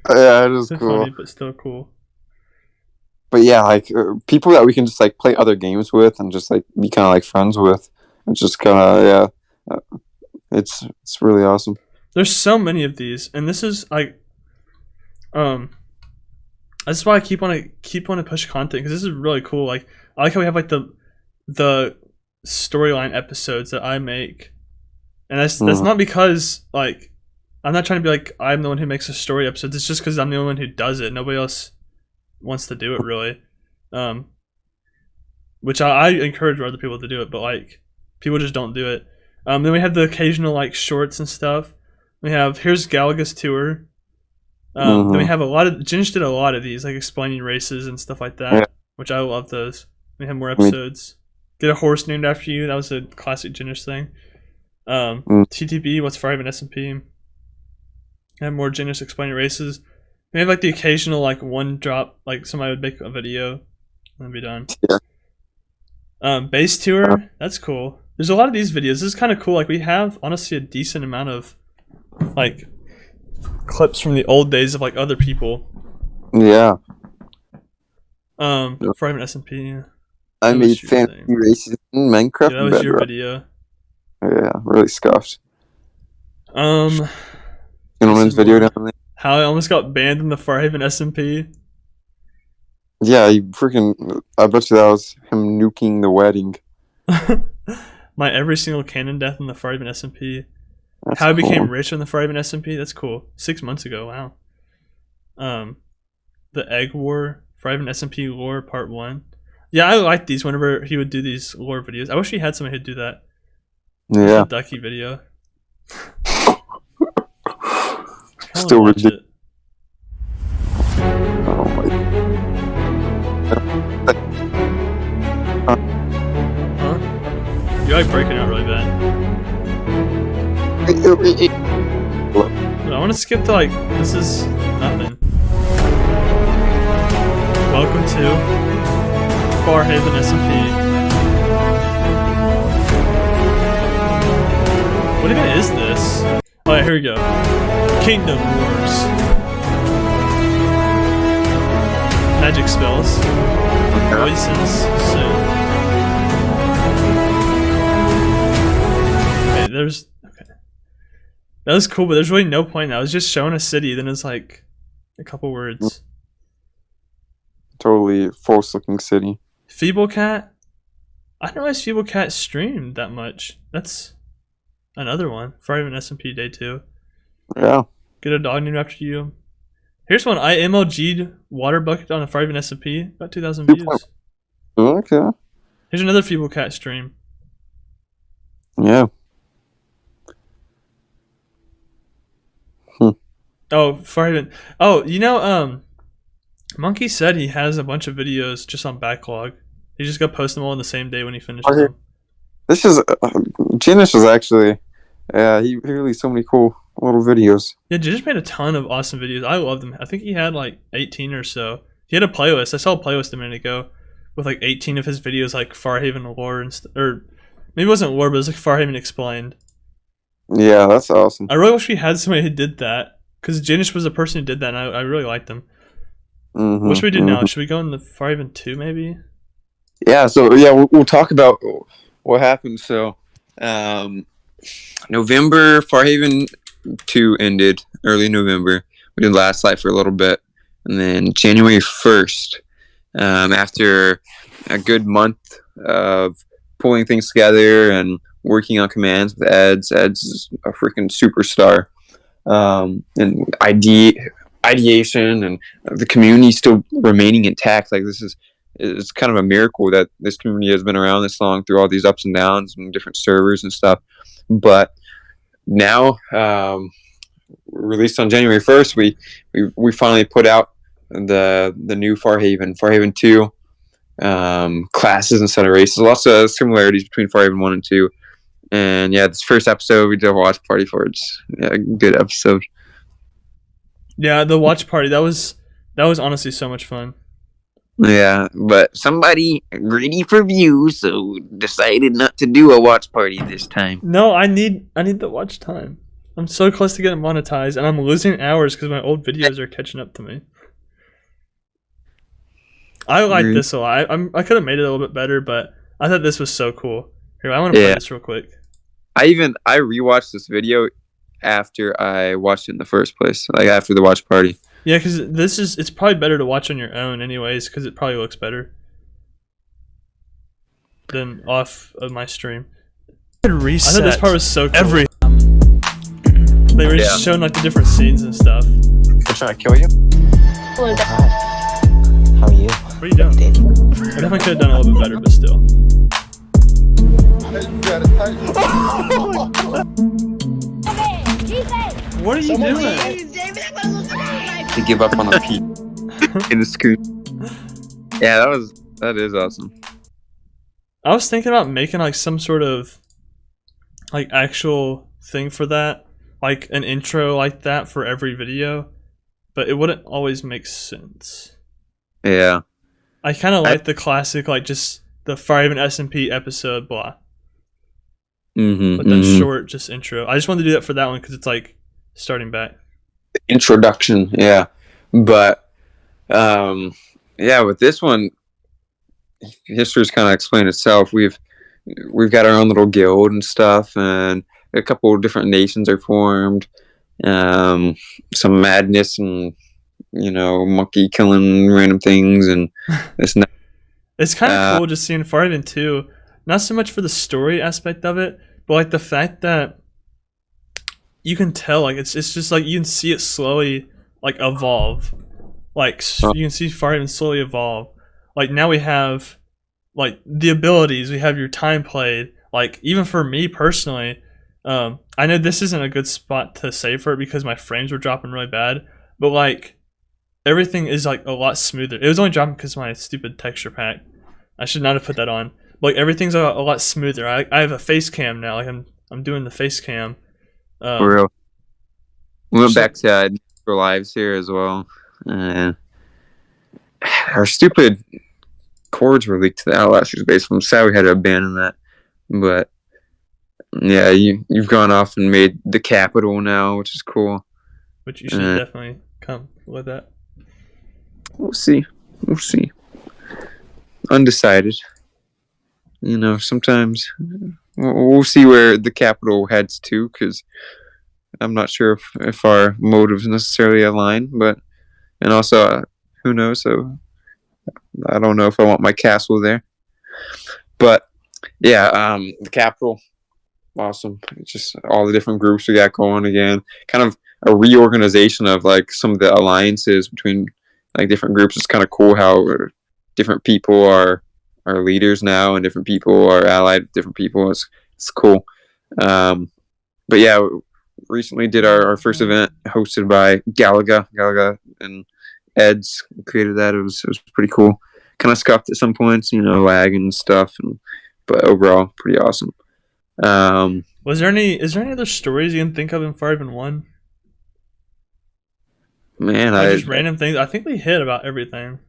[SPEAKER 2] Yeah, it is
[SPEAKER 1] It's
[SPEAKER 2] cool.
[SPEAKER 1] funny, but still cool.
[SPEAKER 2] But yeah, like people that we can just like play other games with and just like be kind of like friends with. It's just kind of it's really awesome.
[SPEAKER 1] There's so many of these, and this is like, that's why I keep on to push content, because this is really cool. Like I like how we have like the storyline episodes that I make, and that's not because like I'm not trying to be like I'm the one who makes the story episodes. It's just because I'm the only one who does it. Nobody else wants to do it really, which I encourage other people to do it, but like people just don't do it. Then we have the occasional like shorts and stuff. We have here's Galaga's tour. Then we have a lot of Jinx did a lot of these, like explaining races and stuff like that, which I love those. We have more episodes. Get a horse named after you. That was a classic Jinx thing. TTB, what's FarHaven SMP? Have more Jinx explaining races. We have like the occasional like one drop, like somebody would make a video and be done.
[SPEAKER 2] Yeah.
[SPEAKER 1] Base tour, that's cool. There's a lot of these videos. This is kind of cool. Like we have honestly a decent amount of like clips from the old days of like other people.
[SPEAKER 2] Yeah.
[SPEAKER 1] FarHaven SMP. Yeah.
[SPEAKER 2] I made fantasy races in Minecraft.
[SPEAKER 1] Yeah, that was your video.
[SPEAKER 2] Yeah, really scuffed. Gentleman's video down there.
[SPEAKER 1] How I almost got banned in the FarHaven SMP.
[SPEAKER 2] Yeah, I bet you that was him nuking the wedding.
[SPEAKER 1] My every single canon death in the FarHaven SMP.
[SPEAKER 2] That's
[SPEAKER 1] How I became
[SPEAKER 2] cool.
[SPEAKER 1] rich in the FarHaven SMP. That's cool. 6 months ago. Wow. The Egg War FarHaven SMP lore part 1. Yeah, I like these whenever he would do these lore videos. I wish we had somebody who'd do that.
[SPEAKER 2] Yeah.
[SPEAKER 1] The Ducky video.
[SPEAKER 2] Still ridiculous.
[SPEAKER 1] Huh? You're like breaking out really bad. I want to skip to like, this is nothing. welcome to FarHaven SMP. What even is this? Alright, here we go. Kingdom Wars. Magic spells. Voices soon. Okay, there's... Okay. That was cool, but there's really no point now. I was just showing a city, then it's like a couple words.
[SPEAKER 2] Totally false looking city.
[SPEAKER 1] Feeble Cat? I didn't realize Feeble Cat streamed that much. That's another one. FarHaven SMP Day 2.
[SPEAKER 2] Yeah.
[SPEAKER 1] Get a dog named after you. Here's one. I MLG'd Water Bucket on a FarHaven SMP. About 2,000 views.
[SPEAKER 2] Okay.
[SPEAKER 1] Here's another Feeble Cat stream.
[SPEAKER 2] Yeah.
[SPEAKER 1] Oh, FarHaven. Oh, you know, Monkey said he has a bunch of videos just on backlog. He just got post them all on the same day when he finished them.
[SPEAKER 2] This is Janish is actually, yeah, he released so many cool little videos.
[SPEAKER 1] Yeah, Janish made a ton of awesome videos. I love them. I think he had like 18 or so. He had a playlist. I saw a playlist a minute ago with like 18 of his videos, like FarHaven lore and or maybe it wasn't lore, but it was like FarHaven explained.
[SPEAKER 2] Yeah, that's awesome.
[SPEAKER 1] I really wish we had somebody who did that because Janish was the person who did that, and I really liked him.
[SPEAKER 2] Mm-hmm,
[SPEAKER 1] What should we do now? Should we go in the FarHaven 2 maybe?
[SPEAKER 2] Yeah, so yeah, we'll talk about what happened. So, November, FarHaven 2 ended, early November. We did last light for a little bit. And then January 1st, after a good month of pulling things together and working on commands with Eds is a freaking superstar. And ideation and the community still remaining intact. Like it's kind of a miracle that this community has been around this long through all these ups and downs and different servers and stuff. But now, released on January 1st, we finally put out the new FarHaven 2, classes instead of races. Lots of similarities between FarHaven 1 and 2. And yeah, this first episode we did a watch party for. It's a good episode.
[SPEAKER 1] Yeah, the watch party, that was honestly so much fun.
[SPEAKER 2] Yeah, but somebody greedy for views, so decided not to do a watch party this time.
[SPEAKER 1] No, I need the watch time. I'm so close to getting monetized, and I'm losing hours because my old videos are catching up to me. I like this a lot. I could have made it a little bit better, but I thought this was so cool. Here, I want to play this real quick.
[SPEAKER 2] I rewatched this video after I watched it in the first place, like after the watch party.
[SPEAKER 1] Yeah, because it's probably better to watch on your own anyways, because it probably looks better than off of my stream. I thought this part was so cool. They were just showing like the different scenes and stuff.
[SPEAKER 6] They're trying to kill you?
[SPEAKER 8] Hello, Dad. How are you?
[SPEAKER 1] What are you doing? I definitely could have done a little bit better, but still. What are you doing?
[SPEAKER 2] To give up on the peak in the scoop. Yeah, that is awesome.
[SPEAKER 1] I was thinking about making like some sort of like actual thing for that, like an intro like that for every video, but it wouldn't always make sense.
[SPEAKER 2] Yeah.
[SPEAKER 1] I kind of like the classic, like just the FarHaven SMP episode, blah. But that short, just intro. I just wanted to do that for that one because it's like starting back.
[SPEAKER 2] Introduction, yeah. But, yeah, with this one, history's kind of explained itself. We've got our own little guild and stuff, and a couple of different nations are formed. Some madness and, monkey killing random things and this.
[SPEAKER 1] It's kind of cool just seeing FarHaven 2. Not so much for the story aspect of it, but like the fact that you can tell, like it's just like you can see it slowly like evolve. Like you can see FarHaven slowly evolve. Like now we have like the abilities, we have your time played. Like even for me personally, I know this isn't a good spot to save for it because my frames were dropping really bad, but like everything is like a lot smoother. It was only dropping because of my stupid texture pack. I should not have put that on. Like everything's a lot smoother. I have a face cam now. Like I'm doing the face cam.
[SPEAKER 2] For real. We went back to for lives here as well. our stupid cords were leaked to the Outlasters base. I'm sad we had to abandon that. But yeah, you've gone off and made the capital now, which is cool.
[SPEAKER 1] Which you should definitely come with that.
[SPEAKER 2] We'll see. Undecided. Sometimes we'll see where the capital heads to, because I'm not sure if our motives necessarily align. And also, who knows? So I don't know if I want my castle there. But yeah, the capital, awesome. It's just all the different groups we got going again. Kind of a reorganization of like some of the alliances between like different groups. It's kind of cool how different people are leaders now, and different people are allied with different people. It's cool. But yeah, recently did our first event hosted by Galaga and Ed's created that. It was pretty cool. Kind of scuffed at some points, lag and stuff, but overall pretty awesome.
[SPEAKER 1] Is there any other stories you can think of in FarHaven 1?
[SPEAKER 2] Man,
[SPEAKER 1] just random things. I think we hit about everything.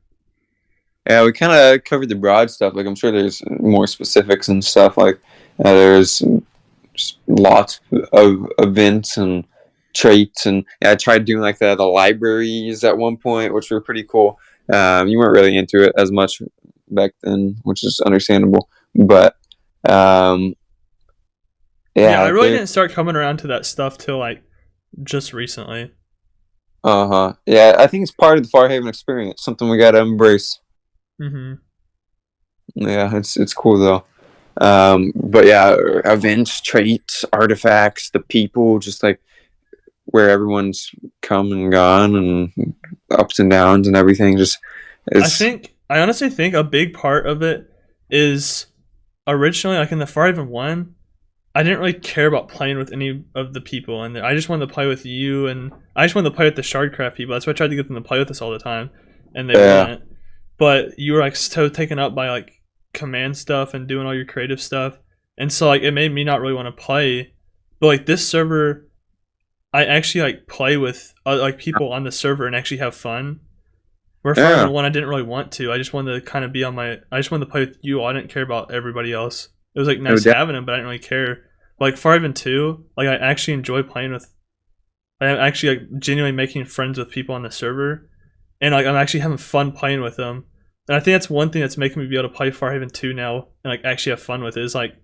[SPEAKER 2] Yeah, we kind of covered the broad stuff. Like, I'm sure there's more specifics and stuff. Like, there's lots of events and traits, and I tried doing like the libraries at one point, which were pretty cool. You weren't really into it as much back then, which is understandable. But
[SPEAKER 1] yeah, I really didn't start coming around to that stuff till like just recently.
[SPEAKER 2] Yeah, I think it's part of the FarHaven experience. Something we gotta embrace. Yeah, it's cool though. But yeah, events, traits, artifacts, the people, just like where everyone's come and gone, and ups and downs and everything.
[SPEAKER 1] I honestly think a big part of it is originally, like in the FarHaven 1, I didn't really care about playing with any of the people, and I just wanted to play with you, and I just wanted to play with the Shardcraft people. That's why I tried to get them to play with us all the time, and they wouldn't. But you were like so taken up by like command stuff and doing all your creative stuff, and so like it made me not really want to play. But like this server, I actually like play with like people on the server and actually have fun. Where FarHaven 1, I didn't really want to. I just wanted to kind of be on my. I just wanted to play with you. I didn't care about everybody else. It was like nice having them, but I didn't really care. Like FarHaven 2, like I actually enjoy playing with. I'm actually like genuinely making friends with people on the server, and like I'm actually having fun playing with them. And I think that's one thing that's making me be able to play FarHaven 2 now and like actually have fun with it. Is like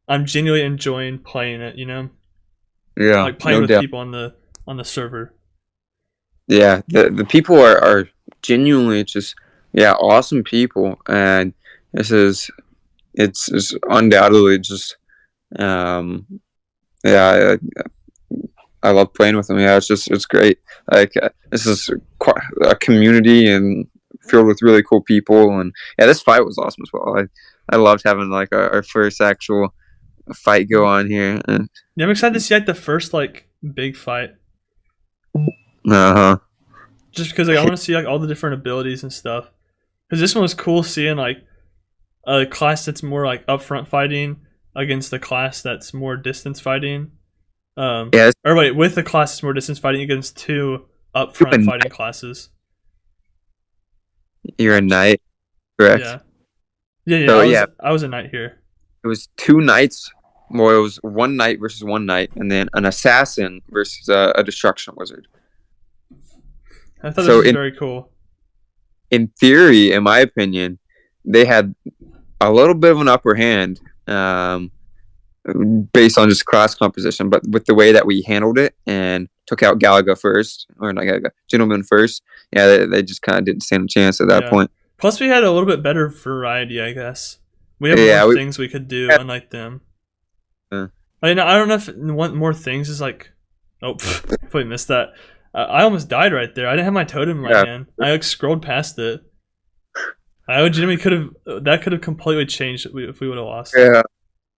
[SPEAKER 1] I'm genuinely enjoying playing it.
[SPEAKER 2] Yeah,
[SPEAKER 1] like playing with people on the server.
[SPEAKER 2] Yeah, the people are genuinely just awesome people, and it's undoubtedly just I love playing with them. Yeah, it's great. Like this is quite a community and filled with really cool people, and this fight was awesome as well. I loved having like our first actual fight go on here.
[SPEAKER 1] Yeah, I'm excited to see like the first like big fight. Just because like I want to see like all the different abilities and stuff. Because this one was cool seeing like a class that's more like upfront fighting against the class that's more distance fighting. Or wait, with the class that's more distance fighting against two upfront fighting classes.
[SPEAKER 2] You're a knight, correct?
[SPEAKER 1] Yeah. So, I was a knight here.
[SPEAKER 2] It was 2 knights. Well, it was 1 knight versus 1 knight, and then an assassin versus a destruction wizard.
[SPEAKER 1] I thought this was very cool.
[SPEAKER 2] In theory, in my opinion, they had a little bit of an upper hand based on just class composition, but with the way that we handled it and took out Galaga first, or not Galaga, Gentleman first, they just kind of didn't stand a chance at that point.
[SPEAKER 1] Plus, we had a little bit better variety, I guess. We have more things we could do, unlike them. I mean, I don't know if want more things is like... Oh, probably missed that. I almost died right there. I didn't have my totem in my hand. I like scrolled past it. I legitimately could have... That could have completely changed if we would have lost.
[SPEAKER 2] Yeah.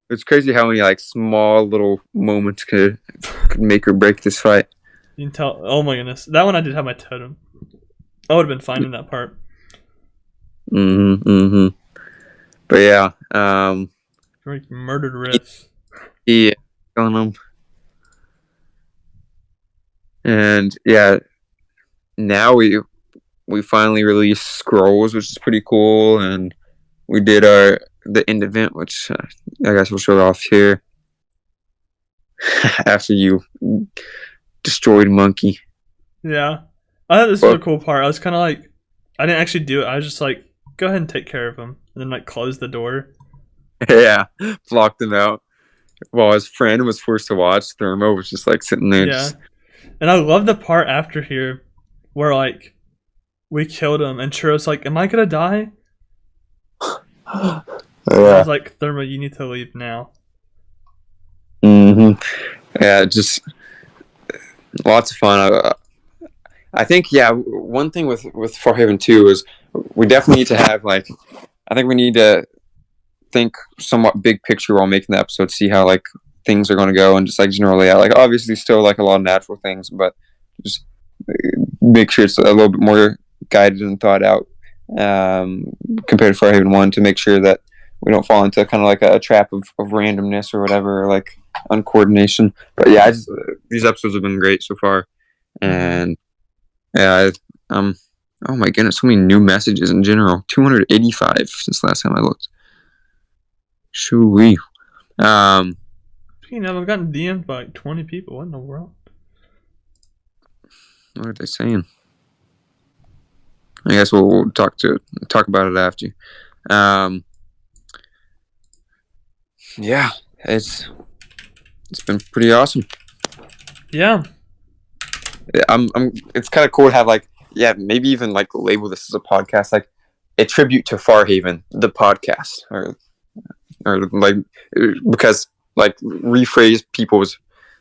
[SPEAKER 2] It's crazy how many like small little moments could make or break this fight.
[SPEAKER 1] You can tell. Oh my goodness. That one I did have my totem. I would have been fine in that part.
[SPEAKER 2] But yeah.
[SPEAKER 1] Like murdered riffs.
[SPEAKER 2] Yeah. On them. And yeah. Now we finally released Scrolls, which is pretty cool, and we did the end event, which I guess we'll show off here. After you destroyed Monkey.
[SPEAKER 1] Yeah. I thought this was a cool part. I was kind of like, I didn't actually do it. I was just like, go ahead and take care of him. And then like close the door.
[SPEAKER 2] Yeah, blocked him out. While his friend was forced to watch, Thermo was just like sitting there.
[SPEAKER 1] Yeah. And I love the part after here where like we killed him and Churro's like, am I going to die? I was like, Thermo, you need to leave now.
[SPEAKER 2] Yeah, just lots of fun. I think, yeah, one thing with FarHaven 2 is we definitely need to have, like, I think we need to think somewhat big picture while making the episode, see how, like, things are going to go and just, like, general layout. Like, obviously still, like, a lot of natural things, but just make sure it's a little bit more guided and thought out compared to FarHaven 1 to make sure that we don't fall into kind of like a trap of randomness or whatever, or like uncoordination. But yeah, these episodes have been great so far, and yeah, oh my goodness, so many new messages in general. 285 since last time I looked. Shoo-wee.
[SPEAKER 1] Speaking of, I've gotten DM'd by like 20 people. What in the world?
[SPEAKER 2] What are they saying? I guess we'll talk about it after. Yeah, it's been pretty awesome.
[SPEAKER 1] Yeah.
[SPEAKER 2] It's kind of cool to have like, yeah, maybe even like label this as a podcast, like a tribute to FarHaven, the podcast, or like, because like rephrase people's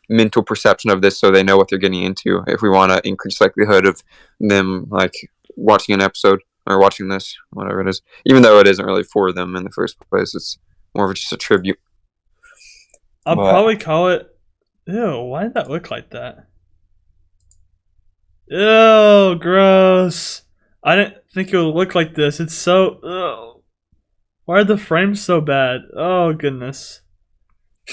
[SPEAKER 2] mental perception of this so they know what they're getting into. If we want to increase likelihood of them like watching an episode or watching this, whatever it is, even though it isn't really for them in the first place, it's more of just a tribute.
[SPEAKER 1] I'll probably call it. Ew, why did that look like that? Ew, gross. I didn't think it would look like this. It's so. Ew. Why are the frames so bad? Oh, goodness.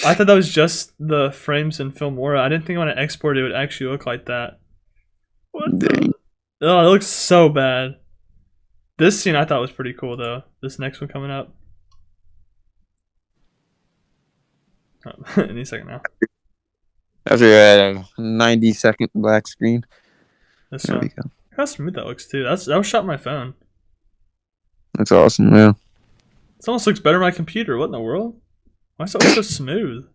[SPEAKER 1] I thought that was just the frames in Filmora. I didn't think when I exported it would actually look like that. What the? Oh, it looks so bad. This scene I thought was pretty cool, though. This next one coming up. Oh, any second now.
[SPEAKER 2] After a 90-second black screen.
[SPEAKER 1] This
[SPEAKER 2] there
[SPEAKER 1] one.
[SPEAKER 2] we go.
[SPEAKER 1] Look how smooth that looks, too. That was shot on my phone.
[SPEAKER 2] That's awesome, yeah.
[SPEAKER 1] This almost looks better on my computer. What in the world? Why does it look so smooth?